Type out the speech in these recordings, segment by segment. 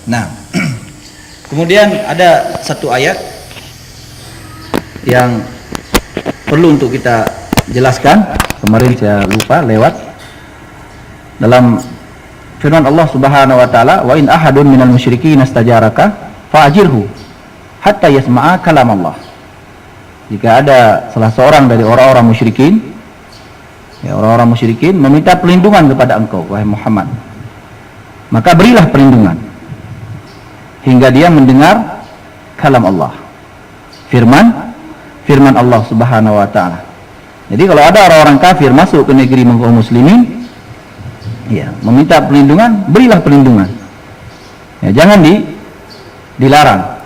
Nah, kemudian ada satu ayat yang perlu untuk kita jelaskan. Kemarin saya lupa lewat dalam firman Allah Subhanahu wa taala, "Wa in ahadun minal musyrikin istajaraka fa'ajirhu hatta yasma'a kalam Allah." Jika ada salah seorang dari orang-orang musyrikin, orang-orang musyrikin meminta perlindungan kepada engkau, wahai Muhammad, maka berilah perlindungan hingga dia mendengar kalam Allah, firman Allah Subhanahu wa taala. Jadi kalau ada orang-orang kafir masuk ke negeri kaum muslimin, meminta perlindungan, berilah perlindungan. Jangan dilarang.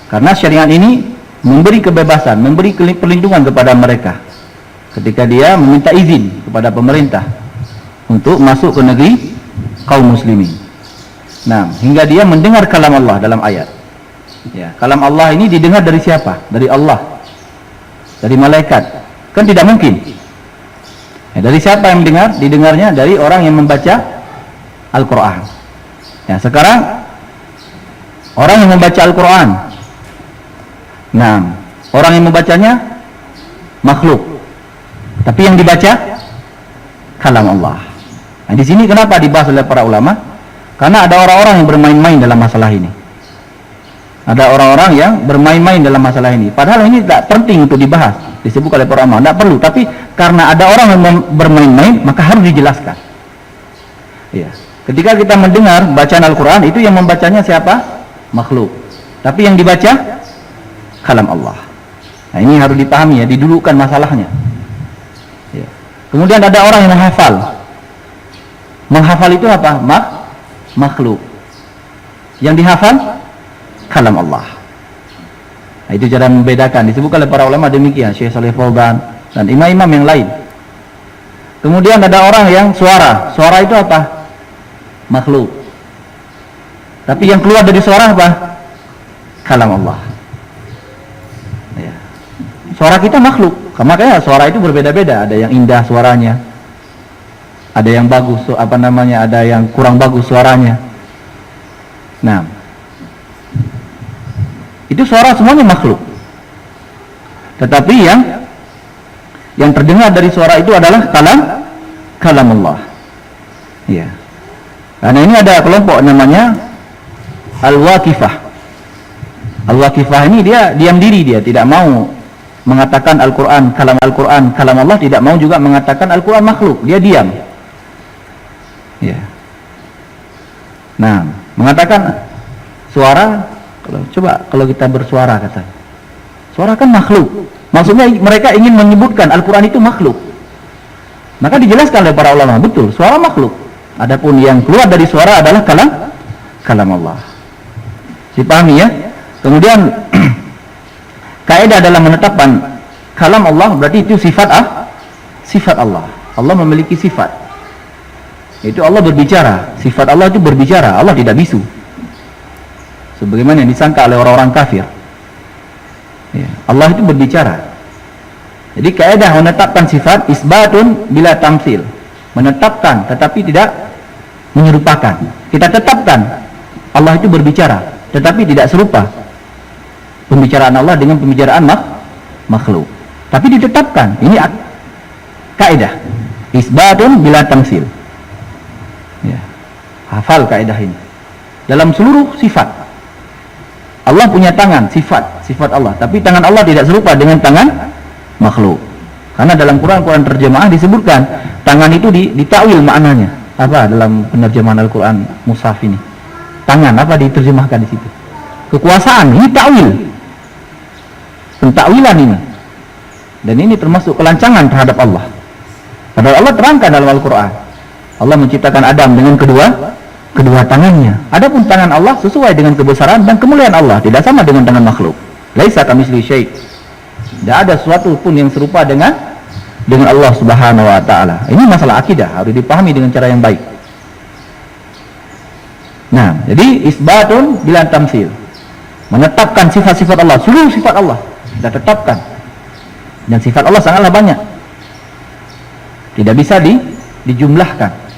Karena syariat ini memberi kebebasan, memberi perlindungan kepada mereka ketika dia meminta izin kepada pemerintah untuk masuk ke negeri kaum muslimin. Nah, hingga dia mendengar kalam Allah dalam ayat. Kalam Allah ini didengar dari siapa? Dari Allah. Dari malaikat. Kan tidak mungkin. Dari siapa yang mendengar? Didengarnya dari orang yang membaca Al-Quran. Sekarang orang yang membaca Al-Quran, nah, orang yang membacanya makhluk, tapi yang dibaca kalam Allah. Nah, di sini kenapa dibahas oleh para ulama? Karena ada orang-orang yang bermain-main dalam masalah ini. Ada orang-orang yang bermain-main dalam masalah ini. Padahal ini tidak penting untuk dibahas, disebut oleh para ulama, tidak perlu. Tapi karena ada orang yang bermain-main, maka harus dijelaskan. Ketika kita mendengar bacaan Al-Quran, itu yang membacanya siapa? Makhluk. Tapi yang dibaca kalam Allah. Nah, ini harus dipahami, didulukan masalahnya. Kemudian ada orang yang menghafal. Menghafal itu apa? Makhluk. Yang dihafal kalam Allah. Nah, itu cara membedakan. Disebutkan oleh para ulama demikian, Syekh Shalih Fauzan dan imam-imam yang lain. Kemudian ada orang yang suara. Suara itu apa? Makhluk. Tapi yang keluar dari suara apa? Kalam Allah. Suara kita makhluk. Makanya suara itu berbeda-beda. Ada yang indah suaranya, ada yang bagus, ada yang kurang bagus suaranya. Nah, itu suara semuanya makhluk. Tetapi yang terdengar dari suara itu adalah kalam Allah. Karena ini ada kelompok namanya Al-Waqifah. Al-Waqifah ini dia diam diri, dia tidak mau mengatakan Al-Quran kalam Allah, tidak mau juga mengatakan Al-Quran makhluk, dia diam. Nah, mengatakan suara, kalau kita bersuara, katanya suara kan makhluk, maksudnya mereka ingin menyebutkan Al-Quran itu makhluk. Maka dijelaskan oleh para ulama, betul, suara makhluk, adapun yang keluar dari suara adalah kalam Allah. Dipahami ya? Kemudian kaidah dalam menetapkan kalam Allah berarti itu sifat Allah. Allah memiliki sifat, itu Allah berbicara. Sifat Allah itu berbicara, Allah tidak bisu, sebagaimana yang disangka oleh orang-orang kafir. Allah itu berbicara. Jadi kaidah menetapkan sifat isbatun bila tamsil, menetapkan tetapi tidak menyerupakan. Kita tetapkan Allah itu berbicara, tetapi tidak serupa pembicaraan Allah dengan pembicaraan makhluk. Tapi ditetapkan. Ini kaidah isbatun bila tamsil. Hafal kaidah ini dalam seluruh sifat. Allah punya tangan, sifat Allah, tapi tangan Allah tidak serupa dengan tangan makhluk. Karena dalam Quran terjemahan disebutkan tangan itu ditakwil maknanya. Apa dalam penerjemahan Al-Quran Mushaf ini? Tangan apa diterjemahkan di situ? Kekuasaan, ini takwil. Pentakwilan ini. Dan ini termasuk kelancangan terhadap Allah. Padahal Allah terangkan dalam Al-Quran. Allah menciptakan Adam dengan kedua tangannya. Adapun tangan Allah sesuai dengan kebesaran dan kemuliaan Allah, tidak sama dengan tangan makhluk. Laisa kamitslihi syai'. Tidak ada sesuatu pun yang serupa dengan Allah Subhanahu wa taala. Ini masalah akidah, harus dipahami dengan cara yang baik. Nah, jadi isbatun bila tamsil, menetapkan sifat-sifat Allah, seluruh sifat Allah kita tetapkan. Dan sifat Allah sangatlah banyak, tidak bisa dijumlahkan.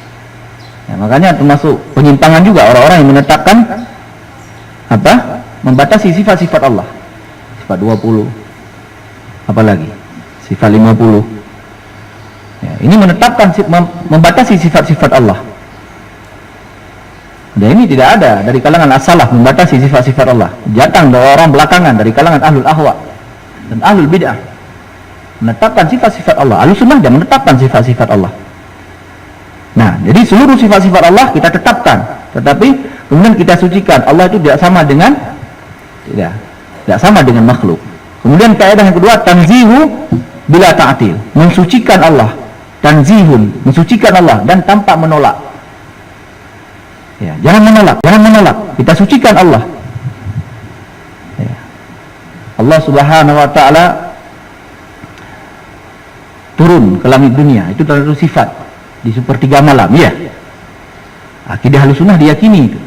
Makanya termasuk penyimpangan juga orang-orang yang menetapkan membatasi sifat-sifat Allah. Sifat 20, apalagi sifat 50. Ya, ini menetapkan, membatasi sifat-sifat Allah. Dan ini tidak ada dari kalangan as-salaf membatasi sifat-sifat Allah. Datang dari orang belakangan dari kalangan ahlul ahwa dan ahlul bid'ah menetapkan sifat-sifat Allah. Ahlus sunnah dan menetapkan sifat-sifat Allah. Nah, jadi seluruh sifat-sifat Allah kita tetapkan, tetapi kemudian kita sucikan. Allah itu tidak sama dengan makhluk. Kemudian kaidah yang kedua, tanzihu bila ta'til, mensucikan Allah. Tanzihun, mensucikan Allah dan tanpa menolak. Ya, jangan menolak. Kita sucikan Allah. Ya. Allah Subhanahu wa taala turun ke langit dunia, itu terlalu sifat di sepertiga malam, ya. Akidah Ahlussunnah diyakini itu.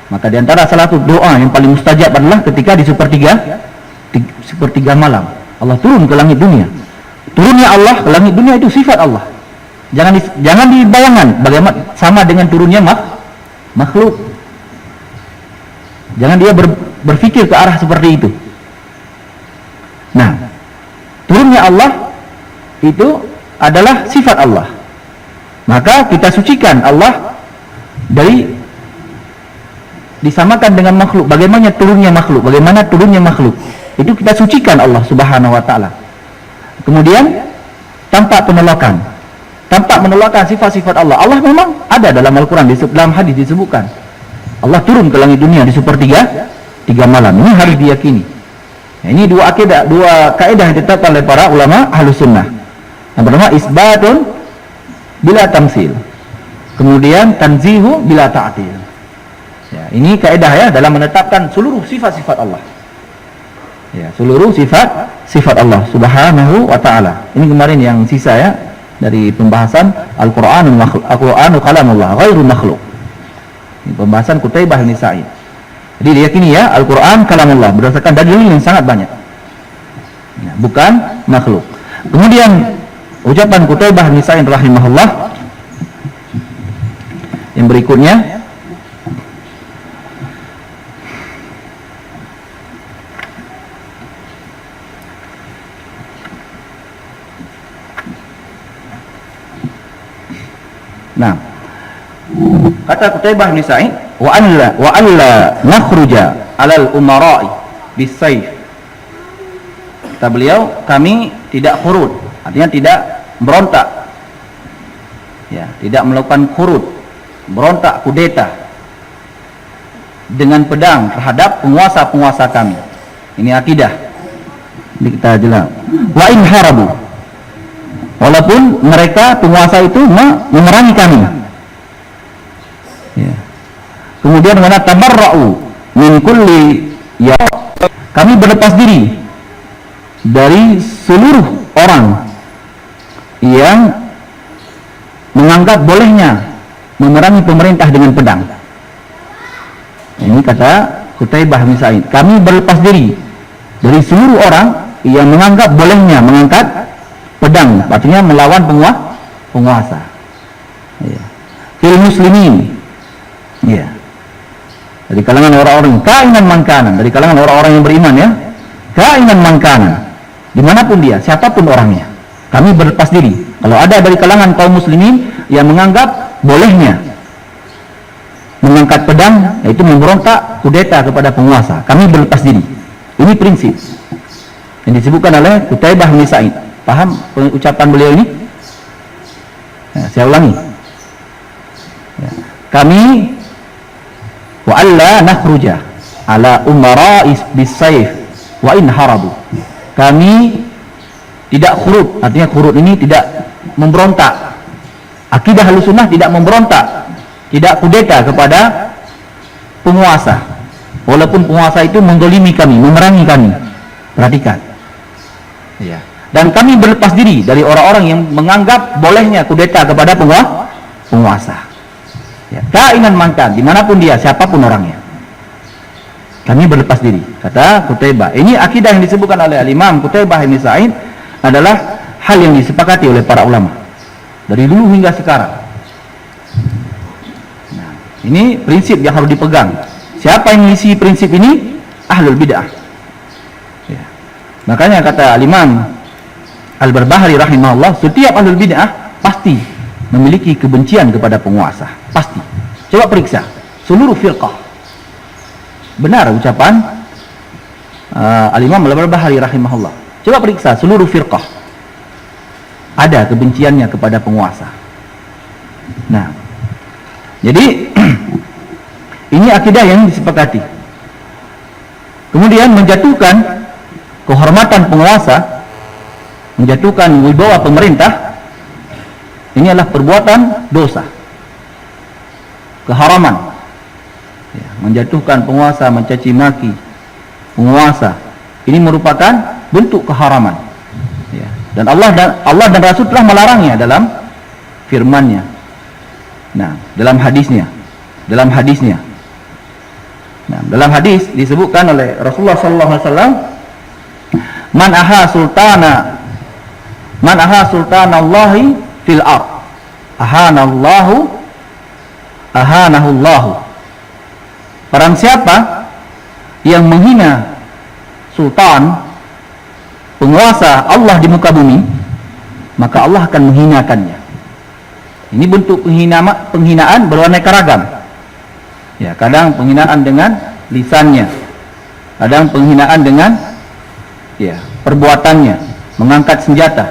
Maka di antara salah satu doa yang paling mustajab adalah ketika di sepertiga malam Allah turun ke langit dunia. Turunnya Allah ke langit dunia itu sifat Allah. Jangan dibayangkan bagaimana sama dengan turunnya makhluk. Jangan dia berpikir ke arah seperti itu. Nah, turunnya Allah itu adalah sifat Allah. Maka kita sucikan Allah dari disamakan dengan makhluk. Bagaimana turunnya makhluk? Itu kita sucikan Allah Subhanahu wa taala. Kemudian tanpa penolakan sifat-sifat Allah. Allah memang ada dalam Al-Qur'an, dalam hadis disebutkan. Allah turun ke langit dunia di sepertiga malam. Ini harus diyakini. Nah, ini dua kaidah yang ditetapkan oleh para ulama Ahlus Sunnah. Yang pertama isbatun bila tamsil. Kemudian tanzihu bila ta'til. Ya, ini kaidah ya dalam menetapkan seluruh sifat-sifat Allah. Ya, seluruh sifat Allah Subhanahu wa taala. Ini kemarin yang sisa ya dari pembahasan Al-Qur'anul kalamullah ghairu makhluk. Ini pembahasan Qutaibah bin Sa'id. Jadi diyakini ya Al-Qur'an kalamullah berdasarkan dalil yang sangat banyak. Ya, bukan makhluk. Kemudian ucapan Qutaibah bin Sa'id rahimahullah yang berikutnya, nah, kata Qutaibah bin Sa'id, wa alla nakhruja 'alal umara'i bisayf. Kata beliau, kami tidak khurud, artinya tidak berontak. Ya, tidak melakukan khurud, berontak, kudeta dengan pedang terhadap penguasa-penguasa kami. Ini akidah. Ini kita jelas. Wa in harabu, walaupun mereka penguasa itu memerangi kami. Ya. Kemudian mana tabarra'u min kulli ya, kami berlepas diri dari seluruh orang yang menganggap bolehnya memerangi pemerintah dengan pedang. Ini kata Qutaibah bin Sa'id, kami berlepas diri dari seluruh orang yang menganggap bolehnya mengangkat pedang, artinya melawan penguasa. Ya. Fil muslimin, ya, dari kalangan orang-orang kainan mangkanan, dari kalangan orang-orang yang beriman ya, kainan mangkanan, dimanapun dia, siapapun orangnya, kami berlepas diri. Kalau ada dari kalangan kaum muslimin yang menganggap bolehnya mengangkat pedang, yaitu memberontak, kudeta kepada penguasa, kami berlepas diri. Ini prinsip yang disebutkan oleh Qutaibah bin Sa'id. Paham ucapan beliau ini? Ya, saya ulangi. Ya. Kami wa alla nakhruja ala umara'is bisayf wa in harabu. Kami tidak khurud, artinya khurud ini tidak memberontak. Akidah Ahlussunnah tidak memberontak, tidak kudeta kepada penguasa, walaupun penguasa itu menggolimi kami, memerangi kami. Perhatikan. Ya. Dan kami berlepas diri dari orang-orang yang menganggap bolehnya kudeta kepada penguasa. Ya, kainan mangkan, dimanapun dia, siapapun orangnya, kami berlepas diri. Kata Qutaibah. Ini akidah yang disebutkan oleh Imam Qutaibah bin Sa'id adalah hal yang disepakati oleh para ulama dari dulu hingga sekarang. Nah, ini prinsip yang harus dipegang. Siapa yang mengisi prinsip ini? ahlul bid'ah. Ya. Makanya kata Imam Al-Barbahari rahimahullah, setiap ahlul bid'ah pasti memiliki kebencian kepada penguasa, pasti. Coba periksa seluruh firqah. Benar ucapan Al-Imam Al-Barbahari rahimahullah. Coba periksa seluruh firqah, ada kebenciannya kepada penguasa. Nah, jadi ini akidah yang disepakati. Kemudian menjatuhkan kehormatan penguasa, menjatuhkan wibawa pemerintah, ini adalah perbuatan dosa, keharaman. Ya, menjatuhkan penguasa, mencaci maki penguasa, ini merupakan bentuk keharaman. Ya, dan Allah dan Rasul telah melarangnya dalam firman-Nya. Nah, dalam hadisnya. Nah, dalam hadis disebutkan oleh Rasulullah sallallahu alaihi wasallam, man aha sultanallahi fil ard ahanahu. Barang siapa yang menghina sultan, penguasa Allah di muka bumi, maka Allah akan menghinakannya. Ini bentuk penghinaan beraneka ragam. Ya, kadang penghinaan dengan lisannya, kadang penghinaan dengan perbuatannya, mengangkat senjata.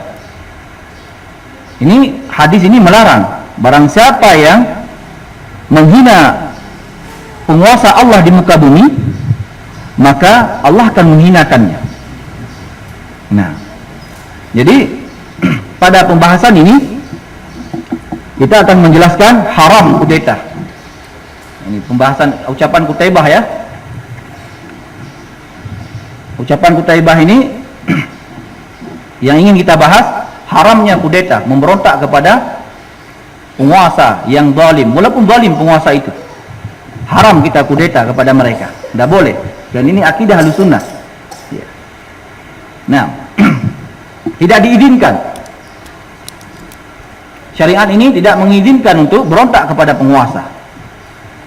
Ini hadis ini melarang, barang siapa yang menghina penguasa Allah di muka bumi, maka Allah akan menghinakannya. Nah, jadi pada pembahasan ini kita akan menjelaskan haram kudeta. Ini pembahasan ucapan Qutaibah ya. Ucapan Qutaibah ini yang ingin kita bahas, haramnya kudeta, memberontak kepada penguasa yang zalim, walaupun zalim penguasa itu. Haram kita kudeta kepada mereka, tidak boleh. Dan ini akidah Ahlussunnah. Ya. Nah, tidak diizinkan. Syariat ini tidak mengizinkan untuk berontak kepada penguasa.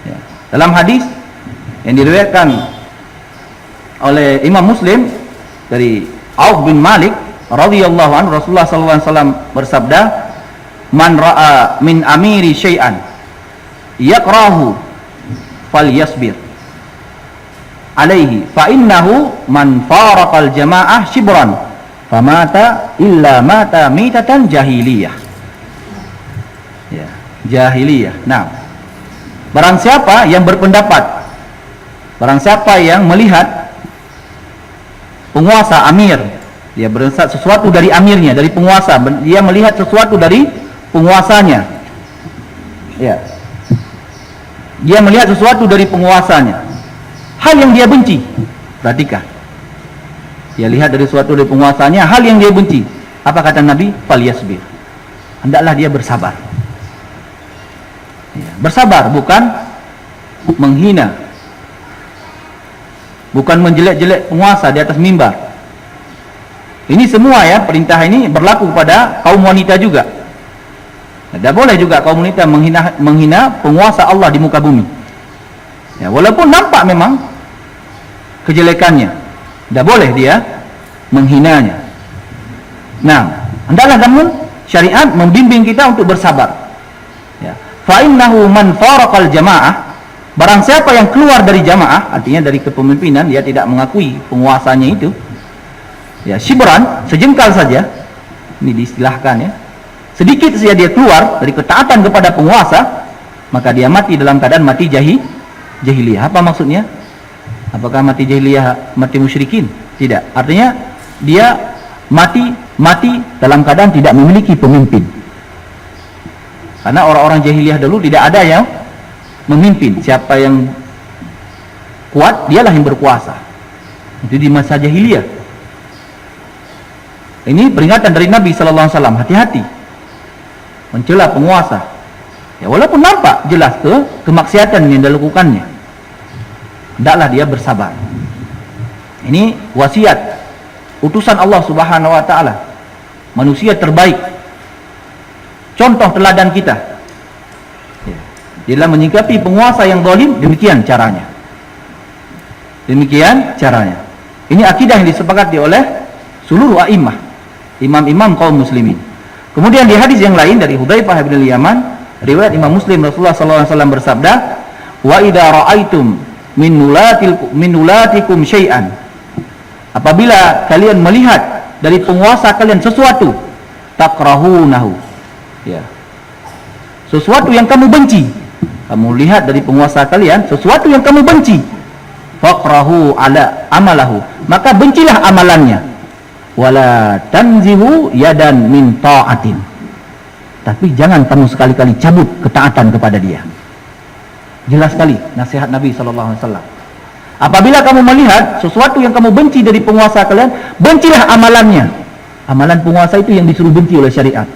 Ya. Dalam hadis yang diriwayatkan oleh Imam Muslim dari Auf bin Malik radhiyallahu anhu, Rasulullah sallallahu alaihi wasallam bersabda, man ra'a min amiri syai'an yakrahu falyasbir alaihi fa innahu man faraqal jamaah shibran famata illa mata mitatan jahiliyah. Ya, jahiliyah. Nah, barang siapa yang berpendapat, barang siapa yang melihat penguasa amir, dia melihat sesuatu dari amirnya, dari penguasa, dia melihat sesuatu dari penguasanya. Ya. Dia melihat sesuatu dari penguasanya, hal yang dia benci. Perhatikan. Dia lihat dari sesuatu dari penguasanya, hal yang dia benci. Apa kata Nabi? Falyasbir. Hendaklah dia bersabar. Ya, bersabar, bukan menghina, bukan menjelek-jelek penguasa di atas mimbar. Ini semua ya, perintah ini berlaku kepada kaum wanita juga. Tidak boleh juga kaum wanita menghina penguasa Allah di muka bumi. Ya, walaupun nampak memang kejelekannya, tidak boleh dia menghinanya. Nah, hendaklah namun syariat membimbing kita untuk bersabar. Ya. Fa innahu man faraqal jamaah, barang siapa yang keluar dari jamaah, artinya dari kepemimpinan, dia tidak mengakui penguasanya itu. Ya, shibran, sejengkal saja. Ini diistilahkan ya. Sedikit saja dia keluar dari ketaatan kepada penguasa, maka dia mati dalam keadaan mati jahiliyah. Apa maksudnya? Apakah mati jahiliyah mati musyrikin? Tidak. Artinya dia mati dalam keadaan tidak memiliki pemimpin. Karena orang-orang jahiliyah dulu tidak ada yang memimpin. Siapa yang kuat, dialah yang berkuasa. Itu di masa jahiliyah. Ini peringatan dari Nabi sallallahu alaihi wasallam, hati-hati mencela penguasa. Ya, walaupun nampak jelas kemaksiatan yang dilakukannya, hendaklah dia bersabar. Ini wasiat utusan Allah Subhanahu wa taala, manusia terbaik, contoh teladan kita. Ya, dalam menyikapi penguasa yang zalim, demikian caranya. Demikian caranya. Ini akidah yang disepakati oleh seluruh a'immah, imam-imam kaum muslimin. Kemudian di hadis yang lain dari Hudzaifah bin Yaman, riwayat Imam Muslim, Rasulullah sallallahu alaihi wasallam bersabda, "Wa idza ra'aitum min ulatikum syai'an." Apabila kalian melihat dari penguasa kalian sesuatu, takrahunahu. Ya. Sesuatu yang kamu benci. Kamu lihat dari penguasa kalian sesuatu yang kamu benci. Faqrahu ala amalahu, maka bencilah amalannya. Wala tanzihu yadan min ta'atin, tapi jangan kamu sekali-kali cabut ketaatan kepada dia. Jelas sekali nasihat Nabi SAW. Apabila kamu melihat sesuatu yang kamu benci dari penguasa kalian, bencilah amalannya. Amalan penguasa itu yang disuruh benci oleh syariat.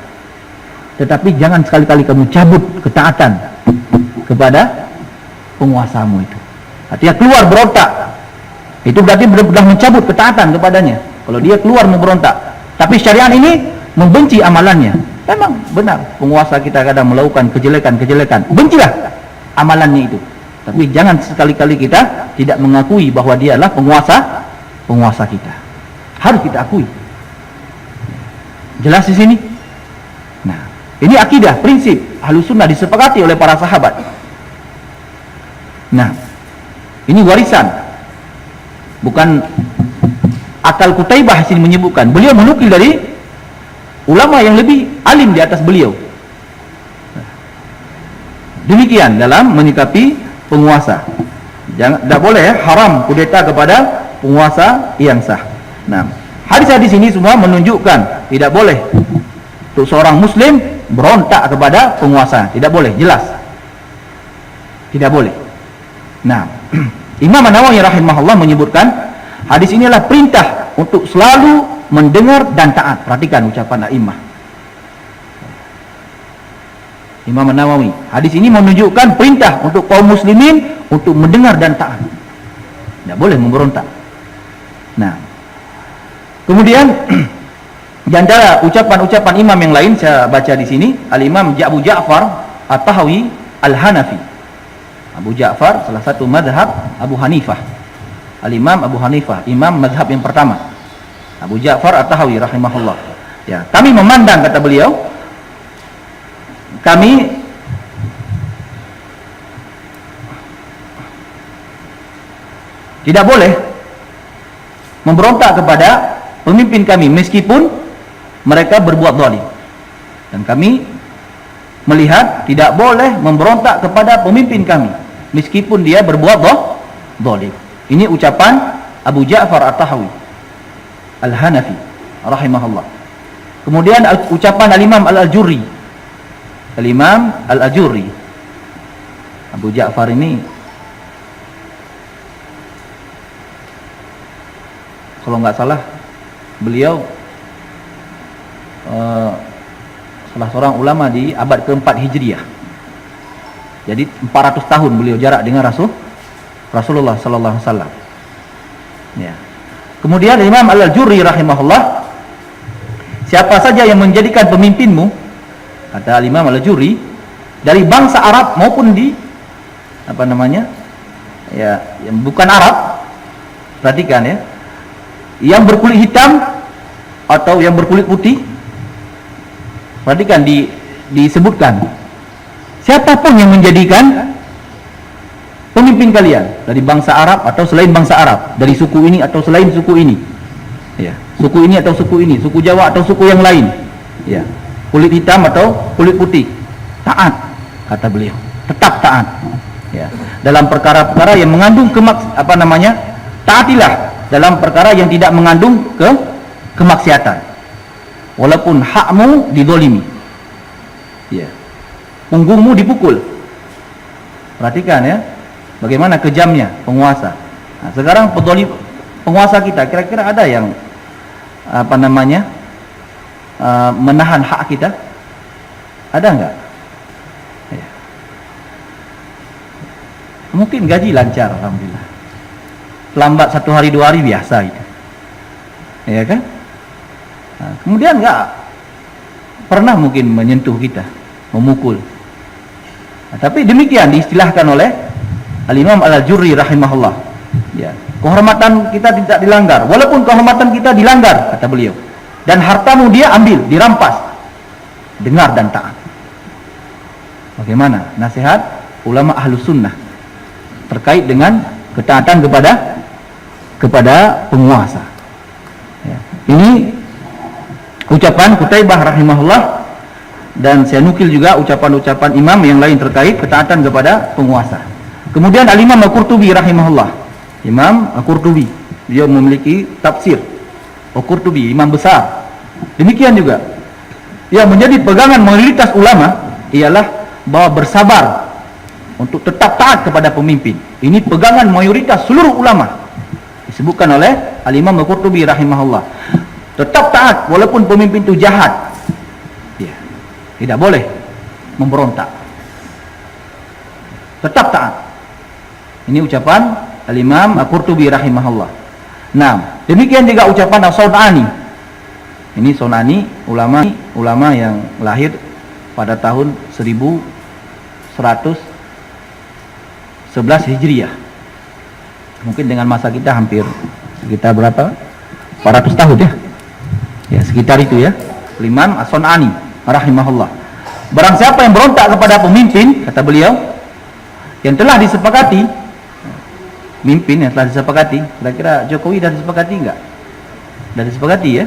Tetapi jangan sekali-kali kamu cabut ketaatan kepada penguasamu itu. Artinya keluar berontak, itu berarti benar-benar mencabut ketaatan kepadanya. Kalau dia keluar memberontak, tapi syariat ini membenci amalannya. Memang benar penguasa kita kadang melakukan kejelekan-kejelekan, bencilah amalannya itu. Tapi jangan sekali-kali kita tidak mengakui bahwa dia adalah penguasa kita. Harus kita akui. Jelas di sini? Nah, ini akidah, prinsip Ahlus Sunnah disepakati oleh para sahabat. Nah, ini warisan, bukan akal Qutaibah sini menyebutkan. Beliau menukil dari ulama yang lebih alim di atas beliau. Demikian dalam menyikapi penguasa. Tidak boleh haram kudeta kepada penguasa yang sah. Nah, hadis-hadis ini semua menunjukkan tidak boleh untuk seorang muslim berontak kepada penguasa. Tidak boleh, jelas. Tidak boleh. Nah, Imam An-Nawawi rahimahullah menyebutkan hadis ini adalah perintah untuk selalu mendengar dan taat. Perhatikan ucapan a'immah. Imam An-Nawawi, hadis ini menunjukkan perintah untuk kaum muslimin untuk mendengar dan taat. Tidak boleh memberontak. Nah, kemudian di antara ucapan-ucapan imam yang lain saya baca di sini, Al-Imam Abu Ja'far At-Tahawi Al-Hanafi. Abu Ja'far salah satu mazhab Abu Hanifah. Al-Imam Abu Hanifah, imam mazhab yang pertama. Abu Ja'far At-Tahawi rahimahullah. Ya, kami memandang, kata beliau, kami tidak boleh memberontak kepada pemimpin kami meskipun mereka berbuat zalim. Dan kami melihat tidak boleh memberontak kepada pemimpin kami meskipun dia berbuat zalim. Ini ucapan Abu Ja'far At-Tahawi Al-Hanafi rahimahullah. Kemudian ucapan Al-Imam Al-Ajurri. Al-Imam Al-Ajurri. Abu Ja'far ini kalau nggak salah beliau salah seorang ulama di abad keempat Hijriah. Jadi 400 tahun beliau jarak dengan Rasulullah sallallahu alaihi wasallam. Ya. Kemudian Imam Al-Ajurri rahimahullah, siapa saja yang menjadikan pemimpinmu, kata Imam Al-Ajurri, dari bangsa Arab maupun di ya, yang bukan Arab, perhatikan ya, yang berkulit hitam atau yang berkulit putih, perhatikan disebutkan siapapun yang menjadikan pemimpin kalian dari bangsa Arab atau selain bangsa Arab, dari suku ini atau selain suku ini, ya, suku ini atau suku ini, suku Jawa atau suku yang lain, ya, kulit hitam atau kulit putih, taat, kata beliau, tetap taat, ya, dalam perkara-perkara yang mengandung taatilah dalam perkara yang tidak mengandung kemaksiatan, walaupun hakmu didolimi, ya, punggungmu dipukul. Perhatikan ya, bagaimana kejamnya penguasa. Nah, sekarang penguasa kita kira-kira ada yang menahan hak kita? Ada enggak? Ya. Mungkin gaji lancar, alhamdulillah. Lambat 1 hari 2 hari biasa itu, ya kan? Nah, kemudian enggak pernah mungkin menyentuh kita, memukul. Nah, tapi demikian diistilahkan oleh Al-Imam Al-Ajurri rahimahullah. Ya, kehormatan kita tidak dilanggar, walaupun kehormatan kita dilanggar, kata beliau. Dan hartamu dia ambil, dirampas. Dengar dan taat. Bagaimana nasihat ulama Ahlus Sunnah terkait dengan ketaatan kepada penguasa. Ya. Ini ucapan Qutaibah rahimahullah, dan saya nukil juga ucapan-ucapan imam yang lain terkait ketaatan kepada penguasa. Kemudian Al-Imam Al-Qurtubi rahimahullah, Imam Al-Qurtubi, dia memiliki tafsir Al-Qurtubi, imam besar. Demikian juga yang menjadi pegangan mayoritas ulama ialah bahwa bersabar untuk tetap taat kepada pemimpin. Ini pegangan mayoritas seluruh ulama, disebutkan oleh Al-Imam Al-Qurtubi rahimahullah. Tetap taat walaupun pemimpin itu jahat. Ya, tidak boleh memberontak. Tetap taat. Ini ucapan Al-Imam Al-Qurtubi rahimahullah. Nah, demikian juga ucapan As-Sun'ani. Ini Sun'ani, ulama yang lahir pada tahun 1111 Hijriah. Mungkin dengan masa kita hampir sekitar berapa? 400 tahun ya. Ya, sekitar itu ya. Imam As-Sun'ani rahimahullah. Barang siapa yang berontak kepada pemimpin, kata beliau, yang telah disepakati, mimpin yang telah disepakati, kira-kira Jokowi dah disepakati enggak? Dah disepakati ya?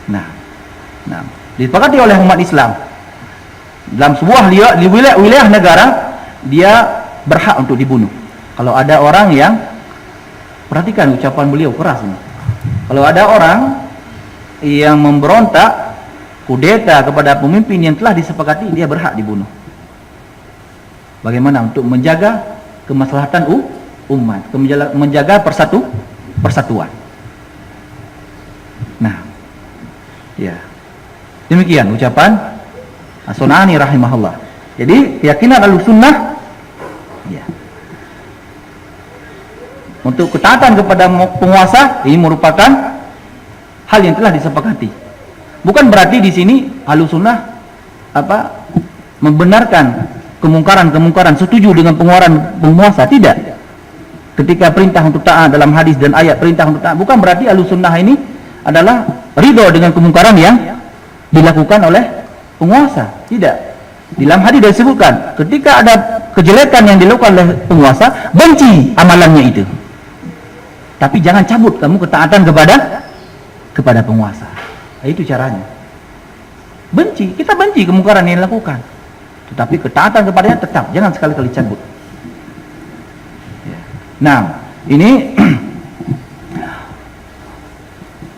Nah, disepakati oleh umat Islam. Dalam sebuah wilayah negara, dia berhak untuk dibunuh. Kalau ada orang yang, perhatikan ucapan beliau keras ini. Kalau ada orang yang memberontak, kudeta kepada pemimpin yang telah disepakati, dia berhak dibunuh. Bagaimana untuk menjaga kemaslahatan umat, menjaga persatuan. Nah, ya, demikian ucapan As-Sun'ani rahimahullah. Jadi keyakinan Ahlussunnah, ya, untuk ketaatan kepada penguasa ini merupakan hal yang telah disepakati. Bukan berarti di sini Ahlussunnah membenarkan kemungkaran, setuju dengan penguasa, tidak. Ketika perintah untuk taat dalam hadis dan ayat perintah untuk taat, bukan berarti Ahlussunnah ini adalah ridho dengan kemungkaran yang dilakukan oleh penguasa, tidak. Di dalam hadis disebutkan ketika ada kejelekan yang dilakukan oleh penguasa, benci amalannya itu, tapi jangan cabut kamu ketaatan kepada penguasa. Itu caranya. Kita benci kemungkaran yang dilakukan, tetapi ketaatan kepadanya tetap, jangan sekali-kali cabut. Nah, ini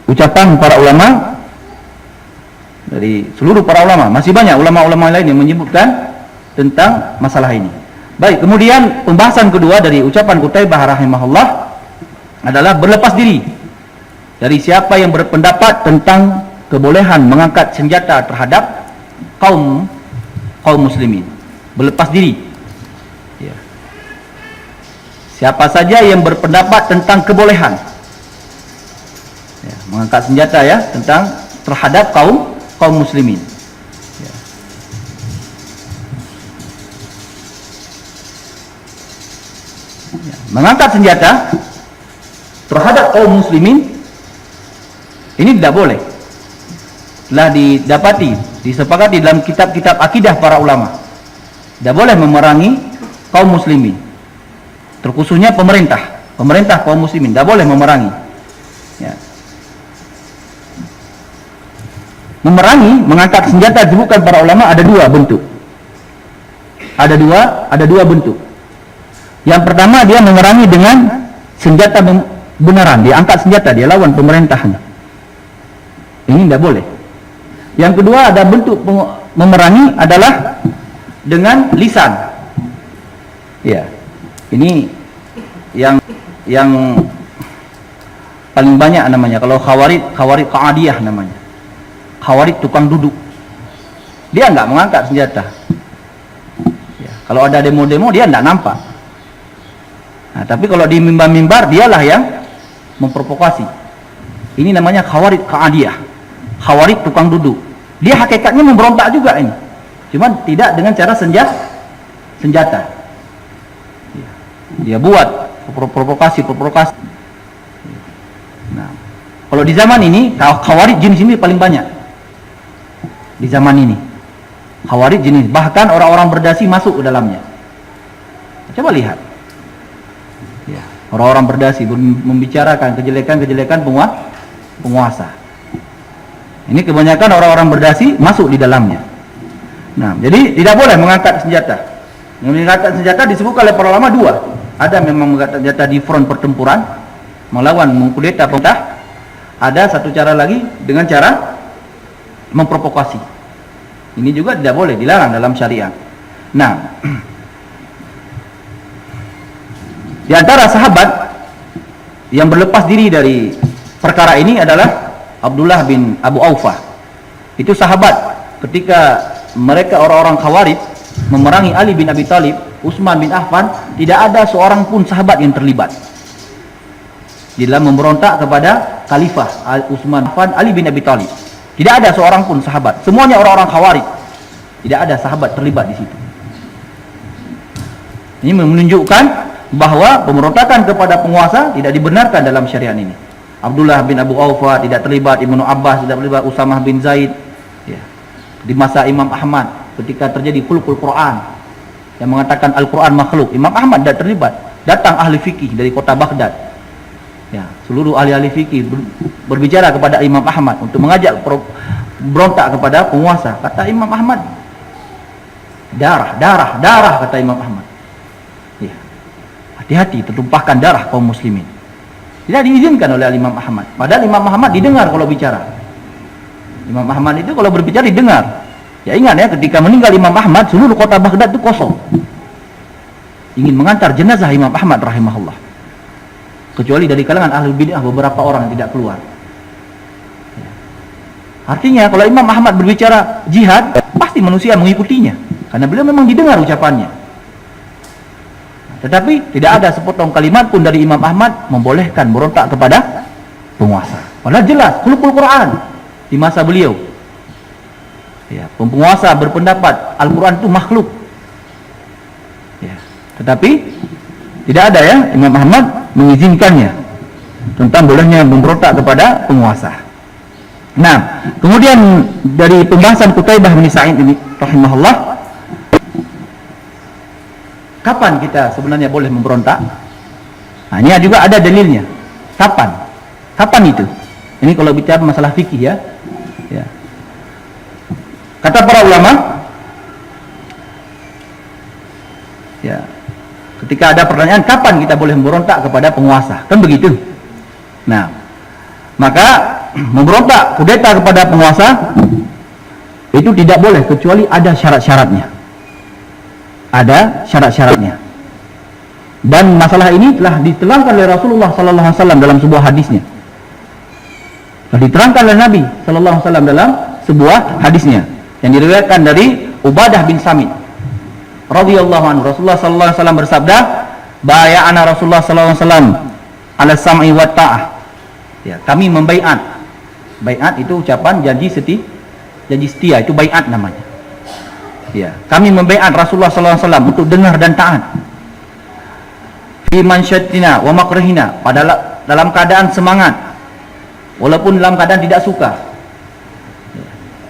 ucapan para ulama, dari seluruh para ulama. Masih banyak ulama-ulama lain yang menyebutkan tentang masalah ini. Baik, kemudian pembahasan kedua dari ucapan Qutaibah rahimahullah adalah berlepas diri dari siapa yang berpendapat tentang kebolehan mengangkat senjata terhadap kaum muslimin. Berlepas diri. Ya. Siapa saja yang berpendapat tentang kebolehan, ya, mengangkat senjata ya, terhadap kaum muslimin. Ya. Ya. Mengangkat senjata terhadap kaum muslimin ini tidak boleh. Telah disepakati dalam kitab-kitab akidah para ulama. Tidak boleh memerangi kaum muslimin. Terkhususnya pemerintah kaum muslimin tidak boleh memerangi. Ya. Memerangi, mengangkat senjata disebutkan para ulama ada dua bentuk. Ada dua bentuk. Yang pertama, dia memerangi dengan senjata beneran, dia angkat senjata, dia lawan pemerintahan. Ini tidak boleh. Yang kedua, ada bentuk memerangi adalah dengan lisan. Ya. Ini yang paling banyak namanya. Kalau khawarij qa'adiyah namanya. Khawarij tukang duduk. Dia enggak mengangkat senjata. Ya. Kalau ada demo-demo dia enggak nampak. Nah, tapi kalau di mimbar-mimbar dialah yang memprovokasi. Ini namanya khawarij qa'adiyah. Khawarij tukang duduk. Dia hakikatnya memberontak juga ini. Cuman tidak dengan cara senjata. Dia buat provokasi. Nah, kalau di zaman ini Khawarij jenis ini paling banyak. Di zaman ini Khawarij jenis, bahkan orang-orang berdasi masuk ke dalamnya. Coba lihat. Ya, orang-orang berdasi membicarakan kejelekan penguasa. Ini kebanyakan orang-orang berdasi masuk di dalamnya. Nah, jadi tidak boleh mengangkat senjata. Mengangkat senjata disebutkan oleh para ulama dua. Ada memang mengangkat senjata di front pertempuran melawan mengkudeta pemerintah. Ada satu cara lagi dengan cara memprovokasi. Ini juga tidak boleh, dilarang dalam syariat. Nah, di antara sahabat yang berlepas diri dari perkara ini adalah Abdullah bin Abu Aufah. Itu sahabat ketika mereka orang-orang Khawarij memerangi Ali bin Abi Thalib, Utsman bin Affan, tidak ada seorang pun sahabat yang terlibat di dalam memberontak kepada Khalifah Utsman bin Affan, Ali bin Abi Thalib. Tidak ada seorang pun sahabat. Semuanya orang-orang Khawarij. Tidak ada sahabat terlibat di situ. Ini menunjukkan bahwa pemberontakan kepada penguasa tidak dibenarkan dalam syariat ini. Abdullah bin Abu Aufah tidak terlibat, Ibnu Abbas tidak terlibat, Usamah bin Zaid. Ya. Di masa Imam Ahmad ketika terjadi khulqul Quran yang mengatakan Al-Quran makhluk, Imam Ahmad tidak terlibat. Datang ahli fikih dari kota Baghdad. Ya, seluruh ahli-ahli fikih berbicara kepada Imam Ahmad untuk mengajak berontak kepada penguasa. Kata Imam Ahmad, darah kata Imam Ahmad. Ya. Hati-hati tertumpahkan darah kaum muslimin. Tidak diizinkan oleh Imam Ahmad. Padahal Imam Ahmad didengar kalau bicara. Imam Ahmad itu kalau berbicara didengar. Ya ingat ya, ketika meninggal Imam Ahmad, seluruh kota Baghdad itu kosong. Ingin mengantar jenazah Imam Ahmad rahimahullah. Kecuali dari kalangan ahli bid'ah beberapa orang yang tidak keluar. Ya. Artinya kalau Imam Ahmad berbicara jihad, pasti manusia mengikutinya. Karena beliau memang didengar ucapannya. Tetapi tidak ada sepotong kalimat pun dari Imam Ahmad membolehkan berontak kepada penguasa. Padahal jelas khulqul Quran di masa beliau. Ya, penguasa berpendapat Al-Quran itu makhluk. Ya, tetapi tidak ada ya Imam Ahmad mengizinkannya tentang bolehnya memberontak kepada penguasa. Nah, kemudian dari pembahasan Qutaibah bin Sa'id ini rahimahullah, kapan kita sebenarnya boleh memberontak? Nah, ini juga ada dalilnya. Kapan? Kapan itu? Ini kalau bicara masalah fikih ya. Ya. Kata para ulama, ya, ketika ada pertanyaan kapan kita boleh memberontak kepada penguasa, kan begitu. Nah, maka memberontak kudeta kepada penguasa itu tidak boleh kecuali ada syarat-syaratnya. Ada syarat-syaratnya. Dan masalah ini telah diterangkan oleh Rasulullah sallallahu alaihi wasallam dalam sebuah hadisnya. Telah diterangkan oleh Nabi sallallahu alaihi wasallam dalam sebuah hadisnya yang diriwayatkan dari Ubadah bin Samit radhiyallahu anhu. Rasulullah sallallahu alaihi wasallam bersabda, "Bay'ana Rasulullah sallallahu alaihi wasallam 'ala sam'i wa ta'ah." Ya, kami membaiat. Baiat itu ucapan janji setia, itu baiat namanya. Ya, kami membaiat Rasulullah sallallahu alaihi wasallam untuk dengar dan taat. Fi mansyatina wa makrihina, pada dalam keadaan semangat walaupun dalam keadaan tidak suka.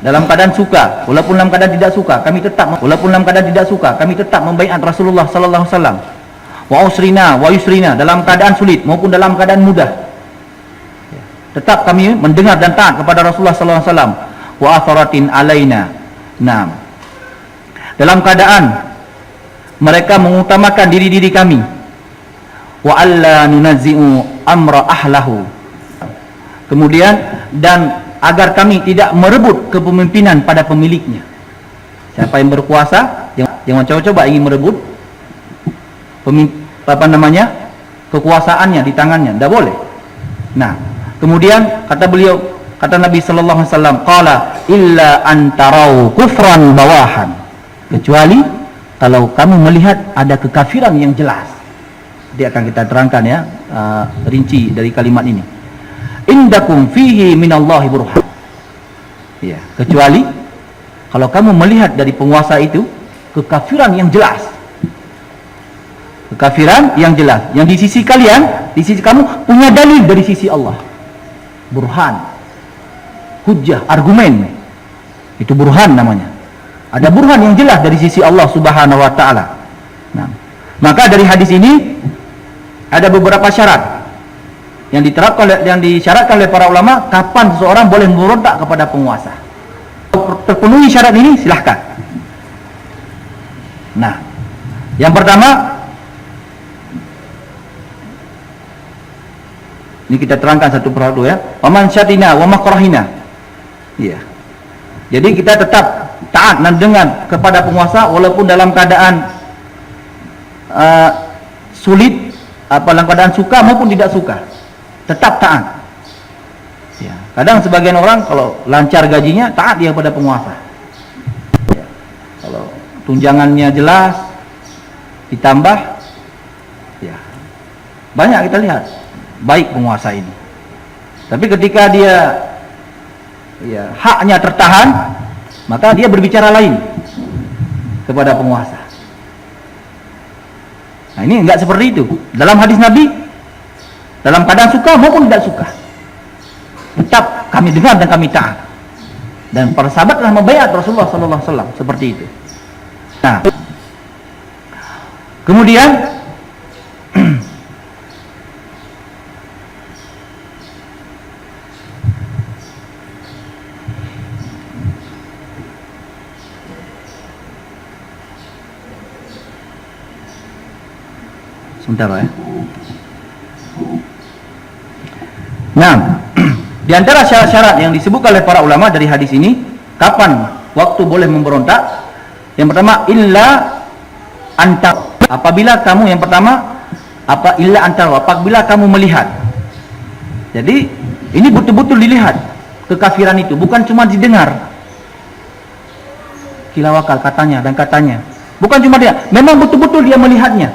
Dalam keadaan suka walaupun dalam keadaan tidak suka, kami tetap membaiat Rasulullah sallallahu alaihi wasallam. Wa usrina wa yusrina, dalam keadaan sulit maupun dalam keadaan mudah. Tetap kami mendengar dan taat kepada Rasulullah sallallahu alaihi wasallam. Wa atharatin alaina. Nah, dalam keadaan mereka mengutamakan diri-diri kami. Wa alla nunazzi'u amra ahlahu. Kemudian dan agar kami tidak merebut kepemimpinan pada pemiliknya. Siapa yang berkuasa jangan coba-coba ingin merebut kekuasaannya di tangannya, tidak boleh. Nah, kemudian kata Nabi sallallahu alaihi wasallam, qala illa antarau kufran bawahan, kecuali kalau kamu melihat ada kekafiran yang jelas. Dia akan kita terangkan ya, rinci dari kalimat ini. Indakum fihi minallahi burhan. Ya, kecuali kalau kamu melihat dari penguasa itu kekafiran yang jelas. Kekafiran yang jelas, yang di sisi kalian, di sisi kamu punya dalil dari sisi Allah. Burhan, hujjah, argumen. Itu burhan namanya. Ada burhan yang jelas dari sisi Allah Subhanahu wa taala. Nah, maka dari hadis ini ada beberapa syarat yang disyaratkan oleh para ulama kapan seseorang boleh memberontak kepada penguasa. Terpenuhi syarat ini silahkan. Nah, yang pertama, ini kita terangkan satu persatu ya. Waman syatina wa makrahina. Iya. Jadi kita tetap taat dan dengan kepada penguasa walaupun dalam keadaan sulit, dalam keadaan suka maupun tidak suka. Tetap taat. Ya. Kadang sebagian orang kalau lancar gajinya taat dia pada penguasa. Ya. Kalau tunjangannya jelas ditambah, ya banyak kita lihat baik penguasa ini. Tapi ketika dia haknya tertahan, maka dia berbicara lain kepada penguasa. Nah, ini enggak seperti itu. Dalam hadis Nabi, dalam keadaan suka maupun tidak suka, tetap kami dengar dan kami taat. Dan para sahabat telah membaiat Rasulullah sallallahu alaihi wasallam seperti itu. Nah, kemudian sebentar ya. Nah, di antara syarat-syarat yang disebutkan oleh para ulama dari hadis ini, kapan waktu boleh memberontak? Yang pertama, illa anta. Apabila kamu yang pertama, illa anta, apabila kamu melihat. Jadi, ini betul-betul dilihat kekafiran itu, bukan cuma didengar. Kilawakal katanya dan katanya. Bukan cuma dia, memang betul-betul dia melihatnya.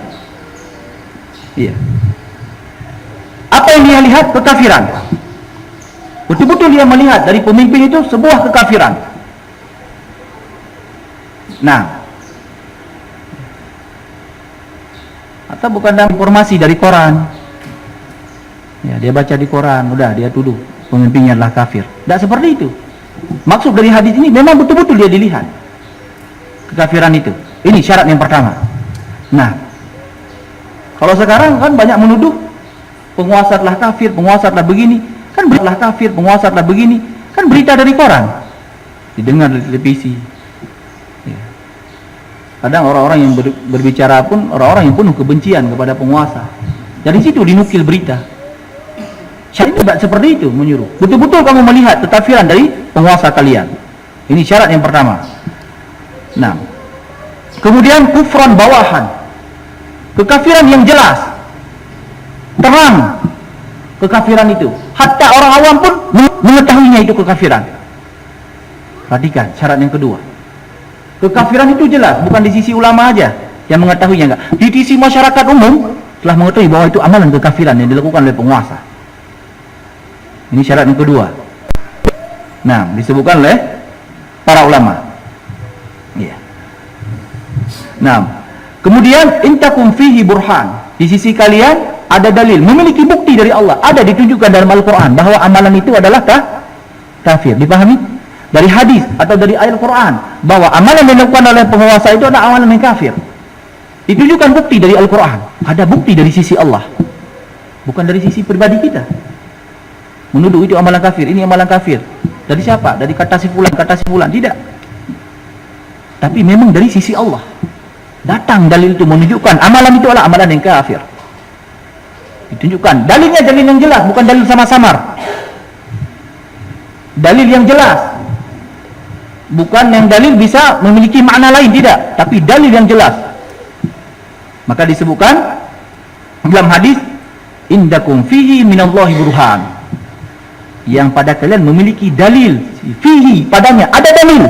Iya. Apa yang dia lihat? Kekafiran. Betul-betul dia melihat dari pemimpin itu sebuah kekafiran. Nah, atau bukan dalam informasi dari koran. Ya, dia baca di koran, udah dia tuduh pemimpinnya adalah kafir. Tidak seperti itu. Maksud dari hadis ini memang betul-betul dia dilihat kekafiran itu. Ini syarat yang pertama. Nah, kalau sekarang kan banyak menuduh penguasa telah kafir, penguasa telah begini, kan telah kafir, penguasa telah begini, kan berita dari koran, didengar di televisi. Ya. Kadang orang-orang yang berbicara pun orang-orang yang penuh kebencian kepada penguasa. Dari situ dinukil berita. Syarat tidak seperti itu menyuruh. Betul-betul kamu melihat kekafiran dari penguasa kalian. Ini syarat yang pertama. Nah, kemudian kufran bawahan. Kekafiran yang jelas, terang kekafiran itu. Hatta orang awam pun mengetahuinya itu kekafiran. Perhatikan syarat yang kedua. Kekafiran itu jelas, bukan di sisi ulama aja yang mengetahuinya, enggak. Di sisi masyarakat umum telah mengetahui bahwa itu amalan kekafiran yang dilakukan oleh penguasa. Ini syarat yang kedua. Nah, disebutkan oleh para ulama. Iya. Nah, kemudian intakum fihi burhan. Di sisi kalian ada dalil, memiliki bukti dari Allah, ada ditunjukkan dalam Al-Qur'an bahwa amalan itu adalah kafir. Dipahami? Dari hadis atau dari ayat Al-Qur'an bahwa amalan yang dilakukan oleh penguasa itu adalah amalan yang kafir. Ditunjukkan bukti dari Al-Qur'an. Ada bukti dari sisi Allah. Bukan dari sisi pribadi kita. Menuduh itu amalan kafir, ini amalan kafir. Dari siapa? Dari kata si fulan, tidak. Tapi memang dari sisi Allah. Datang dalil itu menunjukkan amalan itu adalah amalan yang kafir. Ditunjukkan dalilnya, dalil yang jelas, bukan dalil samar-samar. Dalil yang jelas, bukan yang dalil bisa memiliki makna lain, tidak, tapi dalil yang jelas. Maka disebutkan dalam hadis, indakum fihi minallahi burhan, yang pada kalian memiliki dalil, fihi padanya ada dalil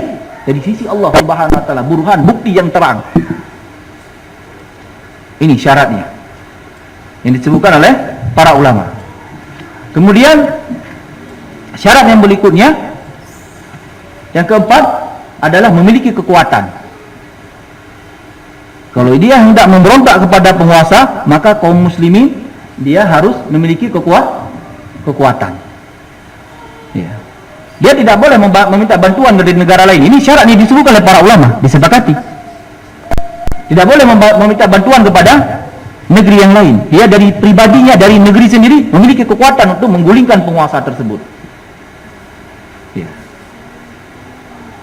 dari sisi Allah Subhanahu wa taala, burhan, bukti yang terang. Ini syaratnya yang disebutkan oleh para ulama. Kemudian syarat yang berikutnya, yang keempat adalah memiliki kekuatan. Kalau dia hendak memberontak kepada penguasa, maka kaum muslimin dia harus memiliki kekuatan. Ya. Dia tidak boleh meminta bantuan dari negara lain. Ini syarat yang disebutkan oleh para ulama, disepakati. Tidak boleh meminta bantuan kepada negeri yang lain. Dia dari pribadinya, dari negeri sendiri memiliki kekuatan untuk menggulingkan penguasa tersebut. Ya.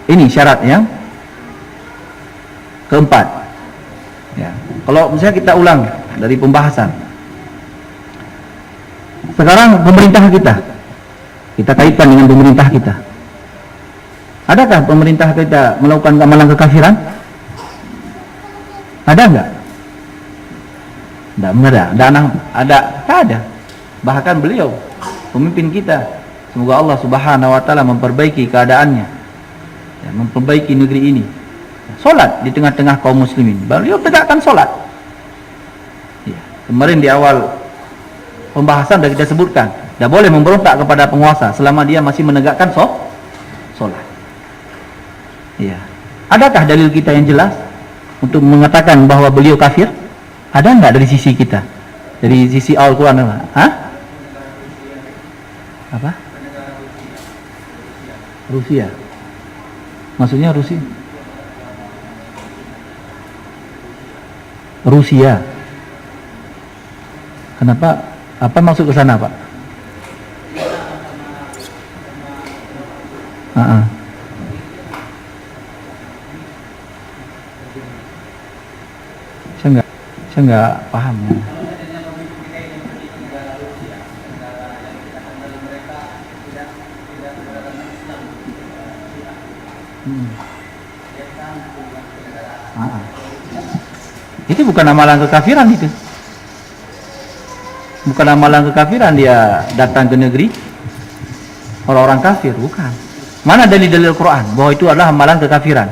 Ini syarat yang keempat. Ya. Kalau misalnya kita ulang dari pembahasan, sekarang pemerintah kita kaitkan dengan pemerintah kita. Adakah pemerintah kita melakukan amalan kekafiran? Ada enggak? Tak ada. Bahkan beliau pemimpin kita, semoga Allah Subhanahu wa taala memperbaiki keadaannya, ya, memperbaiki negeri ini. Solat di tengah-tengah kaum muslimin, beliau tegakkan solat. Ya, kemarin di awal pembahasan sudah kita sebutkan, tidak boleh memberontak kepada penguasa selama dia masih menegakkan solat. Ya. Adakah dalil kita yang jelas untuk mengatakan bahwa beliau kafir? Ada enggak dari sisi kita? Dari sisi Al-Quran? Apa? Rusia. Maksudnya Rusia. Kenapa? Apa maksud ke sana, Pak? Saya nggak paham. Itu bukan amalan kekafiran itu. Bukan amalan kekafiran dia datang ke negeri orang-orang kafir, bukan. Mana dalil-dalil Quran bahwa itu adalah amalan kekafiran?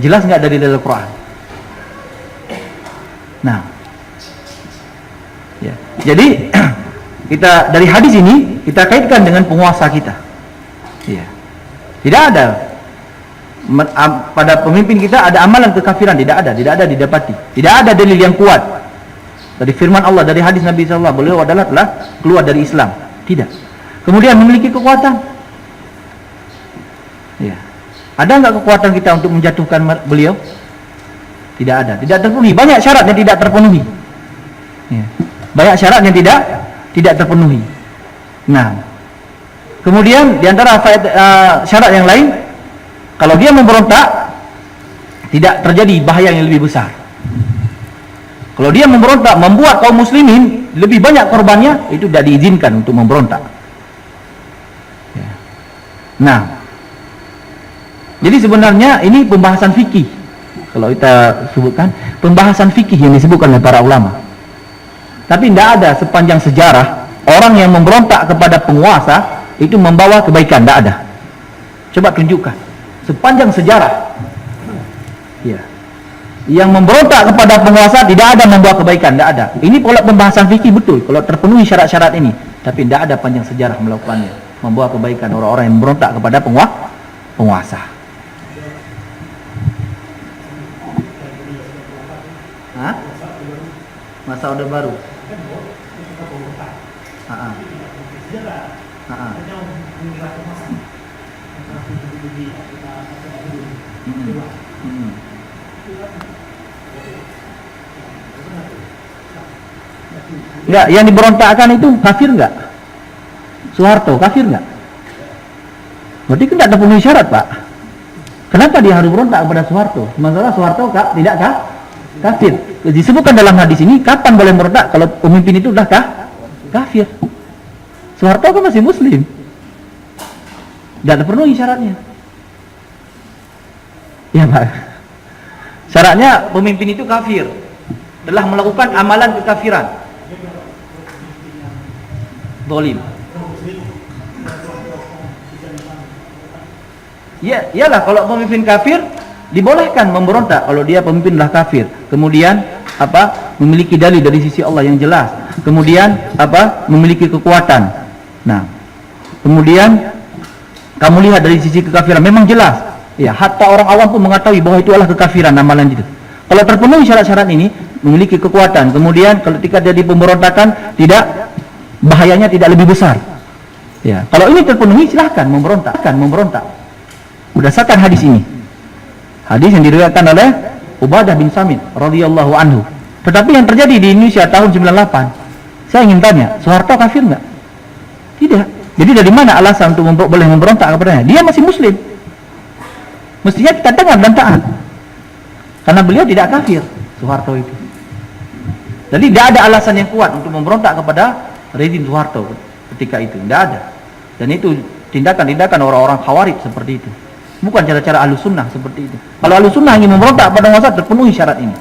Jelas nggak dari dalil Quran? Nah, ya. Jadi kita dari hadis ini kita kaitkan dengan penguasa kita. Ya. Tidak ada pada pemimpin kita ada amalan kekafiran, tidak ada didapati. Tidak ada dalil yang kuat dari firman Allah, dari hadis Nabi SAW, beliau adalah telah keluar dari Islam. Tidak. Kemudian memiliki kekuatan. Ya. Ada enggak kekuatan kita untuk menjatuhkan beliau? Tidak ada, tidak terpenuhi. Banyak syarat yang tidak terpenuhi. Ya. Banyak syarat yang tidak terpenuhi. Nah, kemudian diantara syarat yang lain, kalau dia memberontak, tidak terjadi bahaya yang lebih besar. Kalau dia memberontak membuat kaum muslimin lebih banyak korbannya, itu tidak diizinkan untuk memberontak. Ya. Nah, jadi sebenarnya ini pembahasan fikih. Kalau kita sebutkan pembahasan fikih yang disebutkan oleh para ulama. Tapi tidak ada sepanjang sejarah orang yang memberontak kepada penguasa itu membawa kebaikan, tidak ada. Coba tunjukkan sepanjang sejarah. Ya. Yang memberontak kepada penguasa tidak ada membawa kebaikan, tidak ada. Ini pola pembahasan fikih betul kalau terpenuhi syarat-syarat ini. Tapi tidak ada panjang sejarah melakukannya, membawa kebaikan orang-orang yang memberontak kepada penguasa. Hah? Masa Orde Baru. Enggak, yang diberontakkan itu kafir enggak? Soeharto kafir enggak? Berarti kan tidak terpenuhi syarat, Pak. Kenapa dia harus berontak kepada Soeharto? Masalah Soeharto tidak kafir. Disebutkan dalam hadis ini kapan boleh berontak kalau pemimpin itu sudah kafir. Soeharto kan masih muslim. Tidak terpenuhi syaratnya. Ya, Pak. Syaratnya pemimpin itu kafir, telah melakukan amalan kekafiran. Zalim. Ya, iyalah kalau pemimpin kafir dibolehkan memberontak kalau dia pemimpin adalah kafir. Kemudian memiliki dalil dari sisi Allah yang jelas. Kemudian memiliki kekuatan. Nah, kemudian kamu lihat dari sisi kekafiran memang jelas. Ya, hatta orang awam pun mengetahui bahwa itu adalah kekafiran amalan itu. Kalau terpenuhi syarat-syarat ini, memiliki kekuatan. Kemudian ketika jadi pemberontakan, bahayanya tidak lebih besar. Ya, kalau ini terpenuhi, silahkan memberontak. Berdasarkan hadis ini. Hadis yang diriwayatkan oleh Ubadah bin Samit radhiyallahu anhu. Tetapi yang terjadi di Indonesia tahun 98, saya ingin tanya, Soeharto kafir nggak? Tidak. Jadi dari mana alasan untuk boleh memberontak kepadanya? Dia masih muslim. Mestinya kita dengar dan taat. Karena beliau tidak kafir, Soeharto itu. Jadi tidak ada alasan yang kuat untuk memberontak kepada rezim Soeharto ketika itu. Tidak ada. Dan itu tindakan-tindakan orang-orang Khawarij seperti itu. Bukan cara-cara Ahlussunnah seperti itu. Kalau Ahlussunnah ingin memberontak pada masa terpenuhi syarat ini.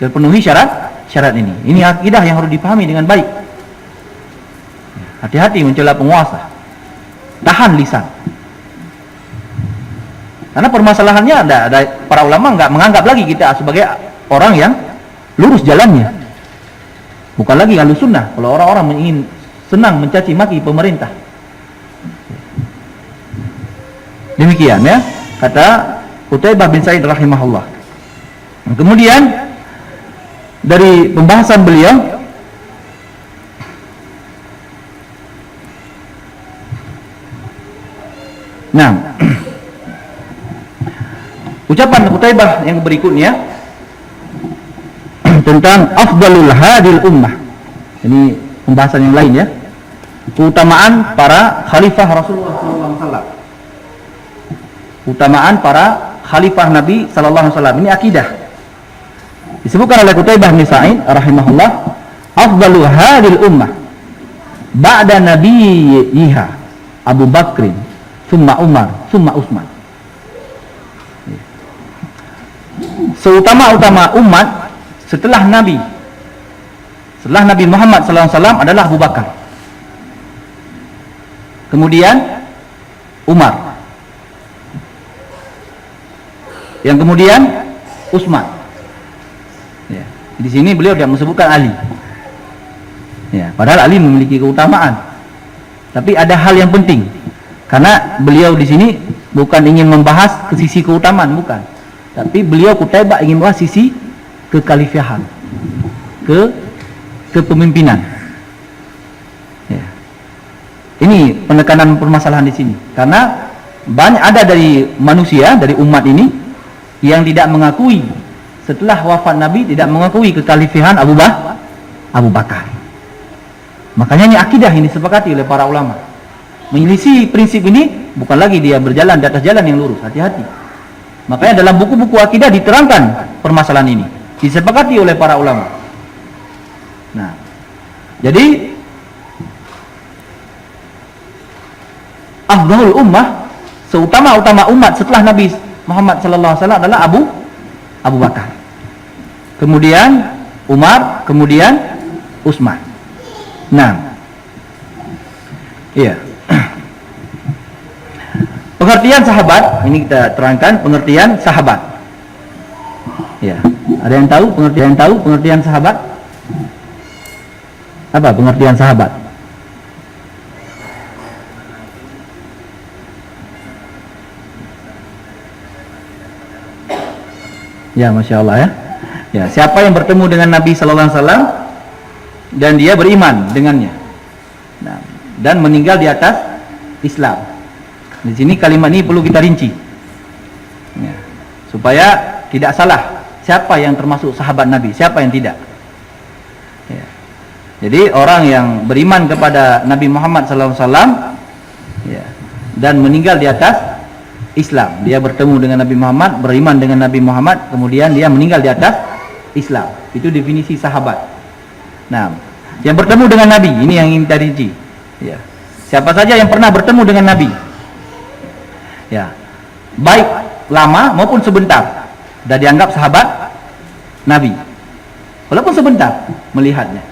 Terpenuhi syarat ini. Ini akidah yang harus dipahami dengan baik. Hati-hati mencela penguasa. Tahan lisan. Karena permasalahannya ada para ulama nggak menganggap lagi kita sebagai orang yang lurus jalannya. Bukan lagi Ahlussunnah. Kalau orang-orang ingin senang mencaci maki pemerintah. Demikian ya, kata Qutaibah bin Sa'id rahimahullah. Kemudian dari pembahasan beliau, nah, ucapan Qutaibah yang berikutnya tentang afdalul hadil ummah. Ini pembahasan yang lain ya. Keutamaan para khalifah Rasulullah SAW. Keutamaan para khalifah Nabi sallallahu alaihi wasallam. Ini akidah. Disebutkan oleh Qutaibah bin Sa'id rahimahullah, afdalu hadil ummah ba'da nabiyyiha Abu Bakrin, summa Umar, summa Utsman. Seutama-utama umat setelah Nabi Muhammad sallallahu alaihi wasallam adalah Abu Bakar. Kemudian Umar. Yang kemudian Utsman. Ya. Di sini beliau tidak menyebutkan Ali. Ya, padahal Ali memiliki keutamaan. Tapi ada hal yang penting. Karena beliau di sini bukan ingin membahas ke sisi keutamaan, bukan. Tapi beliau Qutaibah ingin membahas sisi kekhalifahan, kepemimpinan. Ya. Ini penekanan permasalahan di sini. Karena banyak ada dari manusia, dari umat ini yang tidak mengakui setelah wafat Nabi, tidak mengakui kekhalifahan Abu Bakar. Makanya ini akidah ini disepakati oleh para ulama. Menyelisih prinsip ini bukan lagi dia berjalan di atas jalan yang lurus. Hati-hati. Makanya dalam buku-buku akidah diterangkan permasalahan ini, disepakati oleh para ulama. Nah, jadi afdhalul ummah, seutama-utama umat setelah Nabi Muhammad sallallahu alaihi wasallam adalah Abu Bakar. Kemudian Umar, kemudian Utsman. Nah. Iya. Pengertian sahabat, ini kita terangkan pengertian sahabat. Ya. Ada yang tahu pengertian sahabat? Apa pengertian sahabat? Ya, Masya Allah ya. Ya, siapa yang bertemu dengan Nabi Sallallahu Alaihi Wasallam dan dia beriman dengannya, nah, dan meninggal di atas Islam. Di sini kalimat ini perlu kita rinci, ya, supaya tidak salah siapa yang termasuk sahabat Nabi, siapa yang tidak. Ya. Jadi orang yang beriman kepada Nabi Muhammad Sallallahu Alaihi Wasallam, ya, dan meninggal di atas Islam, dia bertemu dengan Nabi Muhammad, beriman dengan Nabi Muhammad, kemudian dia meninggal di atas Islam. Itu definisi sahabat. Nah, yang bertemu dengan Nabi, ini yang ingin kita rinci. Ya. Siapa saja yang pernah bertemu dengan Nabi, ya, baik lama maupun sebentar, sudah dianggap sahabat Nabi. Walaupun sebentar melihatnya,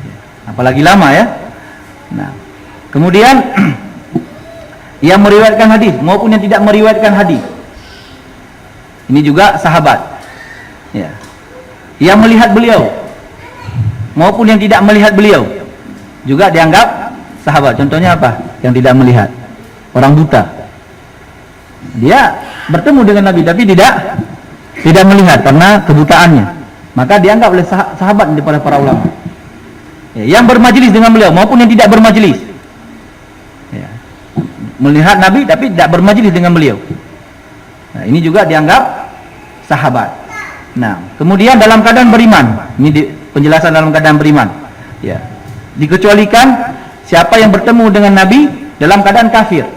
ya, apalagi lama ya. Nah, kemudian yang meriwayatkan hadis maupun yang tidak meriwayatkan hadis, ini juga sahabat. Ya. Yang melihat beliau maupun yang tidak melihat beliau juga dianggap sahabat. Contohnya apa? Yang tidak melihat, orang buta. Dia bertemu dengan Nabi tapi tidak melihat karena kebutaannya. Maka dianggap oleh sahabat daripada para ulama. Ya, yang bermajlis dengan beliau maupun yang tidak bermajlis. Ya. Melihat Nabi tapi tidak bermajlis dengan beliau. Nah, ini juga dianggap sahabat. Nah, kemudian dalam keadaan beriman. Ini penjelasan dalam keadaan beriman. Ya. Dikecualikan siapa yang bertemu dengan Nabi dalam keadaan kafir.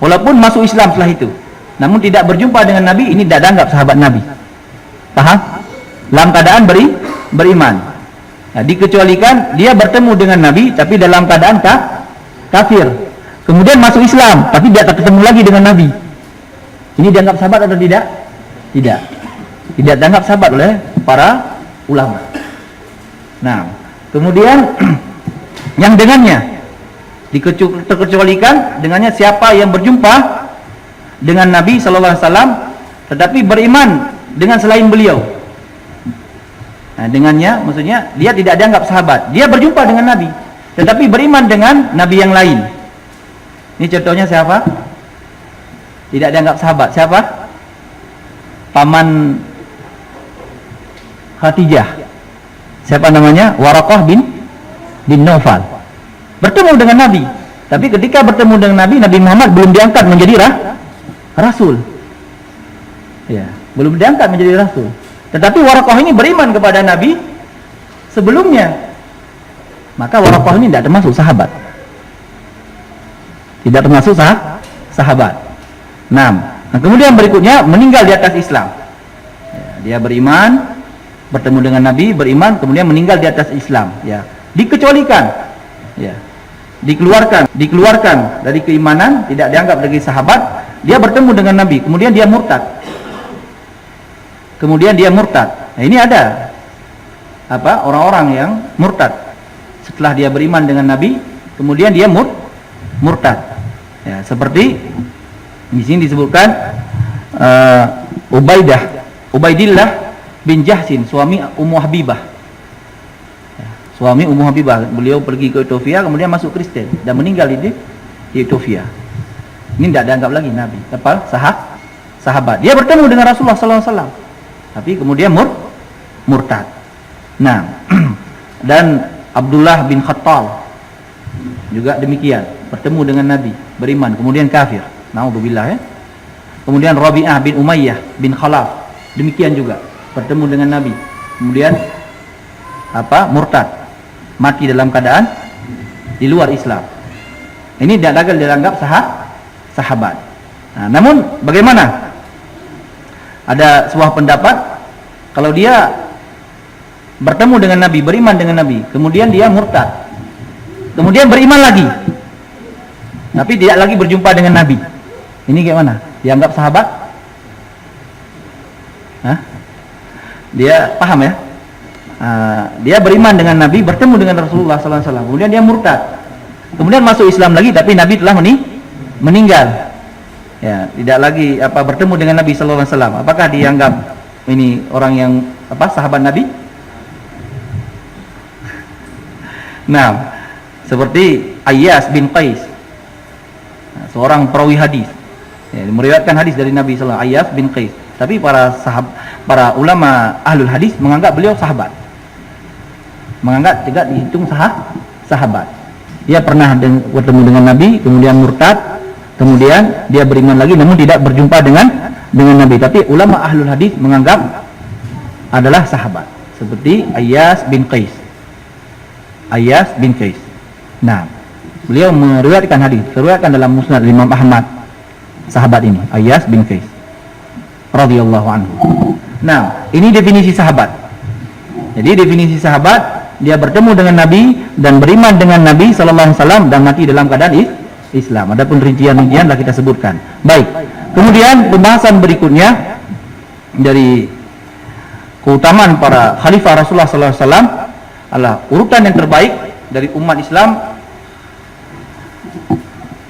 Walaupun masuk Islam setelah itu, namun tidak berjumpa dengan Nabi, ini tidak dianggap sahabat Nabi. Paham? Dalam keadaan beriman. Nah, dikecualikan dia bertemu dengan Nabi tapi dalam keadaan kafir. Kemudian masuk Islam tapi dia tak ketemu lagi dengan Nabi. Ini dianggap sahabat atau tidak? Tidak. Tidak dianggap sahabat oleh para ulama. Nah, kemudian yang dengannya terkecualikan dengannya siapa yang berjumpa dengan Nabi sallallahu alaihi wasallam tetapi beriman dengan selain beliau. Nah, dengannya maksudnya dia tidak dianggap sahabat. Dia berjumpa dengan Nabi tetapi beriman dengan Nabi yang lain. Ini contohnya siapa? Tidak dianggap sahabat. Siapa? Paman Khadijah. Siapa namanya? Waraqah bin Naufal. Bertemu dengan Nabi, tapi ketika bertemu dengan Nabi Muhammad belum diangkat menjadi rasul. Ya, belum diangkat menjadi rasul. Tetapi Waraqah ini beriman kepada Nabi sebelumnya. Maka Waraqah ini tidak termasuk sahabat. Tidak termasuk sahabat. Nah, kemudian berikutnya meninggal di atas Islam. Ya, dia beriman, bertemu dengan Nabi, beriman, kemudian meninggal di atas Islam. Ya, dikecualikan. Ya, dikeluarkan dari keimanan, tidak dianggap lagi sahabat. Dia bertemu dengan Nabi, kemudian dia murtad. Nah, ini ada orang-orang yang murtad setelah dia beriman dengan Nabi, kemudian dia murtad. Ya, seperti di sini disebutkan Ubaidillah bin Jahsin, suami Ummu Habibah. Suami Ummu Habibah, beliau pergi ke Ethiopia kemudian masuk Kristen dan meninggal di Ethiopia. Ini tidak dianggap lagi Nabi, sahabat. Dia bertemu dengan Rasulullah SAW, tapi kemudian murtad. Nah, dan Abdullah bin Khattal juga demikian, bertemu dengan Nabi, beriman, kemudian kafir. Na'udzubillah ya. Kemudian Rabi'ah bin Umayyah bin Khalaf, demikian juga, bertemu dengan Nabi, kemudian murtad, mati dalam keadaan di luar Islam. Ini tidak dianggap sahabat. Nah, namun bagaimana? Ada sebuah pendapat kalau dia bertemu dengan Nabi, beriman dengan Nabi, kemudian dia murtad, kemudian beriman lagi, tapi tidak lagi berjumpa dengan Nabi. Ini gimana? Dianggap sahabat? Hah? Dia paham ya? Dia beriman dengan Nabi, bertemu dengan Rasulullah SAW, kemudian dia murtad, kemudian masuk Islam lagi, tapi Nabi telah meninggal. Ya, tidak lagi bertemu dengan Nabi SAW. Apakah dianggap ini orang yang sahabat Nabi? Nah, seperti Ayyas bin Qais, seorang perawi hadis, ya, meriwayatkan hadis dari Nabi SAW, Ayyas bin Qais. Tapi para ulama ahlul hadis menganggap beliau sahabat, menganggap tidak dihitung sahabat. Dia pernah bertemu dengan Nabi, kemudian murtad, kemudian dia beriman lagi, namun tidak berjumpa dengan Nabi. Tapi ulama ahlul hadis menganggap adalah sahabat, seperti Ayyas bin Qais. Nah, beliau meriwayatkan hadis, diriwayatkan dalam Musnad Imam Ahmad, sahabat ini, Ayyas bin Qais radhiyallahu anhu. Nah, ini definisi sahabat. Jadi definisi sahabat, dia bertemu dengan Nabi dan beriman dengan Nabi sallallahu alaihi wasallam dan mati dalam keadaan Islam. Adapun rincian-rincian telah kita sebutkan. Baik. Kemudian pembahasan berikutnya dari keutamaan para khalifah Rasulullah sallallahu alaihi wasallam adalah urutan yang terbaik dari umat Islam,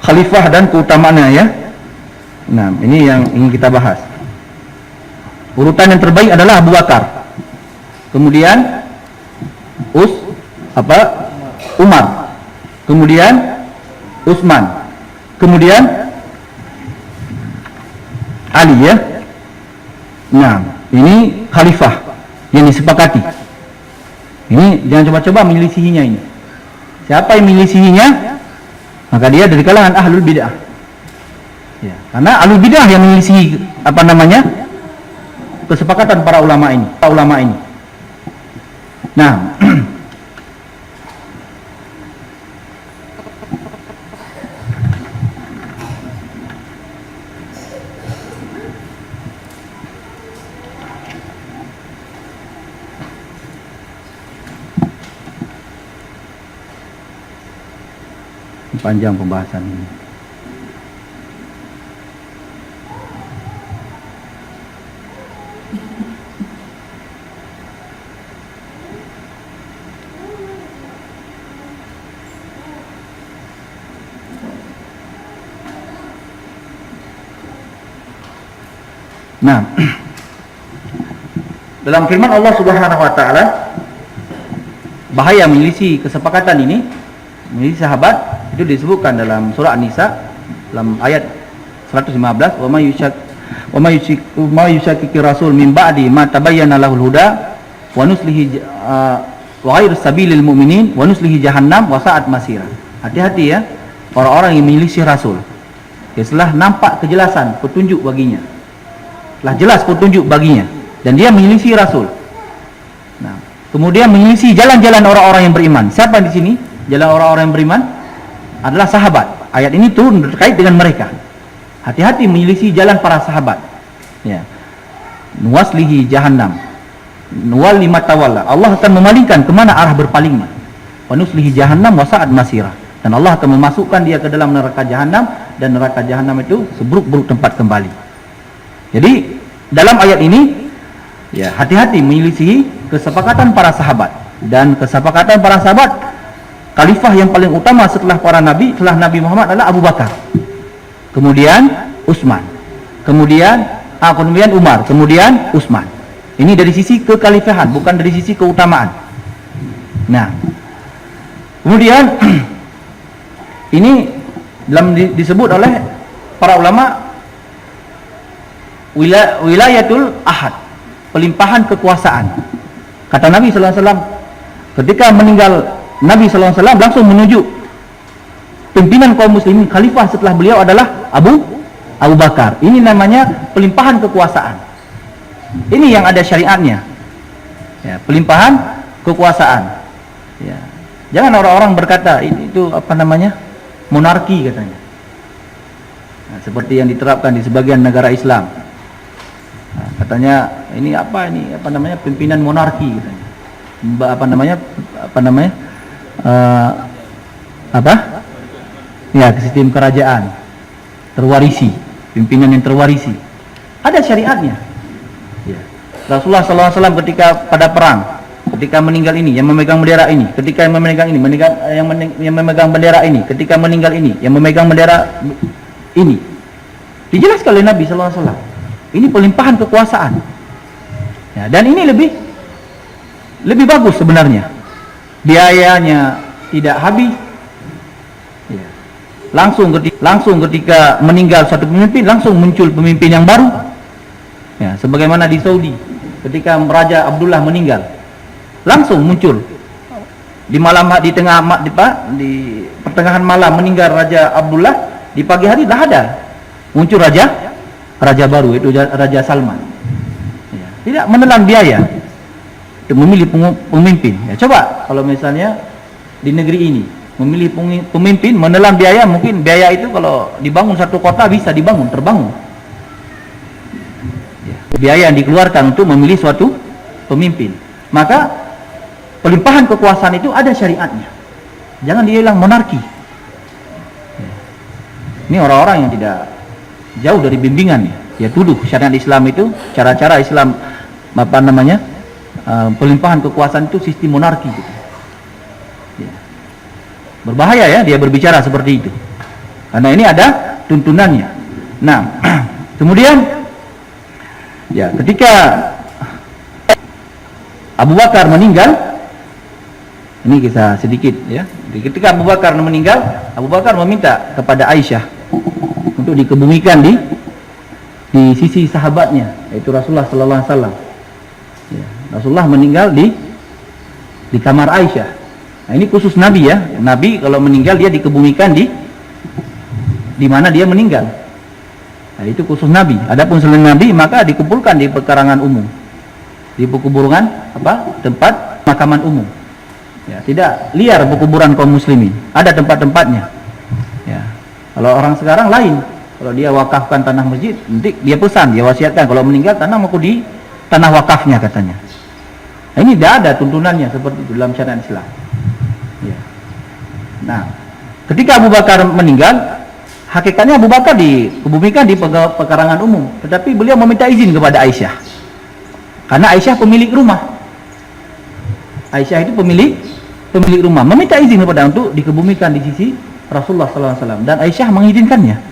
khalifah dan keutamaannya ya. Nah, ini yang ingin kita bahas. Urutan yang terbaik adalah Abu Bakar, kemudian Umar, kemudian Utsman, kemudian Ali ya. Nah, ini khalifah yang disepakati. Ini jangan coba-coba menyelisihinya ini. Siapa yang menyelisihinya, maka dia dari kalangan ahlul bid'ah. Ya, karena ahlul bid'ah yang menyelisihi kesepakatan para ulama ini. Nah, panjang pembahasan ini. Nah, dalam firman Allah Subhanahu wa taala, bahaya menyelisih kesepakatan ini, menyelisih sahabat, itu disebutkan dalam surah An-Nisa dalam ayat 115, wa may yushaqiqi rasul min ba'di ma tabayyana lahul huda wa nuslihi wa ghairu sabilil mu'minin wa nuslihi jahannam wa sa'at masira. Hati-hati ya orang-orang yang menyelisih rasul. Ya, setelah nampak kejelasan petunjuk baginya, telah jelas petunjuk baginya, dan dia menyelisih rasul. Nah, kemudian menyelisih jalan-jalan orang-orang yang beriman. Siapa di sini? Jalan orang-orang yang beriman adalah sahabat. Ayat ini turun terkait dengan mereka. Hati-hati menyelisih jalan para sahabat. Ya. Nuwaslihi jahannam. Nuwalli matawalla. Allah akan memalingkan kemana arah berpalingnya. Wa nuslihi jahannam wa sa'at masira. Dan Allah akan memasukkan dia ke dalam neraka jahannam, dan neraka jahannam itu seburuk-buruk tempat kembali. Jadi dalam ayat ini, ya, hati-hati menyelisihi kesepakatan para sahabat. Dan kesepakatan para sahabat, khalifah yang paling utama setelah para nabi, setelah Nabi Muhammad adalah Abu Bakar, kemudian Utsman, kemudian Umar, kemudian Utsman. Ini dari sisi kekhalifahan, bukan dari sisi keutamaan. Nah, kemudian ini disebut oleh para ulama wilayatul ahad, pelimpahan kekuasaan. Kata Nabi sallallahu alaihi wasallam, ketika meninggal Nabi sallallahu alaihi wasallam, langsung menuju pimpinan kaum muslimin, khalifah setelah beliau adalah Abu Bakar. Ini namanya pelimpahan kekuasaan. Ini yang ada syariatnya. Ya, pelimpahan kekuasaan. Ya. Jangan orang-orang berkata itu monarki katanya. Nah, seperti yang diterapkan di sebagian negara Islam. Nah, katanya ini pimpinan monarki katanya. Sistem kerajaan terwarisi, pimpinan yang terwarisi. Ada syariatnya. Ya. Rasulullah SAW ketika pada perang, ketika meninggal ini yang memegang bendera ini, ketika yang memegang ini yang memegang bendera ini, ketika meninggal ini yang memegang bendera ini, dijelaskan oleh Nabi SAW. Ini pelimpahan kekuasaan. Ya, dan ini lebih bagus sebenarnya. Biayanya tidak habis. Ya. Langsung ketika meninggal satu pemimpin, langsung muncul pemimpin yang baru. Ya, sebagaimana di Saudi, ketika Raja Abdullah meninggal, langsung muncul di pertengahan malam meninggal Raja Abdullah, di pagi hari dah ada muncul raja baru, itu Raja Salman. Ya, tidak menelan biaya untuk memilih pemimpin. Ya, coba kalau misalnya di negeri ini memilih pemimpin menelan biaya, mungkin biaya itu kalau dibangun satu kota bisa terbangun. Ya, biaya yang dikeluarkan untuk memilih suatu pemimpin. Maka pelimpahan kekuasaan itu ada syariatnya. Jangan dibilang monarki. Ya. Ini orang-orang yang tidak jauh dari bimbingan, ya tuduh syariat Islam itu, cara-cara Islam pelimpahan kekuasaan itu sistem monarki gitu. Ya. Berbahaya ya dia berbicara seperti itu, karena ini ada tuntunannya. Nah, kemudian ya ketika Abu Bakar meninggal, ini kisah sedikit ya. Ketika Abu Bakar meninggal, Abu Bakar meminta kepada Aisyah untuk dikebumikan di di sisi sahabatnya, yaitu Rasulullah sallallahu alaihi wasallam. Ya, Rasulullah meninggal di kamar Aisyah. Nah, ini khusus Nabi ya. Nabi kalau meninggal dia dikebumikan di mana dia meninggal. Nah, itu khusus Nabi. Adapun selain Nabi maka dikumpulkan di pekarangan umum. Di pekuburan tempat makaman umum. Ya, tidak liar pekuburan kaum muslimin. Ada tempat-tempatnya. Ya. Kalau orang sekarang lain. Kalau dia wakafkan tanah masjid, nanti dia pesan, dia wasiatkan kalau meninggal tanah aku di tanah wakafnya katanya. Nah, ini tidak ada tuntunannya seperti itu dalam syariat Islam. Ya. Nah, ketika Abu Bakar meninggal, hakikatnya Abu Bakar dikebumikan di pekarangan umum, tetapi beliau meminta izin kepada Aisyah. Karena Aisyah pemilik rumah. Aisyah itu pemilik rumah, meminta izin kepada untuk dikebumikan di sisi Rasulullah SAW, dan Aisyah mengizinkannya.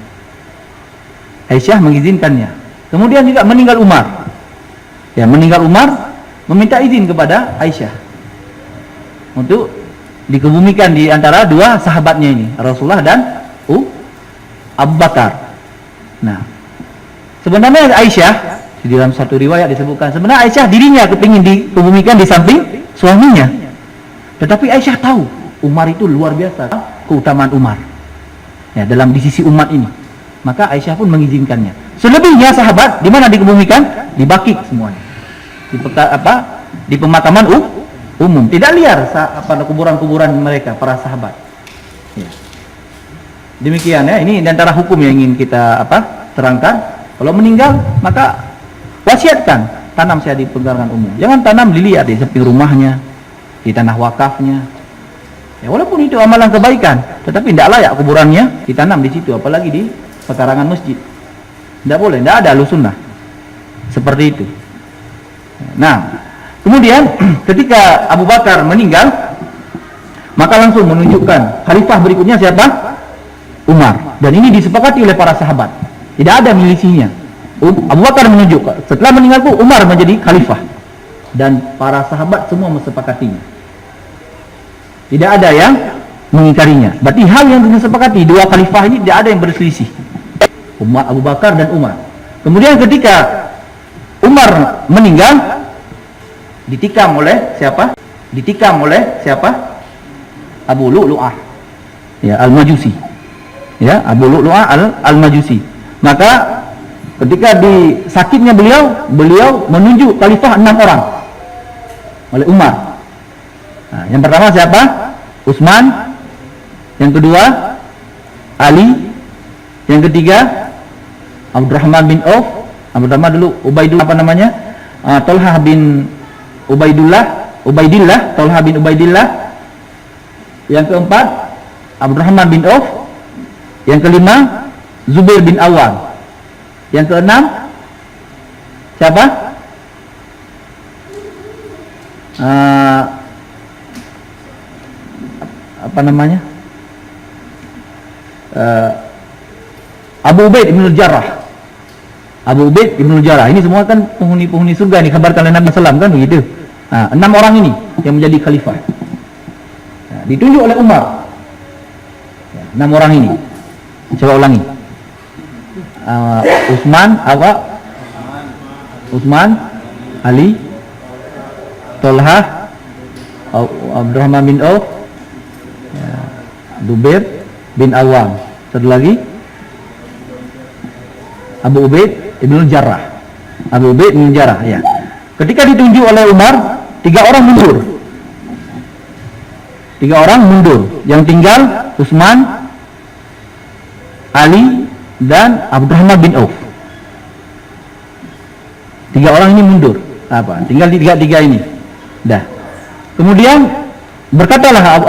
Kemudian juga meninggal Umar. Ya, meninggal Umar meminta izin kepada Aisyah untuk dikebumikan di antara dua sahabatnya ini, Rasulullah dan Abu Bakar. Nah, sebenarnya Aisyah di dalam satu riwayat disebutkan sebenarnya Aisyah dirinya kepingin dikebumikan di samping suaminya. Tetapi Aisyah tahu Umar itu luar biasa keutamaan Umar. Ya, dalam di sisi umat ini. Maka Aisyah pun mengizinkannya. Selebihnya sahabat di mana dikebumikan? Di Baqi semuanya. Di pemakaman umum. Tidak liar kuburan-kuburan mereka para sahabat. Ya. Demikian ya, ini di antara hukum yang ingin kita terangkan. Kalau meninggal maka wasiatkan tanam saya di pekarangan umum. Jangan tanam dilihat di samping rumahnya, di tanah wakafnya. Ya, walaupun itu amalan kebaikan, tetapi tidak layak kuburannya ditanam di situ, apalagi di pekarangan masjid. Tidak boleh, tidak ada sunnah seperti itu. Nah, kemudian ketika Abu Bakar meninggal, maka langsung menunjukkan khalifah berikutnya siapa? Umar. Dan ini disepakati oleh para sahabat. Tidak ada milisinya. Abu Bakar menunjukkan setelah meninggalku Umar menjadi khalifah, dan para sahabat semua mensepakatinya. Tidak ada yang mengingkarinya. Berarti hal yang disepakati dua khalifah ini tidak ada yang berselisih. Abu Bakar dan Umar. Kemudian ketika Umar meninggal, ditikam oleh siapa? Abu Lu'lu'ah, ya, Al-Majusi. Ya, Abu Lu'lu'ah Al-Majusi. Maka ketika di sakitnya beliau menunjuk khalifah 6 orang oleh Umar. Nah, yang pertama siapa? Utsman. Yang kedua Ali. Yang ketiga Abdurrahman bin Auf. Abdurrahman dulu Ubaidullah Talha bin Ubaidillah. Talha bin Ubaidillah. Yang keempat Abdurrahman bin Auf. Yang kelima Zubair bin Awam. Yang keenam siapa? Abu Ubaid bin Jarrah. Ini semua kan penghuni surga, ini kabarkan oleh Nabi SAW kan begitu. 6 orang ini yang menjadi khalifah. Nah, ditunjuk oleh Umar. 6 orang ini. Coba ulangi. Utsman, Ali, Talha, Abdurrahman bin Auf, Zubair bin Awam. Satu lagi Abu Ubaid bin Jarrah. Ya. Ketika ditunjuk oleh Umar, 3 orang mundur. Yang tinggal Utsman, Ali, dan Abdurrahman bin Auf. 3 orang ini mundur. Tinggal tiga ini. Dah. Kemudian berkatalah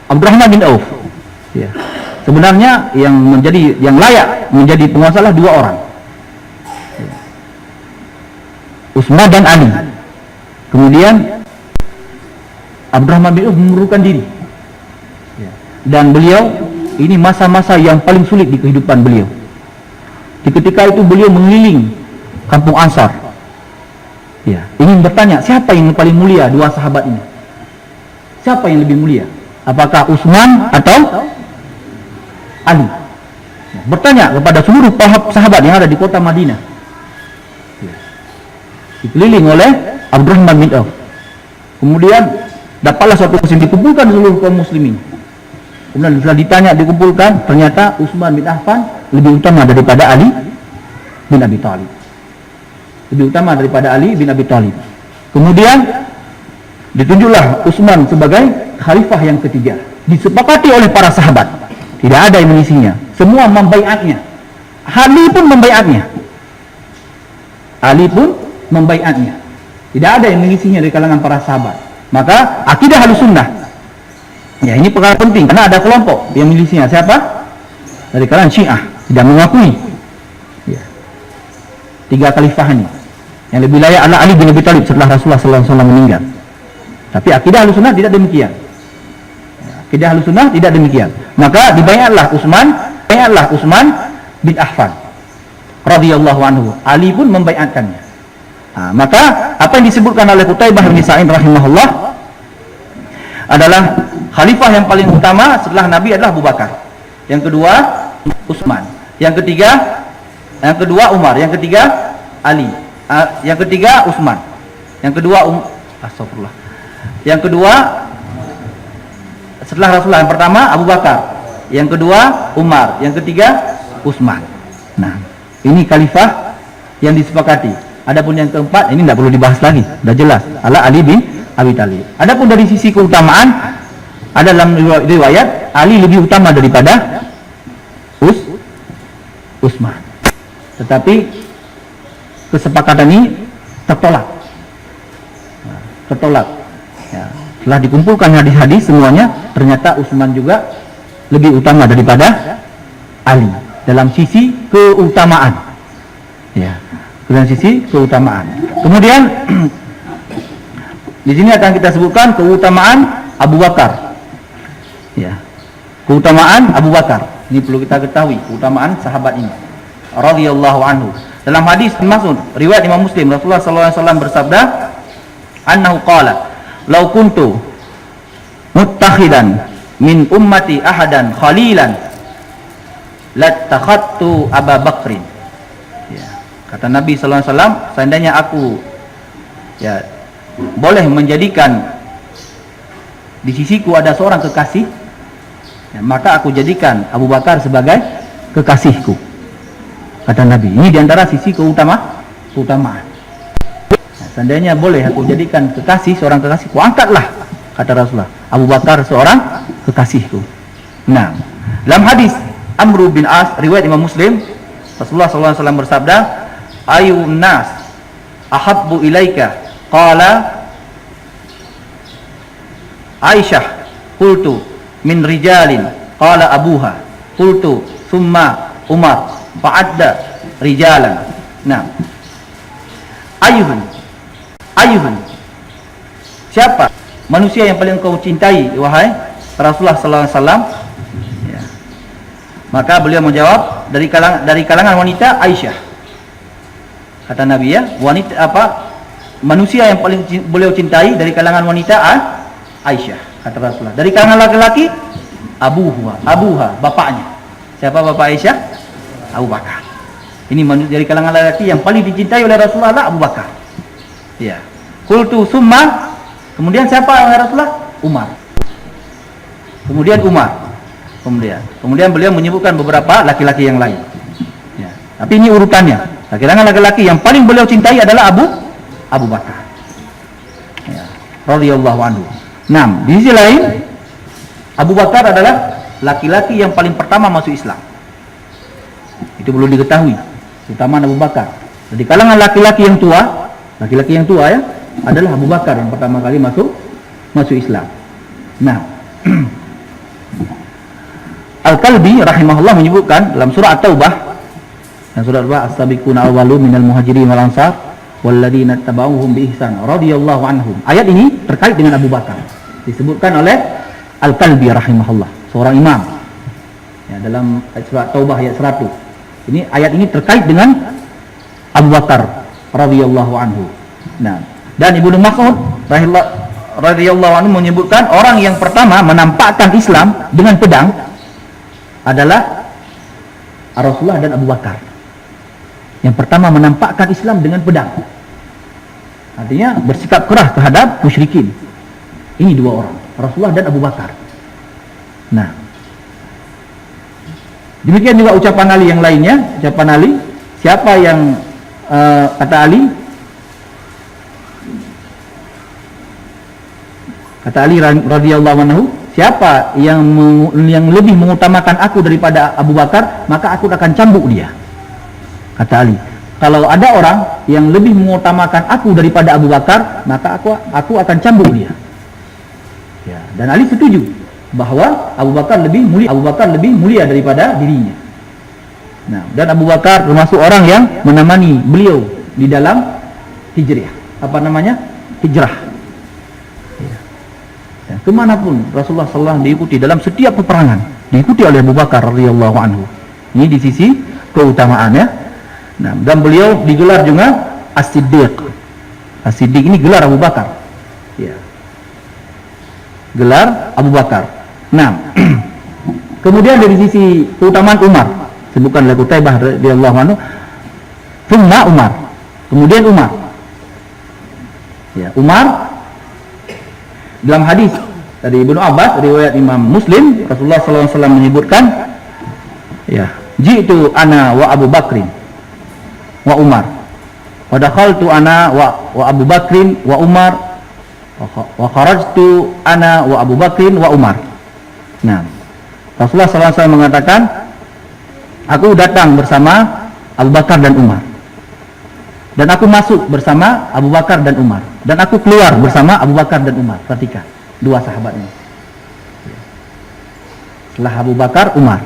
Abdurrahman bin Auf. Ya. Sebenarnya yang layak menjadi penguasa lah 2 orang. Ya. Utsman dan Ali. Kemudian Abdurrahman bin Auf mengundurkan diri. Ya. Dan beliau ini masa-masa yang paling sulit di kehidupan beliau. Di ketika itu beliau mengeliling kampung Ansar. Ya, ingin bertanya siapa yang paling mulia 2 sahabat ini? Siapa yang lebih mulia? Apakah Utsman atau Ali? Ya. bertanya kepada seluruh sahabat yang ada di kota Madinah. Dikeliling oleh Abdurrahman bin Auf. Kemudian dapatlah suatu kesimpulan, dikumpulkan seluruh kaum muslimin. Kemudian setelah ditanya, dikumpulkan, ternyata Utsman bin Affan lebih utama daripada Ali bin Abi Thalib. Lebih utama daripada Ali bin Abi Thalib. Kemudian ditunjuklah Utsman sebagai khalifah yang ketiga. Disepakati oleh para sahabat. Tidak ada yang mengisinya. Semua membaiatnya. Ali pun membaiatnya. Ali pun membaiatnya. Tidak ada yang mengisinya dari kalangan para sahabat. Maka akidah Ahlussunnah. Ya, ini perkara penting karena ada kelompok yang mengisinya. Siapa? Dari kalangan Syiah. Tidak mengakui. Ya. 3 khalifah ini. Yang lebih layak adalah Ali bin Abi Thalib setelah Rasulullah SAW meninggal. Tapi akidah Ahlussunnah tidak demikian. Akidah Ahlussunnah tidak demikian. Maka dibaiatlah Utsman bin Affan radhiyallahu anhu. Ali pun membaiatkannya. Maka apa yang disebutkan oleh Qutaibah bin Sa'id rahimahullah adalah khalifah yang paling utama setelah Nabi adalah Abu Bakar. Yang kedua Utsman. Yang kedua Umar. Yang ketiga Ali. Yang ketiga Utsman. Yang kedua astagfirullah. Yang kedua setelah Rasulullah, yang pertama Abu Bakar, yang kedua Umar, yang ketiga Utsman. Nah, ini khalifah yang disepakati. Adapun yang keempat ini tidak perlu dibahas lagi, sudah jelas, adalah Ali bin Abi Thalib. Adapun dari sisi keutamaan, ada dalam riwayat Ali lebih utama daripada Utsman. Tetapi kesepakatan ini tertolak. Ya. Setelah dikumpulkan hadis-hadis semuanya, ternyata Utsman juga lebih utama daripada Ali dalam sisi keutamaan. Ya, dalam sisi keutamaan. Kemudian di sini akan kita sebutkan keutamaan Abu Bakar. Ya, keutamaan Abu Bakar. Ini perlu kita ketahui keutamaan sahabat ini. Radhiyallahu anhu. Dalam hadis Mas'ud, riwayat Imam Muslim, Rasulullah SAW bersabda, annahu qala lau kuntu muttakhidan min ummati ahadan khalilan lattakhadtu Abu Bakrin. Ya, kata Nabi sallallahu alaihi wasallam, seandainya aku boleh menjadikan di sisiku ada seorang kekasih, maka aku jadikan Abu Bakar sebagai kekasihku. Kata Nabi. Ini diantara sisi keutamaan. Seandainya boleh aku jadikan kekasih, seorang kekasihku, angkatlah, kata Rasulullah, Abu Bakar seorang kekasihku. Nah, dalam hadis Amr bin As, riwayat Imam Muslim, Rasulullah SAW bersabda, ayun nas ahabbu ilaika, qala Aisyah, qultu min rijalin, qala abuha, qultu thumma Umar, fa'adda rijalan. Nah, ayuhun, siapa manusia yang paling kau cintai wahai Rasulullah sallallahu alaihi wasallam? Ya. Maka beliau menjawab, dari kalangan wanita Aisyah. Kata Nabi, ya, wanita manusia yang paling beliau cintai dari kalangan wanita Aisyah, kata Rasulullah. Dari kalangan laki-laki abuha, bapaknya. Siapa bapak Aisyah? Abu Bakar. Ini dari kalangan laki-laki yang paling dicintai oleh Rasulullah adalah Abu Bakar. Ya. Qultu summa, kemudian siapa oleh Rasulullah? Umar. Kemudian beliau menyebutkan beberapa laki-laki yang lain. Ya. Tapi ini urutannya. Laki-laki yang paling beliau cintai adalah Abu Bakar. Ya. Radhiyallahu anhu. Nah, di sisi lain Abu Bakar adalah laki-laki yang paling pertama masuk Islam. Itu perlu diketahui. Utama Abu Bakar. Di kalangan laki-laki yang tua ya, adalah Abu Bakar yang pertama kali masuk Islam. Nah, Al-Kalbi rahimahullah menyebutkan dalam surah At-Taubah, as-sabiquna awwalu minal muhajirin wal ansar walladzina tabauhum bi ihsan radhiyallahu anhum. Ayat ini terkait dengan Abu Bakar. Disebutkan oleh Al-Kalbi rahimahullah, seorang imam. Ya, dalam surah At-Taubah ayat 100. Ini ayat ini terkait dengan Abu Bakar radhiyallahu anhu. Nah, dan Ibnu Mas'ud radhiyallahu anhu menyebutkan orang yang pertama menampakkan Islam dengan pedang adalah Rasulullah dan Abu Bakar. Yang pertama menampakkan Islam dengan pedang. Artinya bersikap keras terhadap musyrikin. Ini dua orang, Rasulullah dan Abu Bakar. Nah, demikian juga ucapan Ali yang lainnya. Ucapan Ali, siapa yang kata Ali radhiyallahu anhu, siapa yang lebih mengutamakan aku daripada Abu Bakar, maka aku akan cambuk dia. Kata Ali, kalau ada orang yang lebih mengutamakan aku daripada Abu Bakar, maka aku akan cambuk dia. Ya, dan Ali setuju bahwa Abu Bakar lebih mulia daripada dirinya. Nah, dan Abu Bakar termasuk orang yang menemani beliau di dalam hijrah. Hijrah. Ya, kemanapun Rasulullah SAW diikuti dalam setiap peperangan, diikuti oleh Abu Bakar radhiyallahu anhu. Ini di sisi keutamaan ya. Nah, dan beliau digelar juga As-Siddiq. As-Siddiq ini gelar Abu Bakar. Ya. Gelar Abu Bakar. Nah, kemudian dari sisi keutamaan Umar, sebutkan oleh Qutaibah radhiyallahu anhu, thumma Umar. Kemudian Umar. Ya, Umar dalam hadis dari Ibnu Abbas riwayat Imam Muslim, Rasulullah SAW menyebutkan, ya, jitu ana wa Abu Bakrin wa Umar, wa dakhaltu ana wa Abu Bakrin wa Umar, wa kharajtu ana wa Abu Bakrin wa Umar. Nah, Rasulullah SAW mengatakan, aku datang bersama Abu Bakar dan Umar, dan aku masuk bersama Abu Bakar dan Umar, dan aku keluar bersama Abu Bakar dan Umar. Perhatikan dua sahabatnya. Setelah Abu Bakar, Umar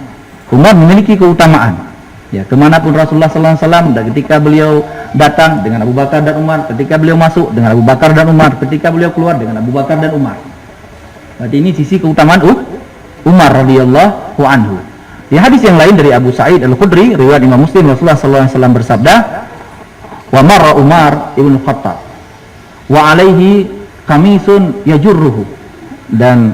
memiliki keutamaan. Ya, kemanapun Rasulullah SAW, dan ketika beliau datang dengan Abu Bakar dan Umar, ketika beliau masuk dengan Abu Bakar dan Umar, ketika beliau keluar dengan Abu Bakar dan Umar. Berarti ini sisi keutamaan Umar radhiyallahu anhu. Di hadis yang lain dari Abu Sa'id Al-Khudri riwayat Imam Muslim, Rasulullah SAW bersabda, wa marra Umar ibn Khattab wa alaihi kamisun yajurruhu, dan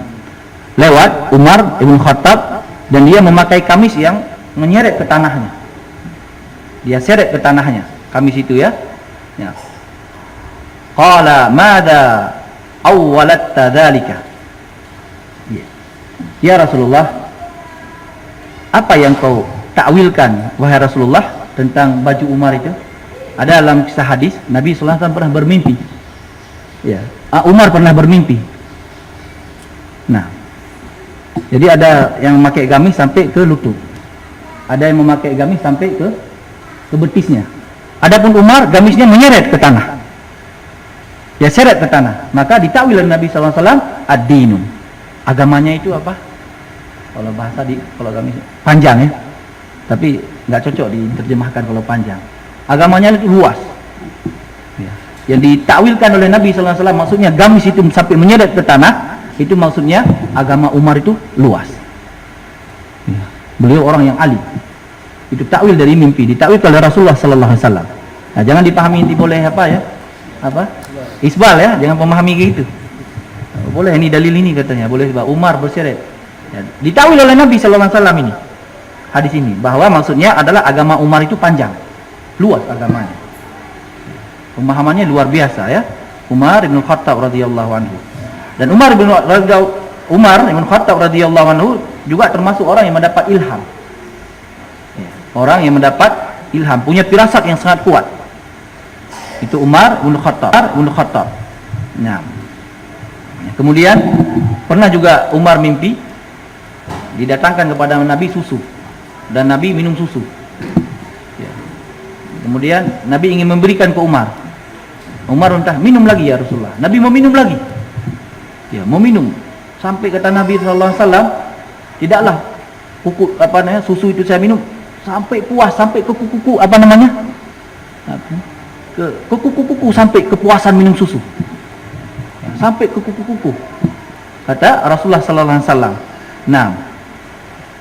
lewat Umar ibn Khattab dan dia memakai kamis yang menyeret ke tanahnya. Dia seret ke tanahnya kamis itu ya. Ya. Qala madza awwalatta dzalika. Ya Rasulullah, apa yang kau takwilkan wahai Rasulullah tentang baju Umar itu? Ada dalam kisah hadis Nabi sallallahu alaihi wasallam pernah bermimpi. Ya, Umar pernah bermimpi. Nah, jadi ada yang memakai gamis sampai ke lutut. Ada yang memakai gamis sampai ke betisnya. Adapun Umar gamisnya menyeret ke tanah. Ya, seret ke tanah. Maka ditakwil oleh Nabi sallallahu alaihi wasallam ad-dinun. Agamanya itu apa? Kalau kalau gamis panjang ya. Tapi nggak cocok diterjemahkan kalau panjang. Agamanya itu luas. Ya. Yang ditakwilkan oleh Nabi sallallahu alaihi wasallam maksudnya gamis itu sampai menyeret ke tanah, itu maksudnya agama Umar itu luas. Ya. Beliau orang yang alim. Itu takwil dari mimpi, ditakwilkan oleh Rasulullah sallallahu alaihi wasallam. Nah, jangan dipahami ini boleh apa ya? Apa? Isbal ya, jangan memahami gitu. Boleh ini dalil ini katanya, boleh sebab Umar berseret. Ya, ditakwil oleh Nabi sallallahu alaihi wasallam ini. Hadis ini bahwa maksudnya adalah agama Umar itu panjang, luas agamanya. Pemahamannya luar biasa ya. Umar bin Khattab radhiyallahu anhu. Dan Umar bin Khattab radhiyallahu anhu juga termasuk orang yang mendapat ilham. Ya, orang yang mendapat ilham, punya firasat yang sangat kuat. Itu Umar bin Khattab. Nah, kemudian pernah juga Umar mimpi didatangkan kepada Nabi susu, dan Nabi minum susu. Ya. Kemudian Nabi ingin memberikan ke Umar. Umar entah minum lagi ya Rasulullah. Nabi mau minum lagi. Ya, mau minum. Sampai kata Nabi sallallahu alaihi wasallam, tidaklah susu itu saya minum sampai puas, sampai ke kuku ke kuku sampai kepuasan minum susu. Ya, sampai ke kuku. Kata Rasulullah sallallahu alaihi wasallam. Nah,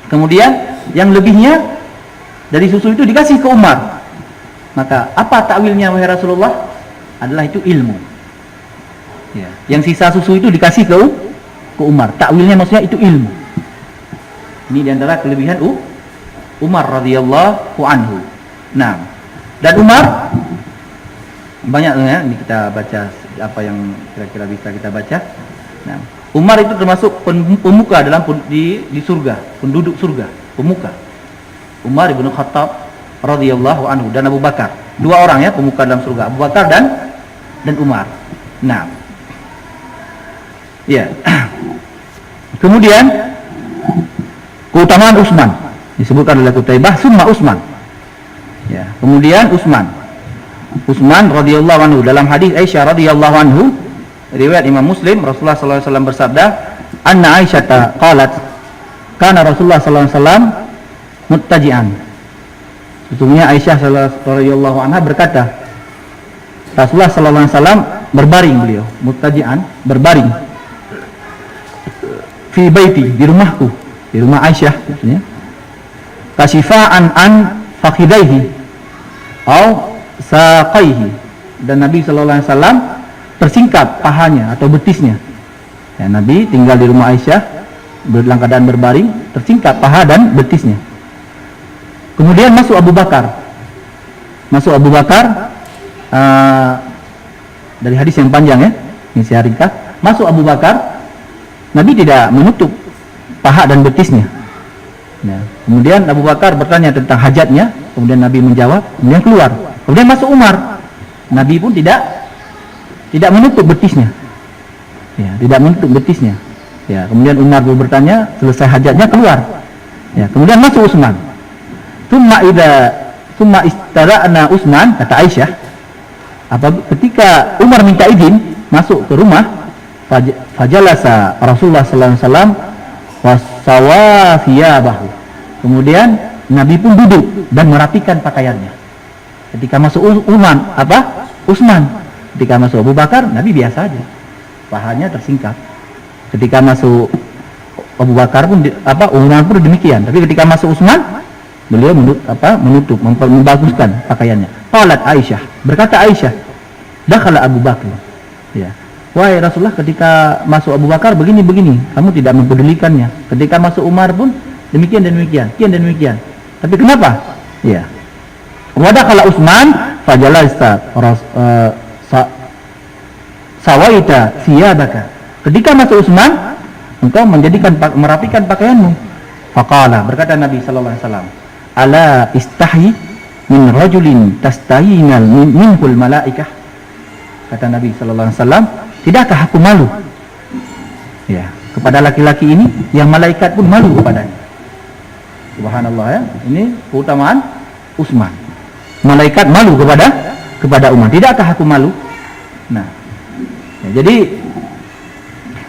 kemudian yang lebihnya dari susu itu dikasih ke Umar. Maka apa takwilnya wahai Rasulullah? Adalah itu ilmu. Ya, yang sisa susu itu dikasih ke Umar. Takwilnya maksudnya itu ilmu. Ini diantara kelebihan Umar radhiyallahu anhu. Nah, dan Umar banyak ya, ini kita baca apa yang kira-kira bisa kita baca. Nah, Umar itu termasuk pemuka di surga, penduduk surga, pemuka. Umar ibn Khattab radhiyallahu anhu dan Abu Bakar. Dua orang ya pemuka dalam surga, Abu Bakar dan Umar. Nah, ya. Kemudian keutamaan Utsman disebutkan oleh Qutaibah, summa Utsman. Ya, kemudian Utsman radhiyallahu anhu, dalam hadis Aisyah radhiyallahu anhu, riwayat Imam Muslim, Rasulullah sallallahu alaihi wasallam bersabda, "Anna Aisyah qalat, kana Rasulullah sallallahu alaihi wasallam muttaji'an." Sesungguhnya Aisyah radhiyallahu anha berkata, Rasulullah sallallahu alaihi wasallam berbaring, beliau muttaji'an, berbaring fi baiti, di rumahku, di rumah Aisyah maksudnya, kasifa'an an fakhidaihi au saqaihi, dan Nabi sallallahu alaihi wasallam tersingkap pahanya atau betisnya. Ya, Nabi tinggal di rumah Aisyah dalam keadaan berbaring, tersingkap paha dan betisnya. Kemudian masuk Abu Bakar. Dari hadis yang panjang ya, ini saya ringkas. Masuk Abu Bakar, Nabi tidak menutup paha dan betisnya. Nah, kemudian Abu Bakar bertanya tentang hajatnya, kemudian Nabi menjawab, kemudian keluar. Kemudian masuk Umar, Nabi pun tidak menutup betisnya. Ya, tidak menutup betisnya. Ya, kemudian Umar pun bertanya, selesai hajatnya keluar. Ya, kemudian masuk Utsman. Tsumma istara'na Utsman, kata Aisyah, ketika Umar minta izin masuk ke rumah, fajalasa Rasulullah sallallahu alaihi wasallam wasawa thiyabahu. Kemudian Nabi pun duduk dan merapikan pakaiannya. Ketika masuk Utsman. Ketika masuk Abu Bakar, Nabi biasa aja, pahanya tersingkap. Ketika masuk Abu Bakar pun Umar pun demikian. Tapi ketika masuk Utsman, beliau menutup, membaguskan pakaiannya. Qalat Aisyah, berkata Aisyah, dakhala Abu Bakar. Ya. Wahai Rasulullah, ketika masuk Abu Bakar begini, kamu tidak mempedulikannya. Ketika masuk Umar pun demikian dan demikian. Tapi kenapa? Ya. Wa dakhala Utsman fajalasta sawaita thiyabaka. Ketika masuk Utsman, engkau merapikan pakaianmu. Faqala, berkata Nabi sallallahu alaihi wasallam, ala istahi min rajulin tastahina minhul malaikah. Kata Nabi sallallahu alaihi wasallam, tidakkah aku malu ya kepada laki-laki ini yang malaikat pun malu kepadanya. Subhanallah ya, ini keutamaan Utsman. Malaikat malu kepada Umar. Tidakkah aku malu? Nah, ya, jadi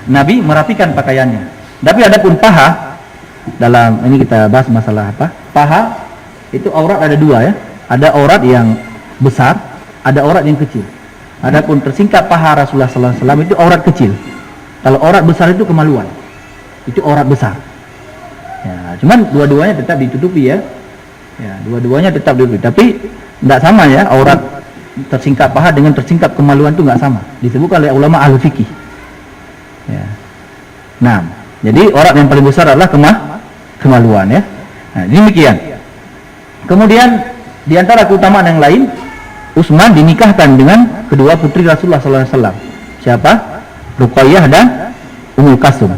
Nabi merapikan pakaiannya. Tapi adapun paha, dalam ini kita bahas masalah paha itu aurat ada dua ya. Ada aurat yang besar, ada aurat yang kecil. Adapun tersingkap paha Rasulullah sallallahu alaihi wasallam itu aurat kecil. Kalau aurat besar itu kemaluan. Itu aurat besar. Ya, cuman dua-duanya tetap ditutupi ya. Ya, dua-duanya tetap ditutupi. Tapi tidak sama ya, aurat tersingkap paha dengan tersingkap kemaluan itu nggak sama. Disebutkan oleh ulama ahli fikih. Ya. Nah, jadi aurat yang paling besar adalah kemaluan ya. Nah, demikian. Kemudian di antara keutamaan yang lain, Utsman dinikahkan dengan kedua putri Rasulullah sallallahu alaihi wasallam. Siapa? Ruqayyah dan Ummul Kalsum.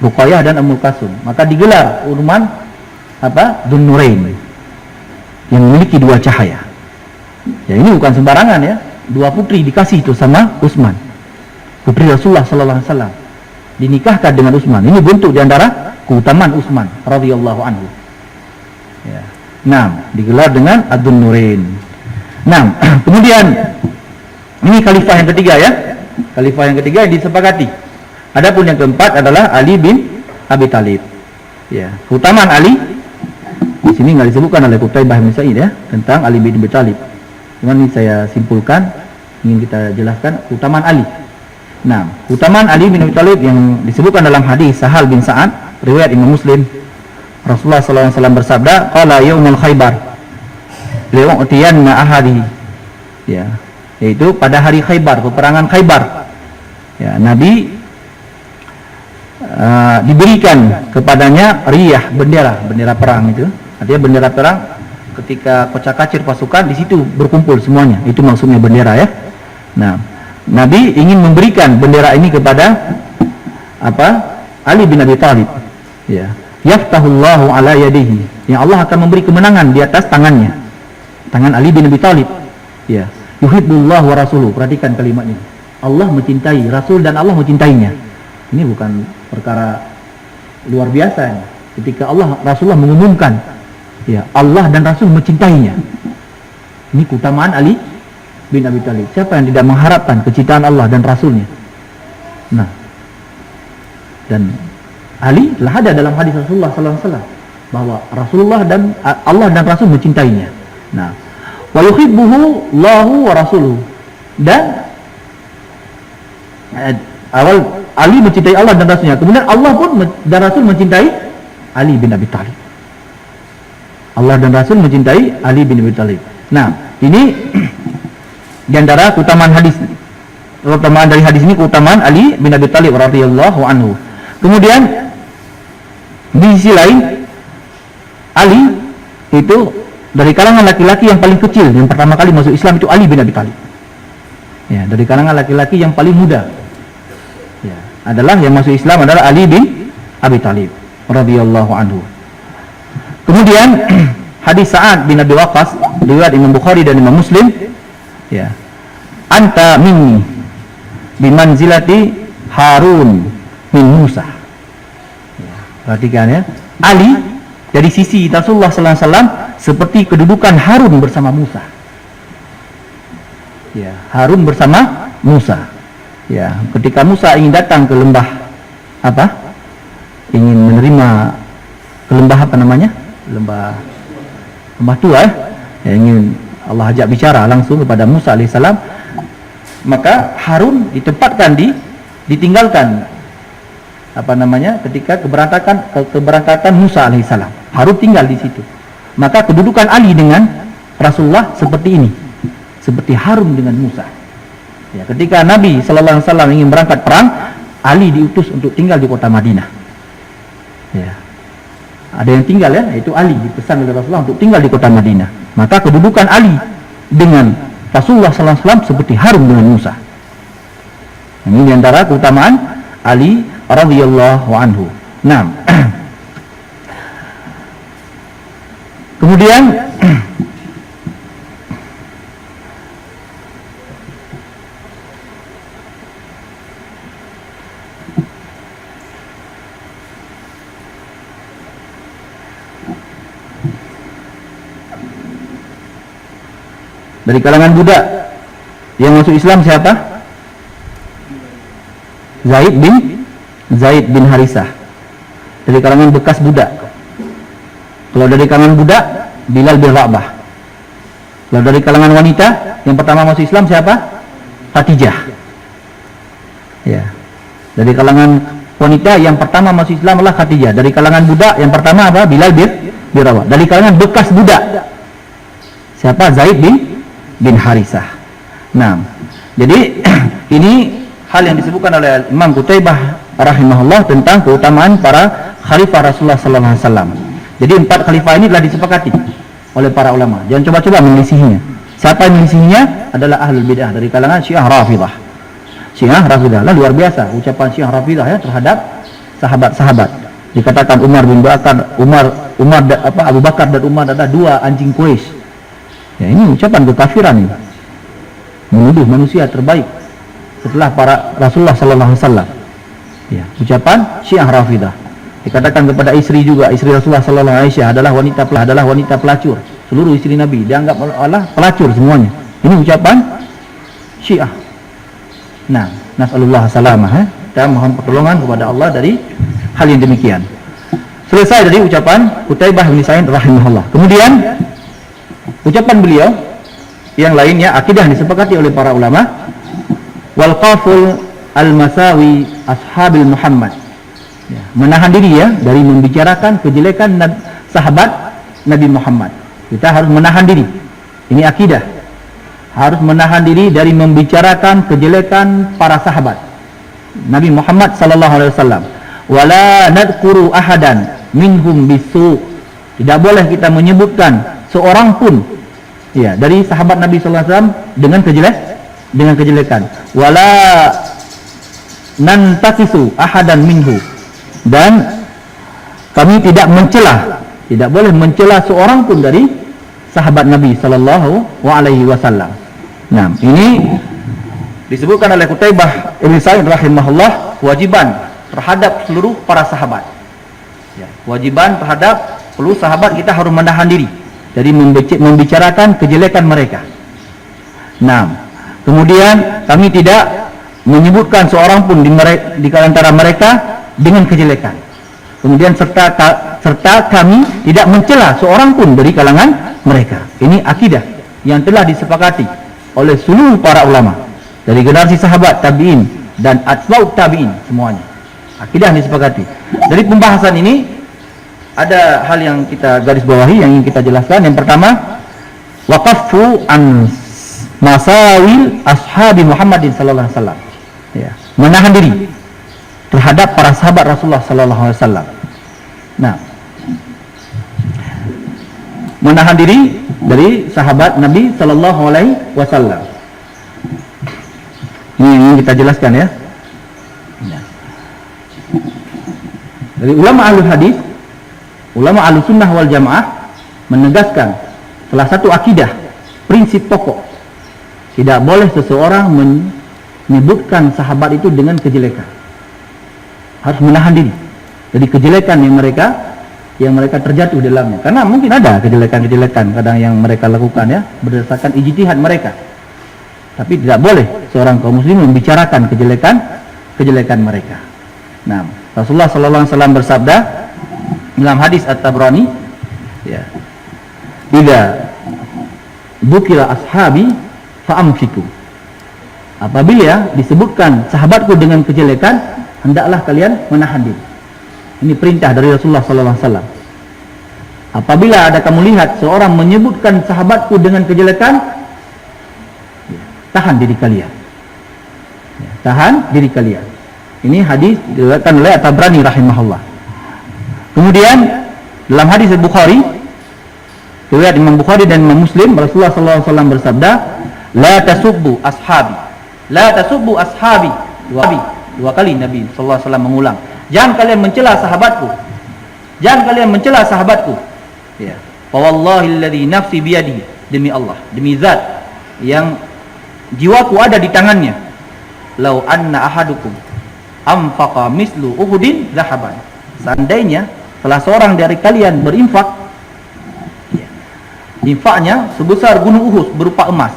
Ruqayyah dan Ummul Kalsum. Maka digelar Utsman Dzun-Nurain, yang memiliki dua cahaya. Ya, ini bukan sembarangan ya. Dua putri dikasih itu sama Utsman. Putri Rasulullah sallallahu alaihi wasallam dinikahkan dengan Utsman. Ini bentuk di antara keutamaan Utsman radhiyallahu anhu. Ya. Nah, digelar dengan Dzun-Nurain. Nah, kemudian ini khalifah yang ketiga ya. Khalifah yang ketiga yang disepakati. Adapun yang keempat adalah Ali bin Abi Thalib. Ya, keutamaan Ali di sini nggak disebutkan oleh Qutaibah bin Sa'id ya tentang Ali bin Abi Thalib. Cuman ini saya simpulkan, ingin kita jelaskan keutamaan Ali. Nah, keutamaan Ali bin Abi Thalib yang disebutkan dalam hadis Sahal bin Sa'ad, riwayat Imam Muslim. Rasulullah sallallahu alaihi wasallam bersabda, qala yaumul Khaibar li'utiyanna ahadi. Ya, yaitu pada hari Khaibar, peperangan Khaibar. Ya, Nabi diberikan kepadanya riyah, bendera perang itu, Artinya bendera perang ketika kocak-kacir pasukan di situ berkumpul semuanya. Itu maksudnya bendera ya. Nah, Nabi ingin memberikan bendera ini kepada Ali bin Abi Thalib. Ya. Yaftahullahu ala yadihi. Yang Allah akan memberi kemenangan di atas tangannya. Tangan Ali bin Abi Thalib. Ya. Yuhibbullah wa rasuluh. Perhatikan kalimatnya. Allah mencintai Rasul dan Allah mencintainya. Ini bukan perkara luar biasa ya. Ketika Rasulullah mengumumkan, ya, Allah dan Rasul mencintainya. Ini keutamaan Ali bin Abi Thalib. Siapa yang tidak mengharapkan kecintaan Allah dan Rasulnya? Nah, dan Ali telah ada dalam hadis Rasulullah SAW bahwa Rasulullah dan Allah dan Rasul mencintainya. Nah, wa yuhibbuhu Allahu wa rasuluhu. Dan awal Ali mencintai Allah dan Rasulnya. Kemudian Allah pun dan Rasul mencintai Ali bin Abi Thalib. Allah dan Rasul mencintai Ali bin Abi Thalib. Nah, ini di antara keutamaan hadis. Keutamaan dari hadis ini keutamaan Ali bin Abi Thalib radhiyallahu anhu. Kemudian di sisi lain Ali itu dari kalangan laki-laki yang paling kecil, yang pertama kali masuk Islam itu Ali bin Abi Thalib. Ya, dari kalangan laki-laki yang paling muda. Ya, adalah yang masuk Islam adalah Ali bin Abi Thalib radhiyallahu anhu. Kemudian hadis Sa'ad bin Abi Waqqas riwayat Imam Bukhari dan Imam Muslim, ya. Anta minni bimanzilati Harun min Musa. Ya, perhatikan ya. Ali dari sisi Rasulullah sallallahu alaihi wasallam seperti kedudukan Harun bersama Musa. Ya, Harun bersama Musa. Ya, ketika Musa ingin datang ke lembah ingin menerima ke lembah lembah tua ya, ingin Allah ajak bicara langsung kepada Musa alaihissalam, maka Harun ditempatkan ditinggalkan ketika keberangkatan Musa alaihissalam. Harun tinggal di situ. Maka kedudukan Ali dengan Rasulullah seperti ini, seperti Harun dengan Musa. Ya, ketika Nabi sallallahu alaihi wasallam ingin berangkat perang, Ali diutus untuk tinggal di kota Madinah. Ya. Ada yang tinggal ya, yaitu Ali dipesan oleh Rasulullah untuk tinggal di kota Madinah. Maka kedudukan Ali dengan Rasulullah sallallahu alaihi wasallam seperti Harun dengan Musa. Ini di antara keutamaan Ali radhiyallahu anhu. Nah, kemudian dari kalangan budak yang masuk Islam siapa? Zaid bin Harisah. Dari kalangan bekas budak. Kalau dari kalangan budak, Bilal bin Rabah. Kalau dari kalangan wanita yang pertama masuk Islam siapa? Khadijah. Ya. Dari kalangan wanita yang pertama masuk Islam adalah Khadijah. Dari kalangan budak yang pertama apa? Bilal bin Rabah. Dari kalangan bekas budak siapa? Zaid bin Harisah. Nah, jadi ini hal yang disebutkan oleh Imam Qutaibah rahimahullah tentang keutamaan para khalifah Rasulullah sallallahu alaihi wasallam. Jadi 4 khalifah ini telah disepakati oleh para ulama. Jangan coba-coba menyelisihinya. Siapa yang menyelisihinya adalah ahlul bidah dari kalangan Syiah Rafidah. Syiah Rafidah lah luar biasa ucapan Syiah Rafidah ya terhadap sahabat-sahabat. Dikatakan Abu Bakar dan Umar adalah 2 anjing Quraisy. Ya, ini ucapan kekafiran ini. Menuduh manusia terbaik setelah para Rasulullah sallallahu alaihi wasallam. Ya, ucapan Syiah Rafidah. Dikatakan kepada istri juga, istri Rasulullah sallallahu alaihi wasallam adalah wanita pelacur. Seluruh istri Nabi dianggap Allah pelacur semuanya. Ini ucapan Syiah. Nah, nasallallahu salamah. Kita mohon pertolongan kepada Allah dari hal yang demikian. Selesai dari ucapan Qutaibah bin Sa'id rahimahullah. Kemudian ucapan beliau yang lainnya akidah yang disepakati oleh para ulama, wal qaful al masawi ashabil Muhammad, ya, menahan diri ya dari membicarakan kejelekan sahabat Nabi Muhammad. Kita harus menahan diri. Ini akidah. Harus menahan diri dari membicarakan kejelekan para sahabat Nabi Muhammad sallallahu alaihi wasallam. Wala nadhkuru ahadan minhum bisu, Tidak boleh kita menyebutkan seorang pun ya dari sahabat Nabi sallallahu alaihi wasallam dengan kejelekan. Wala nantasisu ahadan minhu, dan kami tidak boleh mencela seorang pun dari sahabat Nabi sallallahu alaihi wasallam. Nah, ini disebutkan oleh Qutaibah Ibn Sa'id rahimahullah, kewajiban terhadap seluruh para sahabat. Ya, kewajiban terhadap seluruh sahabat kita harus menahan diri dari membicarakan kejelekan mereka. Nah, kemudian kami tidak menyebutkan seorang pun di antara mereka dengan kejelekan. Kemudian serta kami tidak mencela seorang pun dari kalangan mereka. Ini akidah yang telah disepakati oleh seluruh para ulama dari generasi sahabat, tabi'in dan atba'ut tabi'in semuanya. Akidah yang disepakati. Dari pembahasan ini ada hal yang kita garis bawahi yang ingin kita jelaskan. Yang pertama, waqafu an masawil ashabi Muhammadin sallallahu alaihi wasallam. Ya, menahan diri terhadap para sahabat Rasulullah sallallahu alaihi wasallam. Nah, menahan diri dari sahabat Nabi sallallahu alaihi wasallam. Ini yang kita jelaskan ya. Dari ulama ahli hadis, ulama ahli sunnah wal jamaah menegaskan salah satu akidah, prinsip pokok, tidak boleh seseorang menyebutkan sahabat itu dengan kejelekan. Harus menahan diri dari kejelekan yang mereka terjatuh dalamnya. Karena mungkin ada kejelekan-kejelekan kadang yang mereka lakukan ya berdasarkan ijtihad mereka. Tapi tidak boleh seorang kaum muslim membicarakan kejelekan mereka. Nah, Rasulullah sallallahu alaihi wasallam bersabda dalam hadis At-Tabrani, ya, "Idza dzukira ashabi fa'amsiku." Apabila disebutkan sahabatku dengan kejelekan, hendaklah kalian menahan diri. Ini perintah dari Rasulullah sallallahu alaihi wasallam. Apabila ada kamu lihat seorang menyebutkan sahabatku dengan kejelekan, ya, tahan diri kalian. Ya, tahan diri kalian. Ini hadis diriwayatkan oleh At-Tabrani rahimahullah. Kemudian dalam hadis Bukhari, riwayat Imam Bukhari dan Imam Muslim, Rasulullah sallallahu alaihi wasallam bersabda, "La tasubbu ashabi." La tasubbu ashabi. Dua kali Nabi sallallahu alaihi wasallam mengulang, "Jangan kalian mencela sahabatku. Jangan kalian mencela sahabatku." Ya. Fa wallahi alladzi nafsi biyadi, demi Allah, demi zat yang jiwaku ada di tangannya. Lau anna ahadukum anfaqa mislu Uhudin zahaban. Seandainya salah seorang dari kalian berinfak, ya, infaknya sebesar gunung Uhud berupa emas.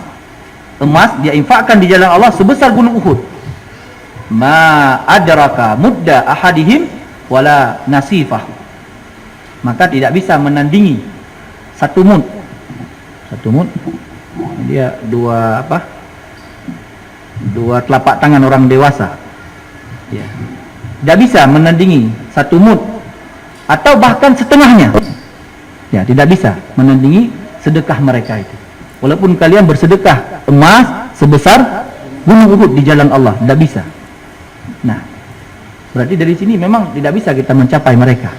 Emas dia infakkan di jalan Allah sebesar gunung Uhud. Ma adraka mudda ahadihim wala nasifah. Maka tidak bisa menandingi satu mud. Satu mud dia dua telapak tangan orang dewasa. Ya. Tidak bisa menandingi satu mud atau bahkan setengahnya. Ya, tidak bisa menandingi sedekah mereka itu. Walaupun kalian bersedekah emas sebesar gunung Uhud di jalan Allah, tidak bisa. Nah, berarti dari sini memang tidak bisa kita mencapai mereka.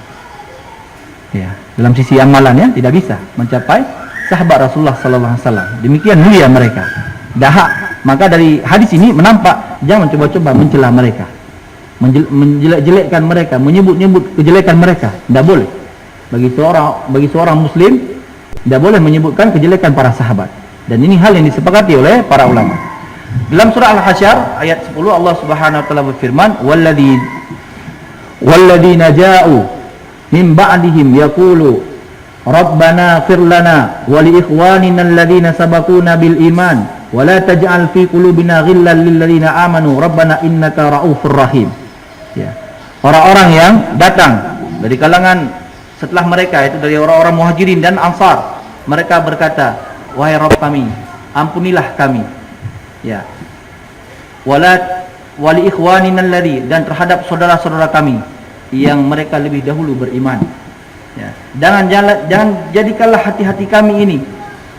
Ya, dalam sisi amalan ya tidak bisa mencapai sahabat Rasulullah sallallahu alaihi wasallam. Demikian mulia mereka. Dahak. Maka dari hadis ini menampak jangan coba-coba mencela mereka. Menjelek-jelekkan mereka, menyebut-nyebut kejelekan mereka, tidak boleh. Bagi seorang muslim tidak boleh menyebutkan kejelekan para sahabat. Dan ini hal yang disepakati oleh para ulama. Dalam surah Al-Hasyr ayat 10 Allah Subhanahu wa taala berfirman, "Walladzina ja'u min ba'dihim yaqulu Rabbana fir lana wa li ikhwanina alladhina sabaquna bil iman wa la taj'al fi qulubina ghillan lil ladzina amanu rabbana innaka ra'ufur rahim." Ya. Orang-orang yang datang dari kalangan setelah mereka, itu dari orang-orang Muhajirin dan Ansar, mereka berkata, "Wahai Rabb kami, ampunilah kami." Ya. Wali ikhwanina alladzi, dan terhadap saudara-saudara kami yang mereka lebih dahulu beriman. Ya. Jangan jadikanlah hati-hati kami ini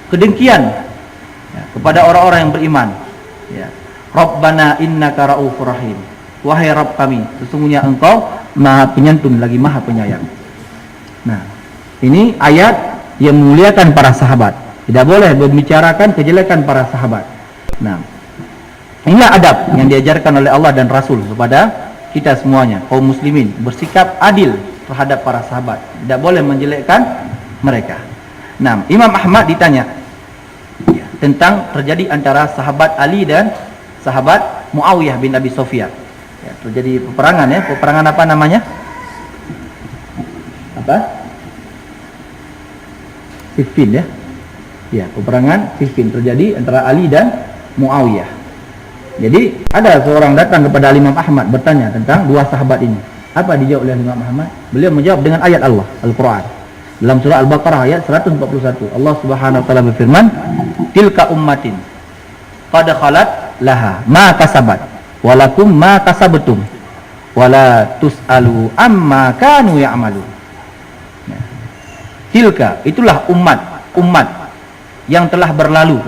kedengkian, ya, kepada orang-orang yang beriman. Ya. Rabbana innaka ra'ufur rahim. Wahai Rabb kami, sesungguhnya Engkau Maha Penyantun lagi Maha Penyayang. Nah, Ini ayat yang memuliakan para sahabat. Tidak boleh membicarakan kejelekan para sahabat. Nah, inilah adab yang diajarkan oleh Allah dan Rasul kepada kita semuanya, kaum muslimin, bersikap adil terhadap para sahabat. Tidak boleh menjelekkan mereka. Nah, Imam Ahmad ditanya tentang terjadi antara sahabat Ali dan sahabat Muawiyah bin Abi Sufyan. Ya, terjadi peperangan ya. Peperangan apa namanya? Apa? Siffin ya. Ya, peperangan Siffin terjadi antara Ali dan Muawiyah. Jadi ada seorang datang kepada Imam Ahmad bertanya tentang dua sahabat ini. Apa dijawab oleh Imam Ahmad? Beliau menjawab dengan ayat Allah, Al-Quran. Dalam surah Al-Baqarah ayat 141, Allah Subhanahu wa taala berfirman, "Tilka ummatin qad khalat laha ma kasabat wa lakum ma kasabtum wa la tusalu amma kanu ya'malun." Tilka, itulah umat yang telah berlalu.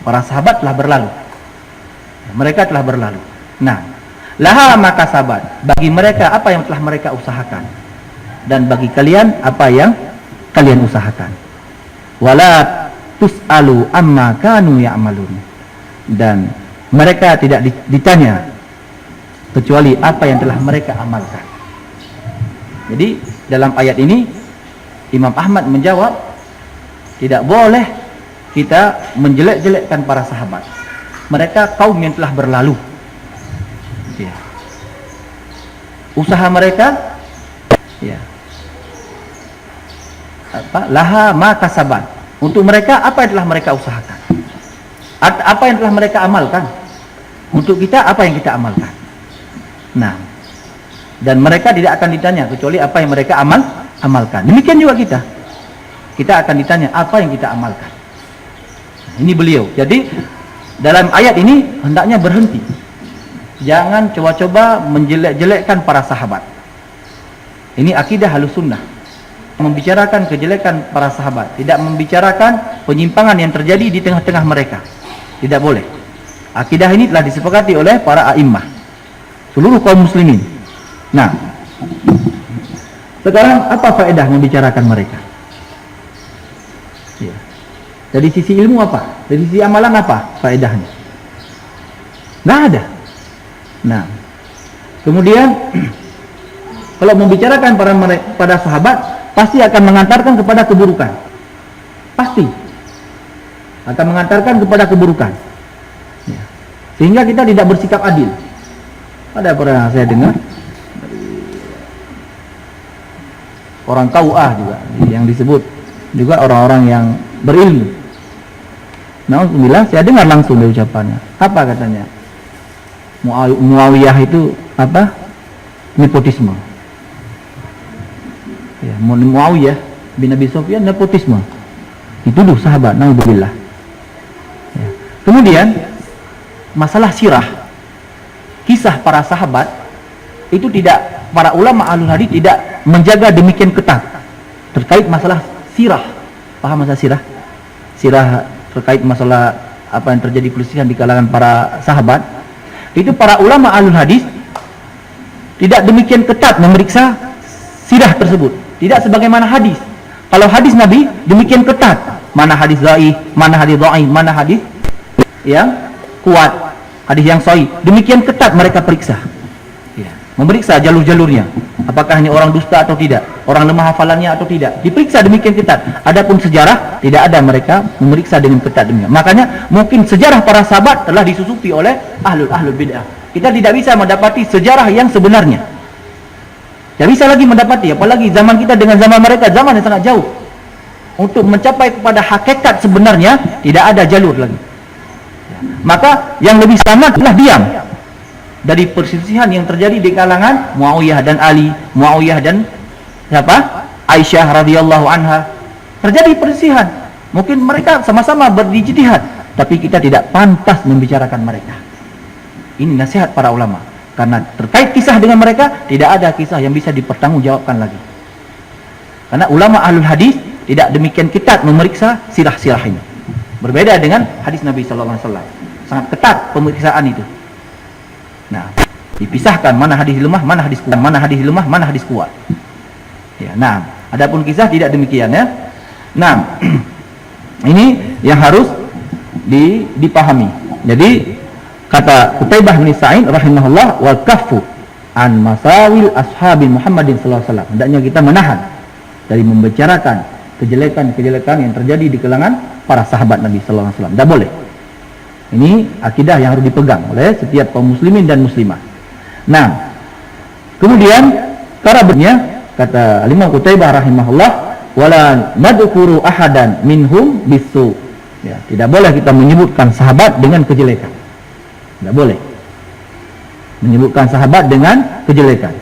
Para sahabat telah berlalu. Mereka telah berlalu. Nah, laha ma kasabat, bagi mereka apa yang telah mereka usahakan, dan bagi kalian apa yang kalian usahakan. Wala tus'alu amma kanu ya'malun, dan mereka tidak ditanya kecuali apa yang telah mereka amalkan. Jadi dalam ayat ini Imam Ahmad menjawab, tidak boleh kita menjelek-jelekkan para sahabat. Mereka kaum yang telah berlalu. Ya. Usaha mereka, ya, laha ma kasabat. Untuk mereka apa yang telah mereka usahakan, apa yang telah mereka amalkan. Untuk kita apa yang kita amalkan. Nah, dan mereka tidak akan ditanya kecuali apa yang mereka amalkan. Demikian juga kita akan ditanya apa yang kita amalkan. Ini beliau. Jadi dalam ayat ini hendaknya berhenti. Jangan coba-coba menjelek-jelekkan para sahabat. Ini akidah Ahlussunnah. Membicarakan kejelekan para sahabat, tidak membicarakan penyimpangan yang terjadi di tengah-tengah mereka. Tidak boleh. Akidah ini telah disepakati oleh para a'immah, seluruh kaum muslimin. Nah, sekarang apa faedah membicarakan mereka? Ya. Dari sisi ilmu apa? Dari sisi amalan apa faedahnya? Nggak ada. Nah, kemudian kalau membicarakan pada sahabat, pasti akan mengantarkan kepada keburukan. Pasti akan mengantarkan kepada keburukan. Ya. Sehingga kita tidak bersikap adil. Ada pernah saya dengar orang KUA juga yang disebut juga orang-orang yang berilmu. Alhamdulillah saya dengar langsung dari ucapannya. Apa katanya? Muawiyah itu apa? Nepotisme. Ya, Muawiyah bin Abi Sufyan nepotisme. Dituduh sahabat, naudzubillah. Ya. Kemudian masalah sirah, kisah para sahabat itu tidak, para ulama ahlul hadis tidak menjaga demikian ketat terkait masalah sirah. Paham masalah sirah? Sirah terkait masalah apa yang terjadi perselisihan di kalangan para sahabat. Itu para ulama ahlul hadis tidak demikian ketat memeriksa sirah tersebut. Tidak sebagaimana hadis. Kalau hadis Nabi demikian ketat, mana hadis dhaif, mana hadis dhaif, mana hadis yang kuat, hadis yang sahih. Demikian ketat mereka periksa. Ya. Memeriksa jalur-jalurnya. Apakah ini orang dusta atau tidak, orang lemah hafalannya atau tidak, diperiksa demikian ketat. Adapun sejarah tidak ada mereka memeriksa dengan ketat demikian. Makanya mungkin sejarah para sahabat telah disusupi oleh ahlul bid'ah. Kita tidak bisa mendapati sejarah yang sebenarnya. Tidak bisa lagi mendapati, apalagi zaman kita dengan zaman mereka, zaman yang sangat jauh. Untuk mencapai kepada hakikat sebenarnya tidak ada jalur lagi. Maka yang lebih selamat adalah diam dari perselisihan yang terjadi di kalangan Muawiyah dan Ali, Muawiyah dan siapa? Aisyah radhiyallahu anha. Terjadi perselisihan. Mungkin mereka sama-sama berijtihad, tapi kita tidak pantas membicarakan mereka. Ini nasihat para ulama. Karena terkait kisah dengan mereka, tidak ada kisah yang bisa dipertanggungjawabkan lagi. Karena ulama ahlul hadis tidak demikian ketat memeriksa sirah-sirah ini. Berbeda dengan hadis Nabi sallallahu alaihi wasallam. Sangat ketat pemeriksaan itu. Nah, dipisahkan mana hadis lemah, mana hadis kuat, mana hadis lemah, mana hadis kuat. Ya, nah, Adapun kisah tidak demikian ya. Nah, ini yang harus dipahami. Jadi kata Qutaibah bin Sa'id rahimahullah, wal kaffu an masawil ashabi Muhammadin sallallahu alaihi wasallam. Hendaknya kita menahan dari membicarakan kejelekan-kejelekan yang terjadi di kalangan para sahabat Nabi sallallahu alaihi wasallam. Tidak boleh. Ini akidah yang harus dipegang oleh setiap kaum muslimin dan muslimah. Nah, kemudian karabatnya kata Imam Qutaibah rahimahullah, wala nadhkuru ahadan minhum bisu. Ya, tidak boleh kita menyebutkan sahabat dengan kejelekan. Tidak boleh menyebutkan sahabat dengan kejelekan.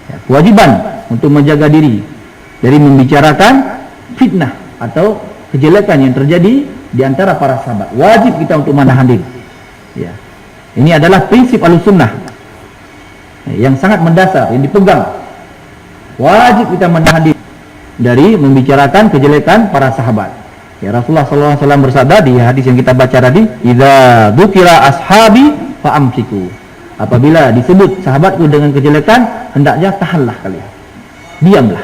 Ya, kewajiban untuk menjaga diri dari membicarakan fitnah atau kejelekan yang terjadi di antara para sahabat. Wajib kita untuk menahan diri. Ya. Ini adalah prinsip Ahlussunnah yang sangat mendasar, yang dipegang. Wajib kita menahan diri dari membicarakan kejelekan para sahabat. Ya, Rasulullah SAW bersabda di hadis yang kita baca tadi, "Idza dzukira ashabi fa'amsiku." Apabila disebut sahabatku dengan kejelekan, hendaknya tahanlah kalian. Diamlah.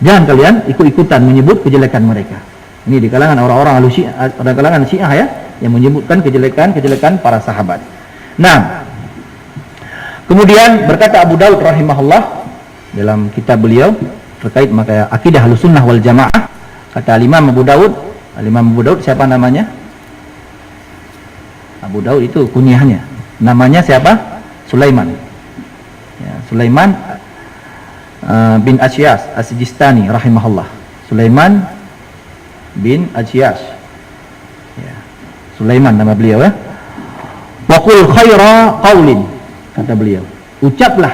Jangan kalian ikut-ikutan menyebut kejelekan mereka. Ini di kalangan orang-orang pada kalangan Syiah ya, yang menyebutkan kejelekan-kejelekan para sahabat. Nah, kemudian berkata Abu Daud rahimahullah dalam kitab beliau terkait maka akidah Ahlussunnah wal Jamaah, kata Imam Abu Daud siapa namanya? Abu Daud itu kunyahnya. Namanya siapa? Sulaiman. Ya, Sulaiman bin Asyas As-Sijistani rahimahullah. Sulaiman bin Asyas. Ya. Sulaiman nama beliau ya. Wa qul khaira qaulin, kata beliau. Ucaplah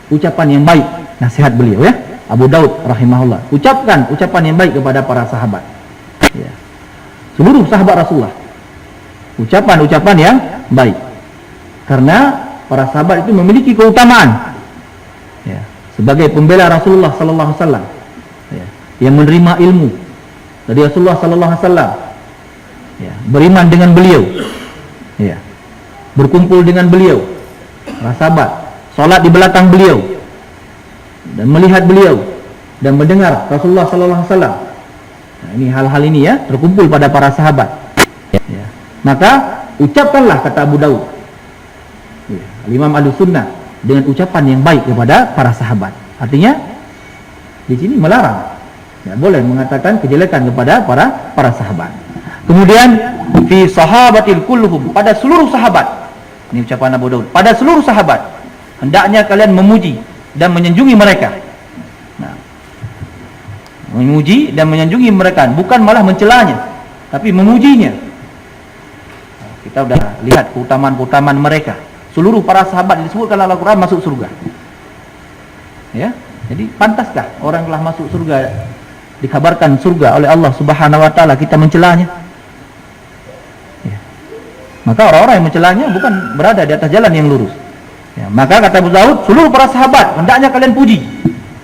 ucapan yang baik, nasihat beliau ya. Abu Daud rahimahullah. Ucapkan ucapan yang baik kepada para sahabat. Ya. Seluruh sahabat Rasulullah. Ucapan-ucapan yang baik. Karena para sahabat itu memiliki keutamaan. Ya. Sebagai pembela Rasulullah sallallahu alaihi wasallam. Ya. Yang menerima ilmu dari Rasulullah sallallahu alaihi wasallam. Ya, beriman dengan beliau. Ya. Berkumpul dengan beliau. Para sahabat salat di belakang beliau dan melihat beliau dan mendengar Rasulullah sallallahu alaihi wasallam. Nah, ini hal-hal ini ya terkumpul pada para sahabat. Ya. Maka ucapkanlah, kata Abu Daud, ya, Imam Ahlussunnah, dengan ucapan yang baik kepada para sahabat. Artinya di sini melarang, ya, boleh mengatakan kejelekan kepada para sahabat. Kemudian fi sahabatil kulluhum, pada seluruh sahabat. Ini ucapan Abu Daud, pada seluruh sahabat hendaknya kalian memuji dan menyanjungi mereka. Nah, memuji dan menyanjungi mereka, bukan malah mencelanya, tapi memujinya. Nah, kita sudah lihat keutamaan-keutamaan mereka. Seluruh para sahabat disebutkan dalam Al-Quran masuk surga. Ya, jadi pantaskah orang telah masuk surga, dikabarkan surga oleh Allah Subhanahu wa taala, kita mencelanya? Ya. Maka orang-orang yang mencelanya bukan berada di atas jalan yang lurus. Ya, maka kata Abu Daud, seluruh para sahabat hendaknya kalian puji,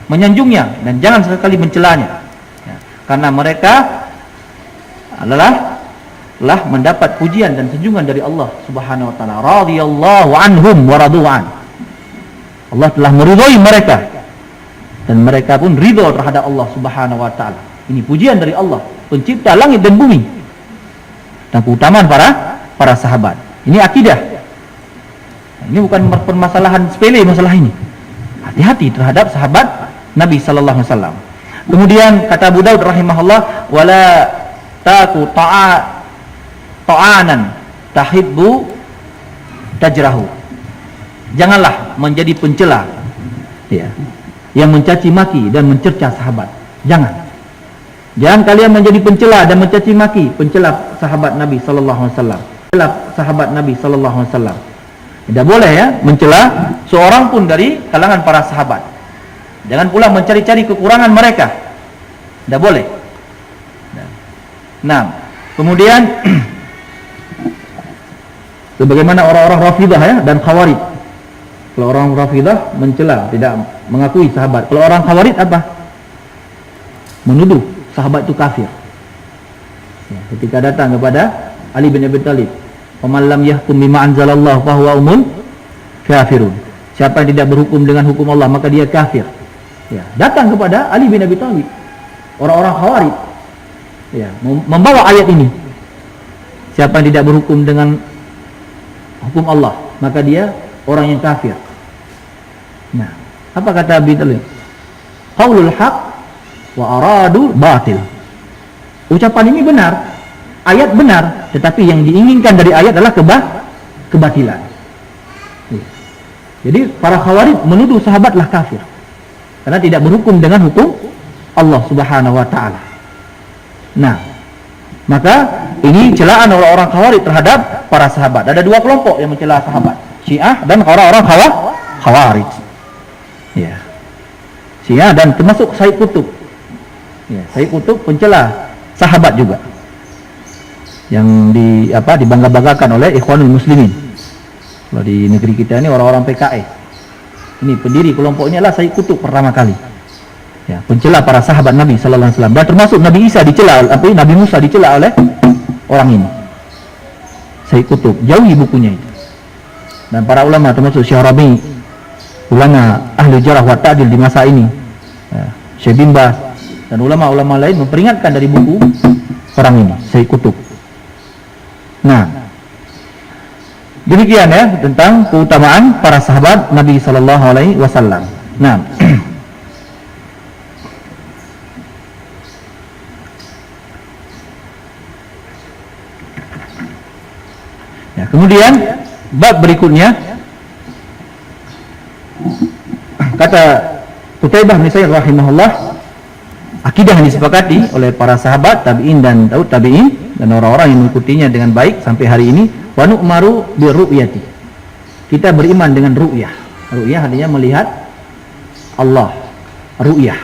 menyanjungnya, dan jangan sekali mencelanya. Ya, karena mereka adalah telah mendapat pujian dan sanjungan dari Allah Subhanahu wa taala. Radhiyallahu anhum wa radu'an. Allah telah meridhai mereka dan mereka pun ridho terhadap Allah Subhanahu wa taala. Ini pujian dari Allah, pencipta langit dan bumi. Dan keutamaan para sahabat. Ini akidah. Ini bukan permasalahan sepele masalah ini. Hati-hati terhadap sahabat Nabi sallallahu alaihi wasallam. Kemudian kata Abu Daud rahimahullah, wala taku ta'anan tahibbu tajrahu. Janganlah menjadi pencela, ya, yang mencaci maki dan mencerca sahabat. Jangan kalian menjadi pencela dan mencaci maki, pencela sahabat Nabi sallallahu alaihi wasallam. Pencela sahabat Nabi sallallahu alaihi wasallam. Tidak boleh ya mencela seorang pun dari kalangan para sahabat. Jangan pula mencari-cari kekurangan mereka. Tidak boleh. Nah, kemudian sebagaimana orang-orang Rafidah ya dan Khawarij. Kalau orang Rafidah mencela, tidak mengakui sahabat. Kalau orang Khawarij apa? Menuduh sahabat itu kafir. Ya, ketika datang kepada Ali bin Abi Thalib, "Faman lam yahkum bima anzalallahu fahuwa umul kafirun." Siapa yang tidak berhukum dengan hukum Allah, maka dia kafir. Ya, datang kepada Ali bin Abi Thalib, orang-orang Khawarij, ya, membawa ayat ini. Siapa yang tidak berhukum dengan hukum Allah, maka dia orang yang kafir. Nah, apa kata Abi Thalib? Qaulul haq wa aradu batil. Ucapan ini benar, ayat benar, tetapi yang diinginkan dari ayat adalah kebatilan. Jadi para Khawarij menuduh sahabatlah kafir karena tidak berhukum dengan hukum Allah Subhanahu wa taala. Nah, maka ini celaan orang-orang Khawarij terhadap para sahabat. Ada dua kelompok yang mencela sahabat, Syiah dan orang-orang Khawarij. Ya. Syiah dan termasuk Sayyid Qutb. Ya, Sayyid Qutb pencela sahabat juga. Yang dibangga-banggakan oleh Ikhwanul Muslimin. Kalau di negeri kita ini orang-orang PKI. Ini pendiri kelompok ini adalah Sayyid Qutb pertama kali. Ya, pencela para sahabat Nabi sallallahu alaihi wasallam. Dan termasuk Nabi Isa dicela, Nabi Musa dicela oleh orang ini. Sayyid Qutb, jauhi bukunya itu. Dan para ulama termasuk Syekh Rabi, ulama ahli jarah wa ta'dil di masa ini, ya, Syekh bin Baz dan ulama-ulama lain memperingatkan dari buku orang ini, Sayyid Qutb. Nah, demikian ya tentang keutamaan para sahabat Nabi sallallahu alaihi wasallam. Nah, ya, kemudian bab berikutnya kata Qutaibah bin Sa'id rahimahullah, akidah yang disepakati oleh para sahabat tabi'in dan tabi'in dan orang-orang yang mengikutinya dengan baik sampai hari ini, wa nu'maru bi ru'yati. Kita beriman dengan ru'yah. Ru'yah artinya melihat Allah. Ru'yah.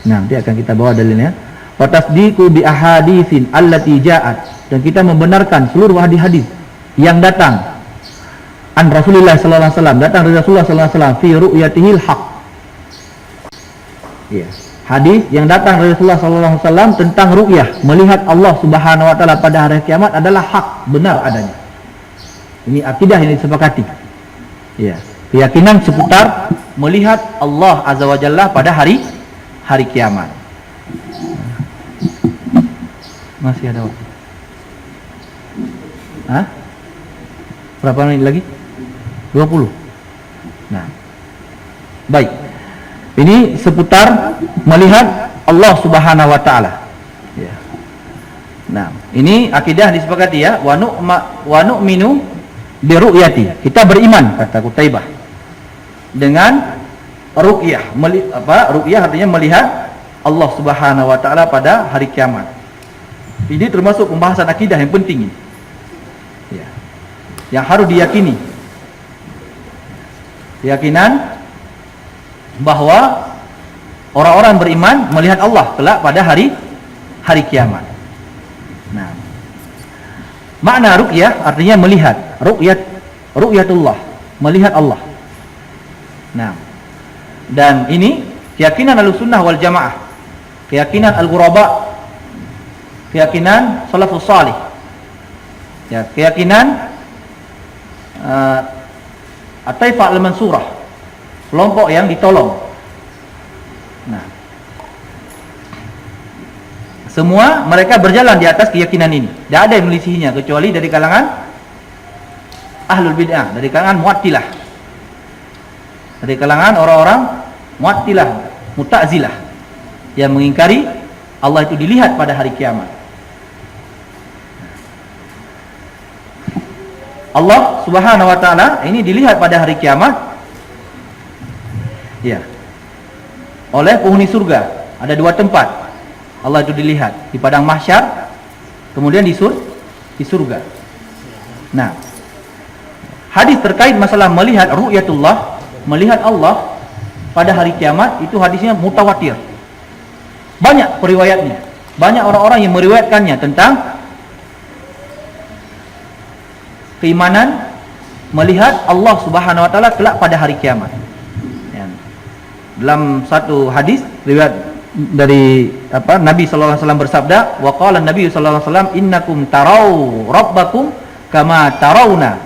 Nah, nanti akan kita bawa dalilnya. Wa tasdiqu bi ahaditsin allati ja'at, dan kita membenarkan seluruh hadis-hadis yang datang an Rasulullah sallallahu alaihi wasallam, datang dari Rasulullah sallallahu alaihi wasallam fi ru'yatihil haq. Ya. Hadis yang datang dari Rasulullah sallallahu alaihi wasallam tentang ru'yah, melihat Allah Subhanahu wa taala pada hari kiamat adalah hak, benar adanya. Ini akidah yang disepakati. Ya, keyakinan seputar melihat Allah Azza wa Jalla pada hari kiamat. Masih ada waktu. Hah? Berapa menit lagi? 20. Nah. Baik. Ini seputar melihat Allah Subhanahu wa taala. Ya. Nah, ini akidah disepakati ya, wa nu'minu bi ru'yati. Kita beriman, kata Qutaibah, dengan ru'yah. Ru'yah artinya melihat Allah Subhanahu wa taala pada hari kiamat. Ini termasuk pembahasan akidah yang penting ini. Ya. Yang harus diyakini. Keyakinan bahwa orang-orang beriman melihat Allah kelak pada hari kiamat. Nah, makna ru'yah artinya melihat, ru'yatullah, melihat Allah. Nah, dan ini keyakinan Ahlussunnah wal Jamaah, keyakinan al-ghuraba, keyakinan salafus salih. Ya, keyakinan At-Taifah al-Mansurah, kelompok yang ditolong. Nah, semua mereka berjalan di atas keyakinan ini. Tidak ada yang melisihinya kecuali dari kalangan ahlul bid'ah, dari kalangan Mu'attilah, dari kalangan orang-orang Mu'attilah, Mu'tazilah, yang mengingkari Allah itu dilihat pada hari kiamat. Allah Subhanahu wa taala ini dilihat pada hari kiamat, ya, oleh penghuni surga. Ada dua tempat Allah itu dilihat, di padang mahsyar, kemudian di surga. Nah, hadis terkait masalah melihat ru'yatullah, melihat Allah pada hari kiamat, itu hadisnya mutawatir. Banyak periwayatnya, banyak orang-orang yang meriwayatkannya tentang keimanan melihat Allah Subhanahu wa taala kelak pada hari kiamat. Ya. Dalam satu hadis riwayat dari Nabi sallallahu alaihi wasallam bersabda, wa qala Nabi sallallahu alaihi wasallam, innakum tarau rabbakum kama tarawna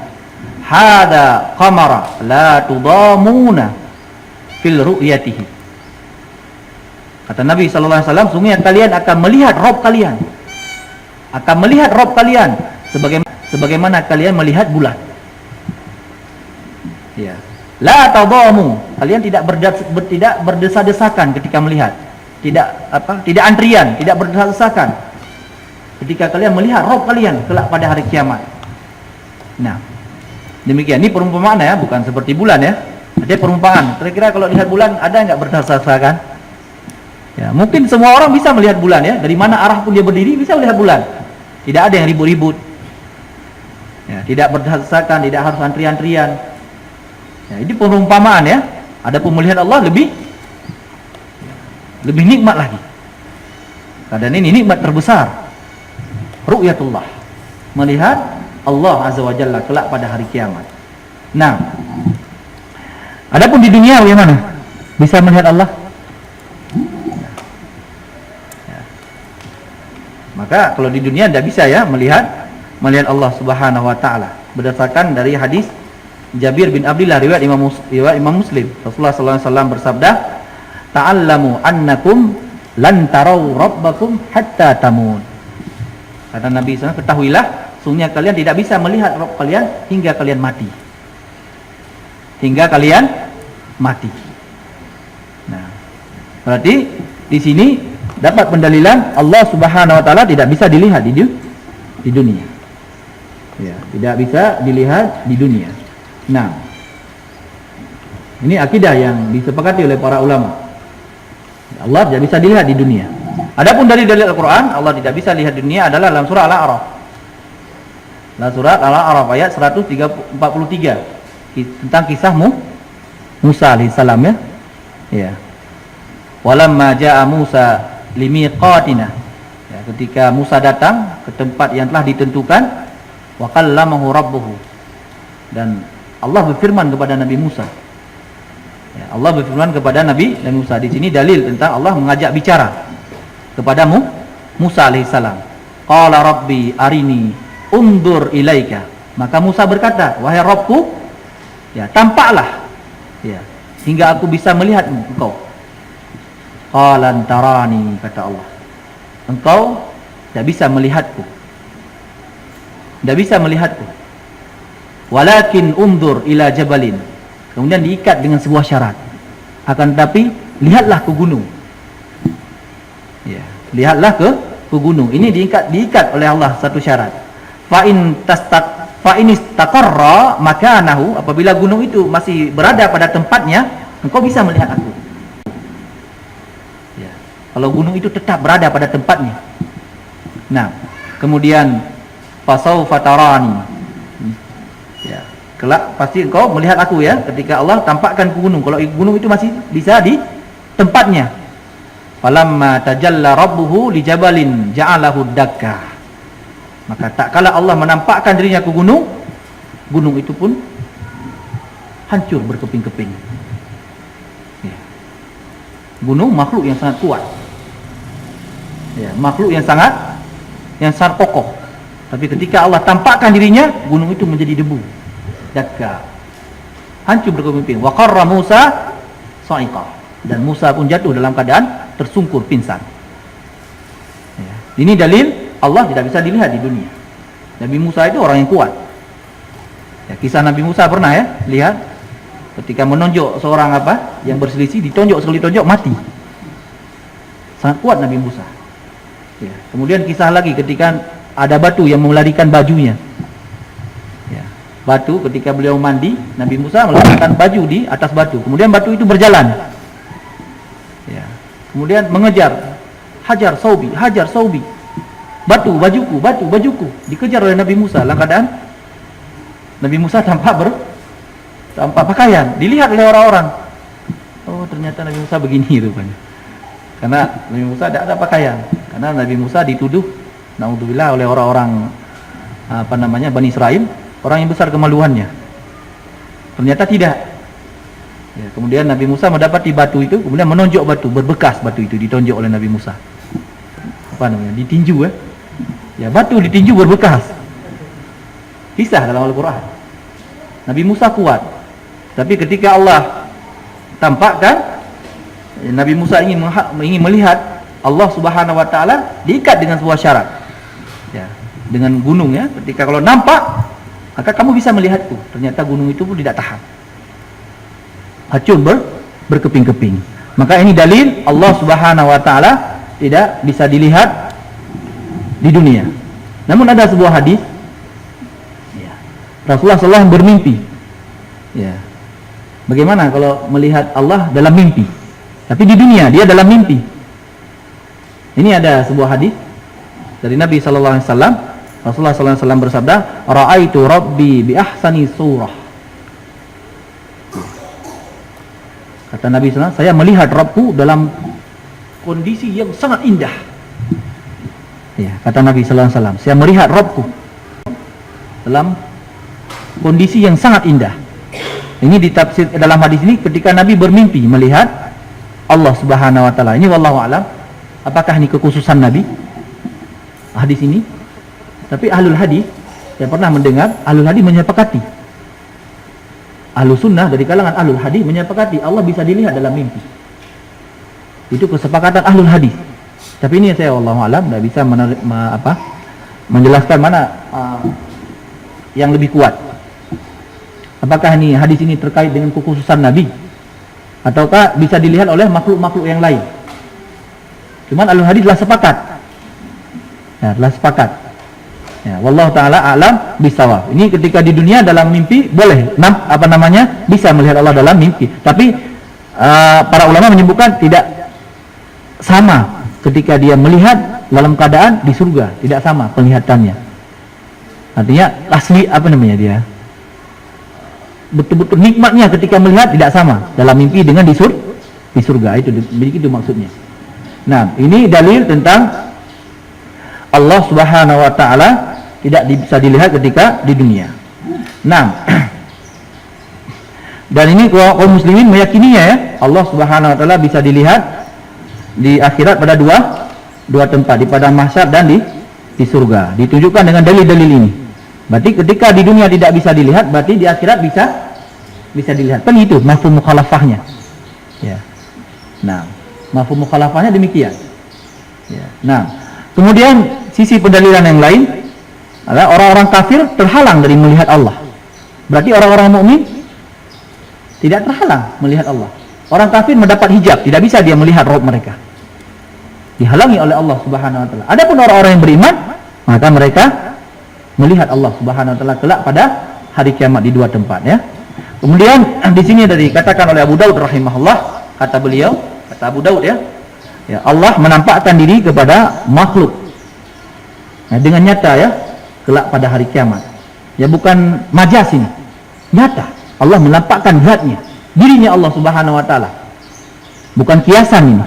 hadza qamara la tudamuna fil ru'yatihi. Kata Nabi sallallahu alaihi wasallam, sungguhnya kalian akan melihat Rabb kalian. Akan melihat Rabb kalian sebagaimana kalian melihat bulan. Ya. La tadamu, kalian tidak berdesa-desakan ketika melihat. Tidak antrian, tidak berdesa-desakan ketika kalian melihat Rabb kalian kelak pada hari kiamat. Nah, demikian. Ini perumpamaan ya, bukan seperti bulan ya. Ada perumpamaan. Kira-kira kalau lihat bulan ada enggak berdesa-desakan? Ya, mungkin semua orang bisa melihat bulan ya. Dari mana arah pun dia berdiri bisa melihat bulan. Tidak ada yang ribut-ribut. Ya, tidak berdasarkan, tidak harus antrian-antrian. Ya, ini perumpamaan ya. Adapun melihat Allah lebih nikmat lagi. Kadang ini nikmat terbesar. Ru'yatullah. Melihat Allah Azza wa Jalla kelak pada hari kiamat. Nah, adapun di dunia bagaimana? Bisa melihat Allah? Maka kalau di dunia tidak bisa ya melihat Allah Subhanahu wa taala. Berdasarkan dari hadis Jabir bin Abdullah riwayat Imam Muslim. Rasulullah sallallahu alaihi wasallam bersabda, "Ta'allamu annakum lan tarau rabbakum hatta tamut." Kata Nabi SAW, ketahuilah sungguhnya kalian tidak bisa melihat Rabb kalian hingga kalian mati. Hingga kalian mati. Nah, berarti di sini dapat pendalilan Allah Subhanahu wa taala tidak bisa dilihat di dunia. Ya, tidak bisa dilihat di dunia. Nah, ini akidah yang disepakati oleh para ulama. Allah tidak bisa dilihat di dunia. Adapun dari dalil Al-Qur'an, Allah tidak bisa lihat di dunia adalah dalam surah Al-A'raf. Dalam surat Al-A'raf ayat 143 tentang kisah Musa alaihissalam ya. Ya. Walamma ja'a Musa limiqatina, ya, ketika Musa datang ke tempat yang telah ditentukan, wa kallamahu rabbuhu, dan Allah berfirman kepada Nabi Musa. Ya, Allah berfirman kepada Nabi Musa. Di sini dalil tentang Allah mengajak bicara kepada Musa alaihissalam. Qala rabbi arini undur ilaika. Maka Musa berkata, wahai Rabbku, ya, tampaklah, ya, hingga aku bisa melihat engkau. Qalan tarani, kata Allah, engkau tidak bisa melihatku, tidak bisa melihatku. Walakin undur ila jabalin, kemudian diikat dengan sebuah syarat. Akan tetapi lihatlah ke gunung. Ya, lihatlah ke gunung. Ini diikat oleh Allah satu syarat. Fa in istaqarra makanahu, apabila gunung itu masih berada pada tempatnya, engkau bisa melihat aku. Kalau gunung itu tetap berada pada tempatnya. Nah, kemudian fasaufa tarani. Ya, kelak pasti engkau melihat aku ya, ketika Allah tampakkan ke gunung. Kalau gunung itu masih bisa di tempatnya. Falamma tajalla rabbuhu li jabalin ja'alahu dakka. Maka tak kala Allah menampakkan dirinya ke gunung, gunung itu pun hancur berkeping-keping. Ya. Gunung makhluk yang sangat kuat. Ya, makhluk yang sangat kokoh. Tapi ketika Allah tampakkan dirinya, gunung itu menjadi debu. Dakka. Hancur berkeping-keping. Wa qarra Musa sa'iqa. Dan Musa pun jatuh dalam keadaan tersungkur pingsan. Ya. Ini dalil Allah tidak bisa dilihat di dunia. Nabi Musa itu orang yang kuat. Ya, kisah Nabi Musa pernah ya lihat ketika menonjok seorang yang berselisih, ditonjok sekali tonjok mati. Sangat kuat Nabi Musa. Ya, kemudian kisah lagi ketika ada batu yang melarikan bajunya. Ya, batu ketika beliau mandi, Nabi Musa meletakkan baju di atas batu. Kemudian batu itu berjalan. Ya, kemudian mengejar, hajar saubi. Batu, bajuku. Dikejar oleh Nabi Musa. Dalam keadaan Nabi Musa tanpa pakaian. Dilihat oleh orang-orang. Oh, ternyata Nabi Musa begini rupanya. Karena Nabi Musa tidak ada pakaian. Karena Nabi Musa dituduh, naudzubillah, oleh orang-orang Bani Israil, orang yang besar kemaluannya. Ternyata tidak. Ya, kemudian Nabi Musa mendapati batu itu, kemudian menonjok batu, berbekas batu itu ditonjok oleh Nabi Musa. Ditinju ya. Ya, batu ditinju berbekas. Kisah dalam Al-Qur'an. Nabi Musa kuat. Tapi ketika Allah tampakkan, Nabi Musa ingin melihat Allah Subhanahu wa taala, diikat dengan sebuah syarat. Ya, dengan gunung ya. Ketika kalau nampak, maka kamu bisa melihatku. Ternyata gunung itu pun tidak tahan. Hancur berkeping-keping. Maka ini dalil Allah Subhanahu wa taala tidak bisa dilihat di dunia. Namun ada sebuah hadis, ya, Rasulullah SAW bermimpi. Ya. Bagaimana kalau melihat Allah dalam mimpi? Tapi di dunia dia dalam mimpi. Ini ada sebuah hadis dari Nabi sallallahu alaihi wasallam. Rasulullah sallallahu alaihi wasallam bersabda, "Ra'aitu Rabbi bi ahsani surah." Kata Nabi sallallahu alaihi wasallam, saya melihat Rabbku dalam kondisi yang sangat indah. Ya, kata Nabi sallallahu alaihi wasallam, saya melihat Rabbku dalam kondisi yang sangat indah. Ini ditafsir dalam hadis ini ketika Nabi bermimpi melihat Allah Subhanahu wa taala. Ini wallahu alam, apakah ini kekhususan Nabi hadis ini? Tapi ahlul hadis yang pernah mendengar, ahlul hadis menyepakati. Ahlus sunnah dari kalangan ahlul hadis menyepakati Allah bisa dilihat dalam mimpi. Itu kesepakatan ahlul hadis. Tapi ini saya wallahu alam tidak bisa menjelaskan mana yang lebih kuat. Apakah ini hadis ini terkait dengan kekhususan Nabi, ataukah bisa dilihat oleh makhluk-makhluk yang lain? Cuman ahlul hadis telah sepakat. Ya, telah sepakat. Ya, wallahu taala a'lam bisawab. Ini ketika di dunia dalam mimpi boleh bisa melihat Allah dalam mimpi. Tapi para ulama menyebutkan tidak sama ketika dia melihat dalam keadaan di surga, tidak sama penglihatannya. Artinya asli dia betul-betul nikmatnya ketika melihat tidak sama dalam mimpi dengan di surga. Itu begitu maksudnya. Nah, ini dalil tentang Allah Subhanahu wa taala tidak bisa dilihat ketika di dunia. Nah, dan ini kaum muslimin meyakininya ya, Allah Subhanahu wa taala bisa dilihat di akhirat pada dua tempat, di padang mahsyar dan di surga. Ditunjukkan dengan dalil-dalil ini. Berarti ketika di dunia tidak bisa dilihat, berarti di akhirat bisa dilihat. Kan itu mafhum mukhalafahnya. Ya. Nah, mafhum mukhalafahnya demikian. Ya. Nah, kemudian sisi pendalilan yang lain adalah orang-orang kafir terhalang dari melihat Allah. Berarti orang-orang mukmin tidak terhalang melihat Allah. Orang kafir mendapat hijab, tidak bisa dia melihat Rabb mereka. Dihalangi oleh Allah Subhanahu wa taala. Adapun orang-orang yang beriman, maka mereka melihat Allah Subhanahu wa taala kelak pada hari kiamat di dua tempat ya. Kemudian di sini tadi dikatakan oleh Abu Daud rahimahullah, kata Abu Daud ya, Allah menampakkan diri kepada makhluk. Nah, dengan nyata ya, kelak pada hari kiamat. Ya bukan majas ini. Nyata. Allah menampakkan zatnya, dirinya Allah Subhanahu wa taala. Bukan kiasan ini.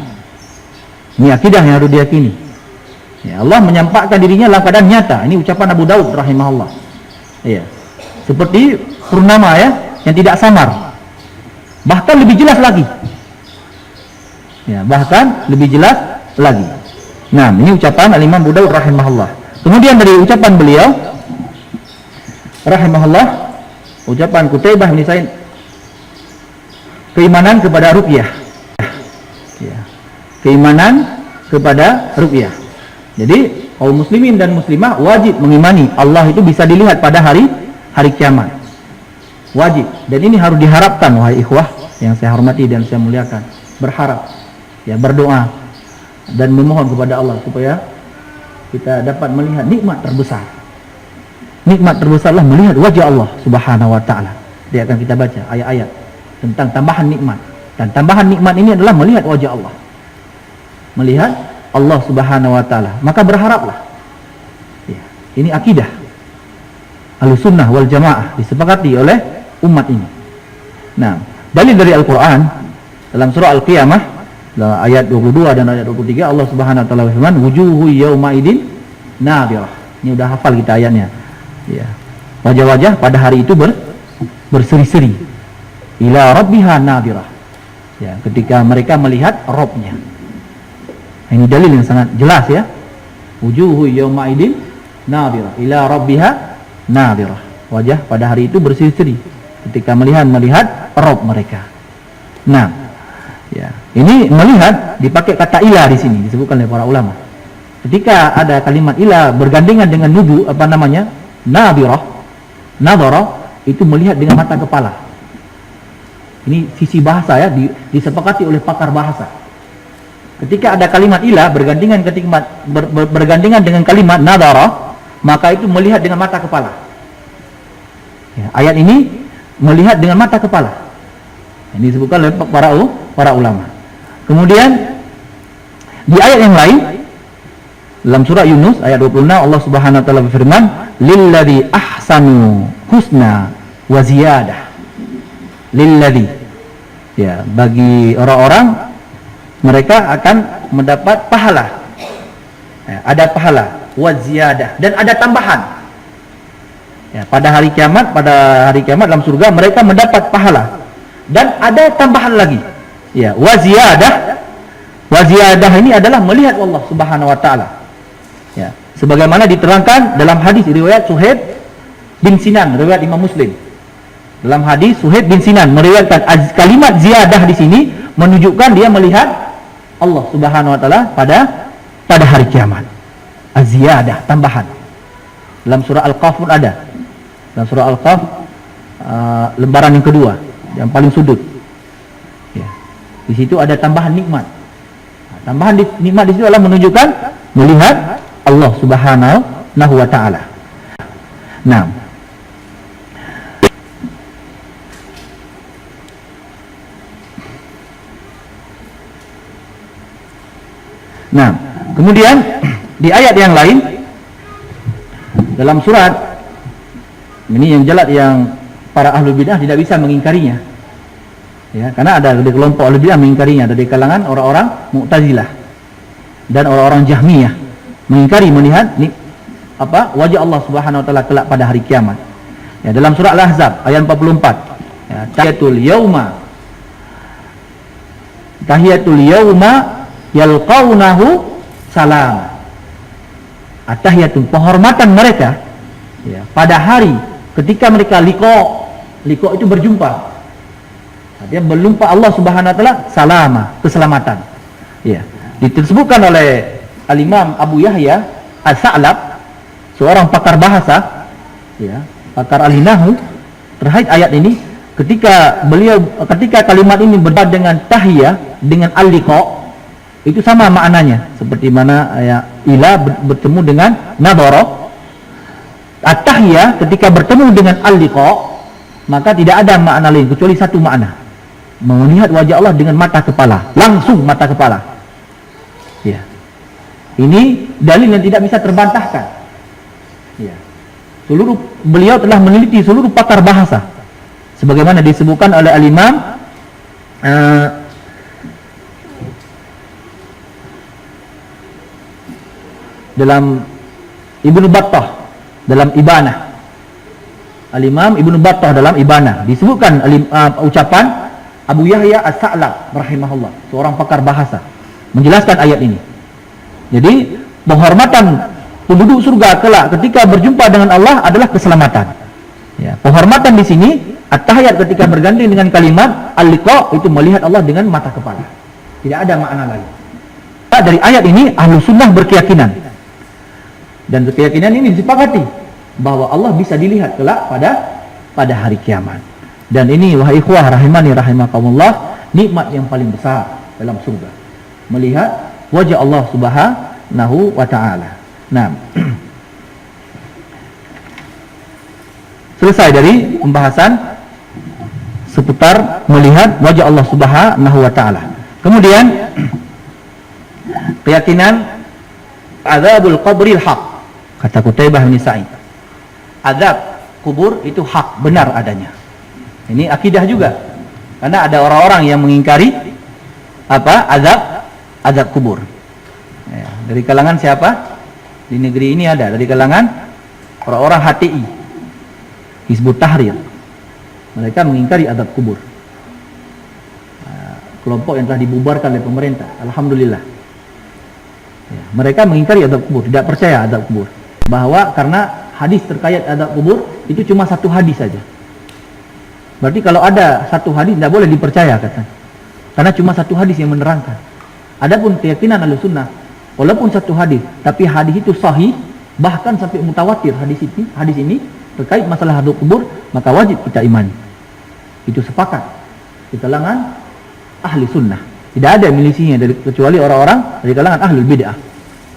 Ini akidah yang harus diyakini. Ya, Allah menyampaikan dirinya dalam keadaan nyata. Ini ucapan Abu Daud rahimahullah. Iya. Seperti purnama ya, yang tidak samar. Bahkan lebih jelas lagi. Ya, bahkan lebih jelas lagi. Nah, ini ucapan Al-Imam Abu Daud rahimahullah. Kemudian dari ucapan beliau rahimahullah, ucapan Qutaibah bin Sa'id, keimanan kepada ruqyah. Ya. Keimanan kepada ruqyah. Jadi kaum muslimin dan muslimah wajib mengimani Allah itu bisa dilihat pada hari kiamat. Wajib. Dan ini harus diharapkan wahai ikhwah yang saya hormati dan saya muliakan. Berharap, ya berdoa dan memohon kepada Allah supaya kita dapat melihat nikmat terbesar. Nikmat terbesarlah melihat wajah Allah Subhanahu wa taala. Dia akan kita baca ayat-ayat tentang tambahan nikmat. Dan tambahan nikmat ini adalah melihat wajah Allah. Melihat Allah Subhanahu wa taala. Maka berharaplah. Ya, ini akidah Ahlussunnah wal Jamaah disepakati oleh umat ini. Nah, dalil dari Al-Qur'an dalam surah Al-Qiyamah ayat 22 dan ayat 23 Allah Subhanahu wa taala berfirman, wujuhu yauma idin nadhirah. Ini udah hafal kita ayatnya. Ya. Wajah-wajah pada hari itu berseri-seri. Ila rabbiha nadhirah. Ya, ketika mereka melihat Rabbnya. Ini dalil yang sangat jelas ya. Wujuhu yauma idin nadhirah ila rabbiha nadhirah. Wajah pada hari itu berseri-seri ketika melihat Rabb mereka. Nah, Ya, ini melihat dipakai kata ilah di sini disebutkan oleh para ulama. Ketika ada kalimat ilah bergandengan dengan nubu nadirah, itu melihat dengan mata kepala. Ini sisi bahasa ya, disepakati oleh pakar bahasa. Ketika ada kalimat ilah bergandengan dengan kalimat nadarah, maka itu melihat dengan mata kepala. Ya, ayat ini melihat dengan mata kepala. Ini disebutkan oleh para ulama. Kemudian di ayat yang lain dalam surah Yunus ayat 26 Allah Subhanahu wa taala berfirman, "Lilladzi ahsanu husna wa ziyadah." Lilladzi, ya, bagi orang-orang mereka akan mendapat pahala. Ya, ada pahala wa ziyadah dan ada tambahan. Ya, pada hari kiamat dalam surga mereka mendapat pahala. Dan ada tambahan lagi. Ya, waziyadah ini adalah melihat Allah Subhanahu wa taala. Ya, sebagaimana diterangkan dalam hadis riwayat Suhaib bin Sinan, riwayat Imam Muslim. Dalam hadis Suhaib bin Sinan meriwayatkan kalimat ziyadah di sini menunjukkan dia melihat Allah Subhanahu wa taala pada hari kiamat. Az-ziyadah, tambahan. Dalam surah Al-Qaf pun ada. Dalam surah Al-Qaf lembaran yang kedua, yang paling sudut. Ya. Di situ ada tambahan nikmat. Tambahan nikmat di situ adalah menunjukkan melihat Allah Subhanahu wa taala. Nah, kemudian di ayat yang lain dalam surat ini yang jelas yang para ahlu bidah tidak bisa mengingkarinya. Ya, karena ada dari kelompok ahlu bidah mengingkarinya dari kalangan orang-orang Mu'tazilah dan orang-orang Jahmiyah mengingkari melihat wajah Allah Subhanahu wa taala kelak pada hari kiamat. Ya, dalam surah Al-Ahzab ayat 44. Ya, tahiyatul yauma yalqaunahu salam. At-tahiyatun, penghormatan mereka ya, pada hari ketika mereka liqa itu berjumpa. Dia berjumpa Allah Subhanahu wa taala salama, keselamatan. Ya. Disebutkan oleh Al-Imam Abu Yahya As-Sa'lab, seorang pakar bahasa, ya, pakar al-nahwu terkait ayat ini, ketika kalimat ini berbeda dengan tahiyah dengan al-liqa, itu sama maknanya seperti mana ya, ila bertemu dengan nadara. At-tahiyah ketika bertemu dengan al-liqa, maka tidak ada makna lain kecuali satu makna, melihat wajah Allah dengan mata kepala, langsung mata kepala. Ya. Ini dalil yang tidak bisa terbantahkan. Ya. Beliau telah meneliti seluruh pakar bahasa sebagaimana disebutkan oleh al-Imam dalam Ibnu Battah dalam Ibanah. Al-Imam Ibnu Battah dalam Ibanah disebutkan ucapan Abu Yahya As-Sa'lab rahimahullah, seorang pakar bahasa, menjelaskan ayat ini. Jadi penghormatan penduduk surga kelak ketika berjumpa dengan Allah adalah keselamatan. Ya, penghormatan di sini at-tahiyat ketika berganti dengan kalimat al-liqa itu melihat Allah dengan mata kepala. Tidak ada makna lain. Dari ayat ini ahlu sunnah berkeyakinan, dan keyakinan ini disepakati bahwa Allah bisa dilihat kelak pada hari kiamat. Dan ini wahai ikhwah rahimani rahimakumullah, nikmat yang paling besar dalam surga, melihat wajah Allah Subhanahu wa taala. Nah, selesai dari pembahasan seputar melihat wajah Allah Subhanahu wa taala. Kemudian keyakinan azabul qabril haq, kata Qutaibah bin Sa'id. Azab kubur itu hak, benar adanya. Ini akidah juga. Karena ada orang-orang yang mengingkari azab kubur. Ya, dari kalangan siapa? Di negeri ini ada dari kalangan orang-orang HTI, Hizbut Tahrir. Mereka mengingkari azab kubur. Kelompok yang telah dibubarkan oleh pemerintah, alhamdulillah. Ya, mereka mengingkari azab kubur, tidak percaya azab kubur. Bahwa karena hadis terkait azab kubur itu cuma satu hadis saja. Berarti kalau ada satu hadis tidak boleh dipercaya, kata. Karena cuma satu hadis yang menerangkan. Adapun keyakinan Ahlussunnah, walaupun satu hadis, tapi hadis itu sahih, bahkan sampai mutawatir hadis ini terkait masalah azab kubur, maka wajib kita imani. Itu sepakat di kalangan ahli sunnah. Tidak ada yang milisinya kecuali orang-orang dari kalangan ahli bid'ah.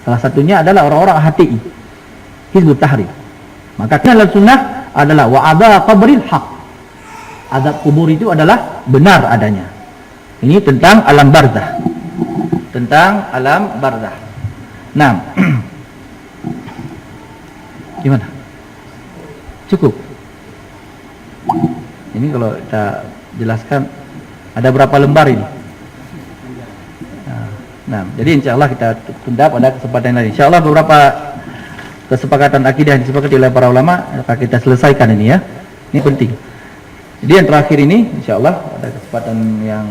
Salah satunya adalah orang-orang HTI, Hizbut Tahrir. Maka ahli sunnah adalah wa'adha qabril haq. Azab kubur itu adalah benar adanya. Ini tentang alam barzah. Tentang alam barzah. Nah, gimana? Cukup. Ini kalau kita jelaskan ada berapa lembar ini? Nah, jadi insyaallah kita tunda pada kesempatan lain. Insyaallah beberapa kesepakatan akidah yang disepakati oleh para ulama akan kita selesaikan ini ya. Ini penting. Jadi yang terakhir ini insyaallah pada kesempatan yang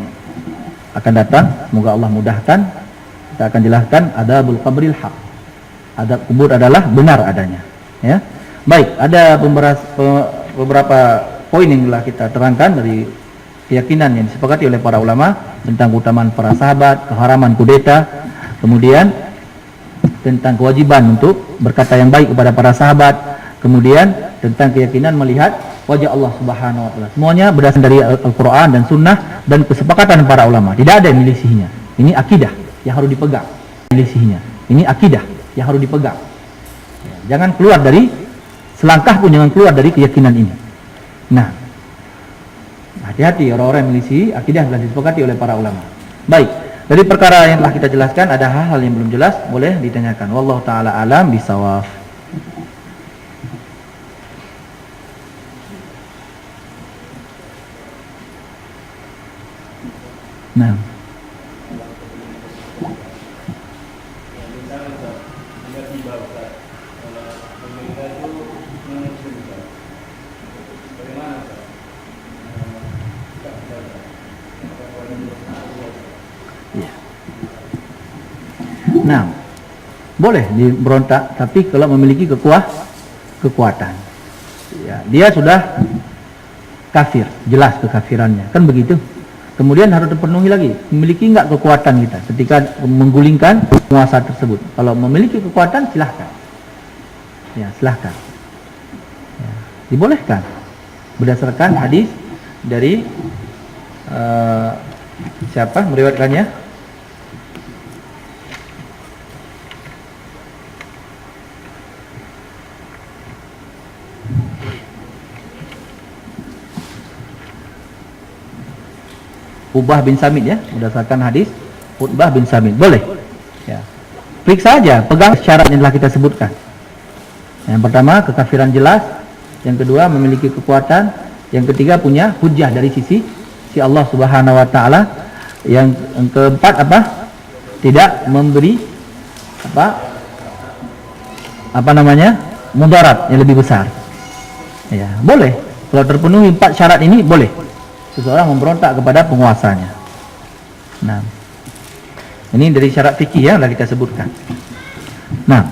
akan datang, semoga Allah mudahkan, kita akan jelaskan adabul qabril haq. Adab kubur adalah benar adanya, ya. Baik, ada beberapa poin yang telah kita terangkan dari keyakinan yang disepakati oleh para ulama tentang keutamaan para sahabat, keharaman kudeta, kemudian tentang kewajiban untuk berkata yang baik kepada para sahabat, kemudian tentang keyakinan melihat wajah Allah Subhanahu wa taala. Semuanya berdasarkan dari Al-Qur'an dan Sunnah dan kesepakatan para ulama. Tidak ada yang milisinya. Ini akidah yang harus dipegang. Milisinya. Ini akidah yang harus dipegang. Jangan keluar dari selangkah pun jangan keluar dari keyakinan ini. Nah, hati-hati orang-orang yang milisi akidah yang telah disepakati oleh para ulama. Baik, dari perkara yang telah kita jelaskan ada hal-hal yang belum jelas, boleh ditanyakan. Wallahu taala alam bisawab. Nah, nah, boleh diberontak, tapi kalau memiliki kekuatan, ya, dia sudah kafir, jelas kekafirannya, kan begitu. Kemudian harus terpenuhi lagi, memiliki enggak kekuatan kita ketika menggulingkan penguasa tersebut. Kalau memiliki kekuatan, silahkan, ya silahkan, ya, dibolehkan berdasarkan hadis dari siapa meriwayatkannya? Ubah bin Samit, ya, berdasarkan hadis Ubah bin Samit. Boleh, ya, periksa aja, pegang syarat yang telah kita sebutkan. Yang pertama kekafiran jelas, yang kedua memiliki kekuatan, yang ketiga punya hujjah dari sisi Allah Subhanahu wa taala, yang keempat apa? Tidak memberi apa namanya? Mudarat yang lebih besar. Ya, boleh. Kalau terpenuhi 4 syarat ini boleh seseorang memberontak kepada penguasanya. Nah, ini dari syarat fikih yang telah kita sebutkan. Nah,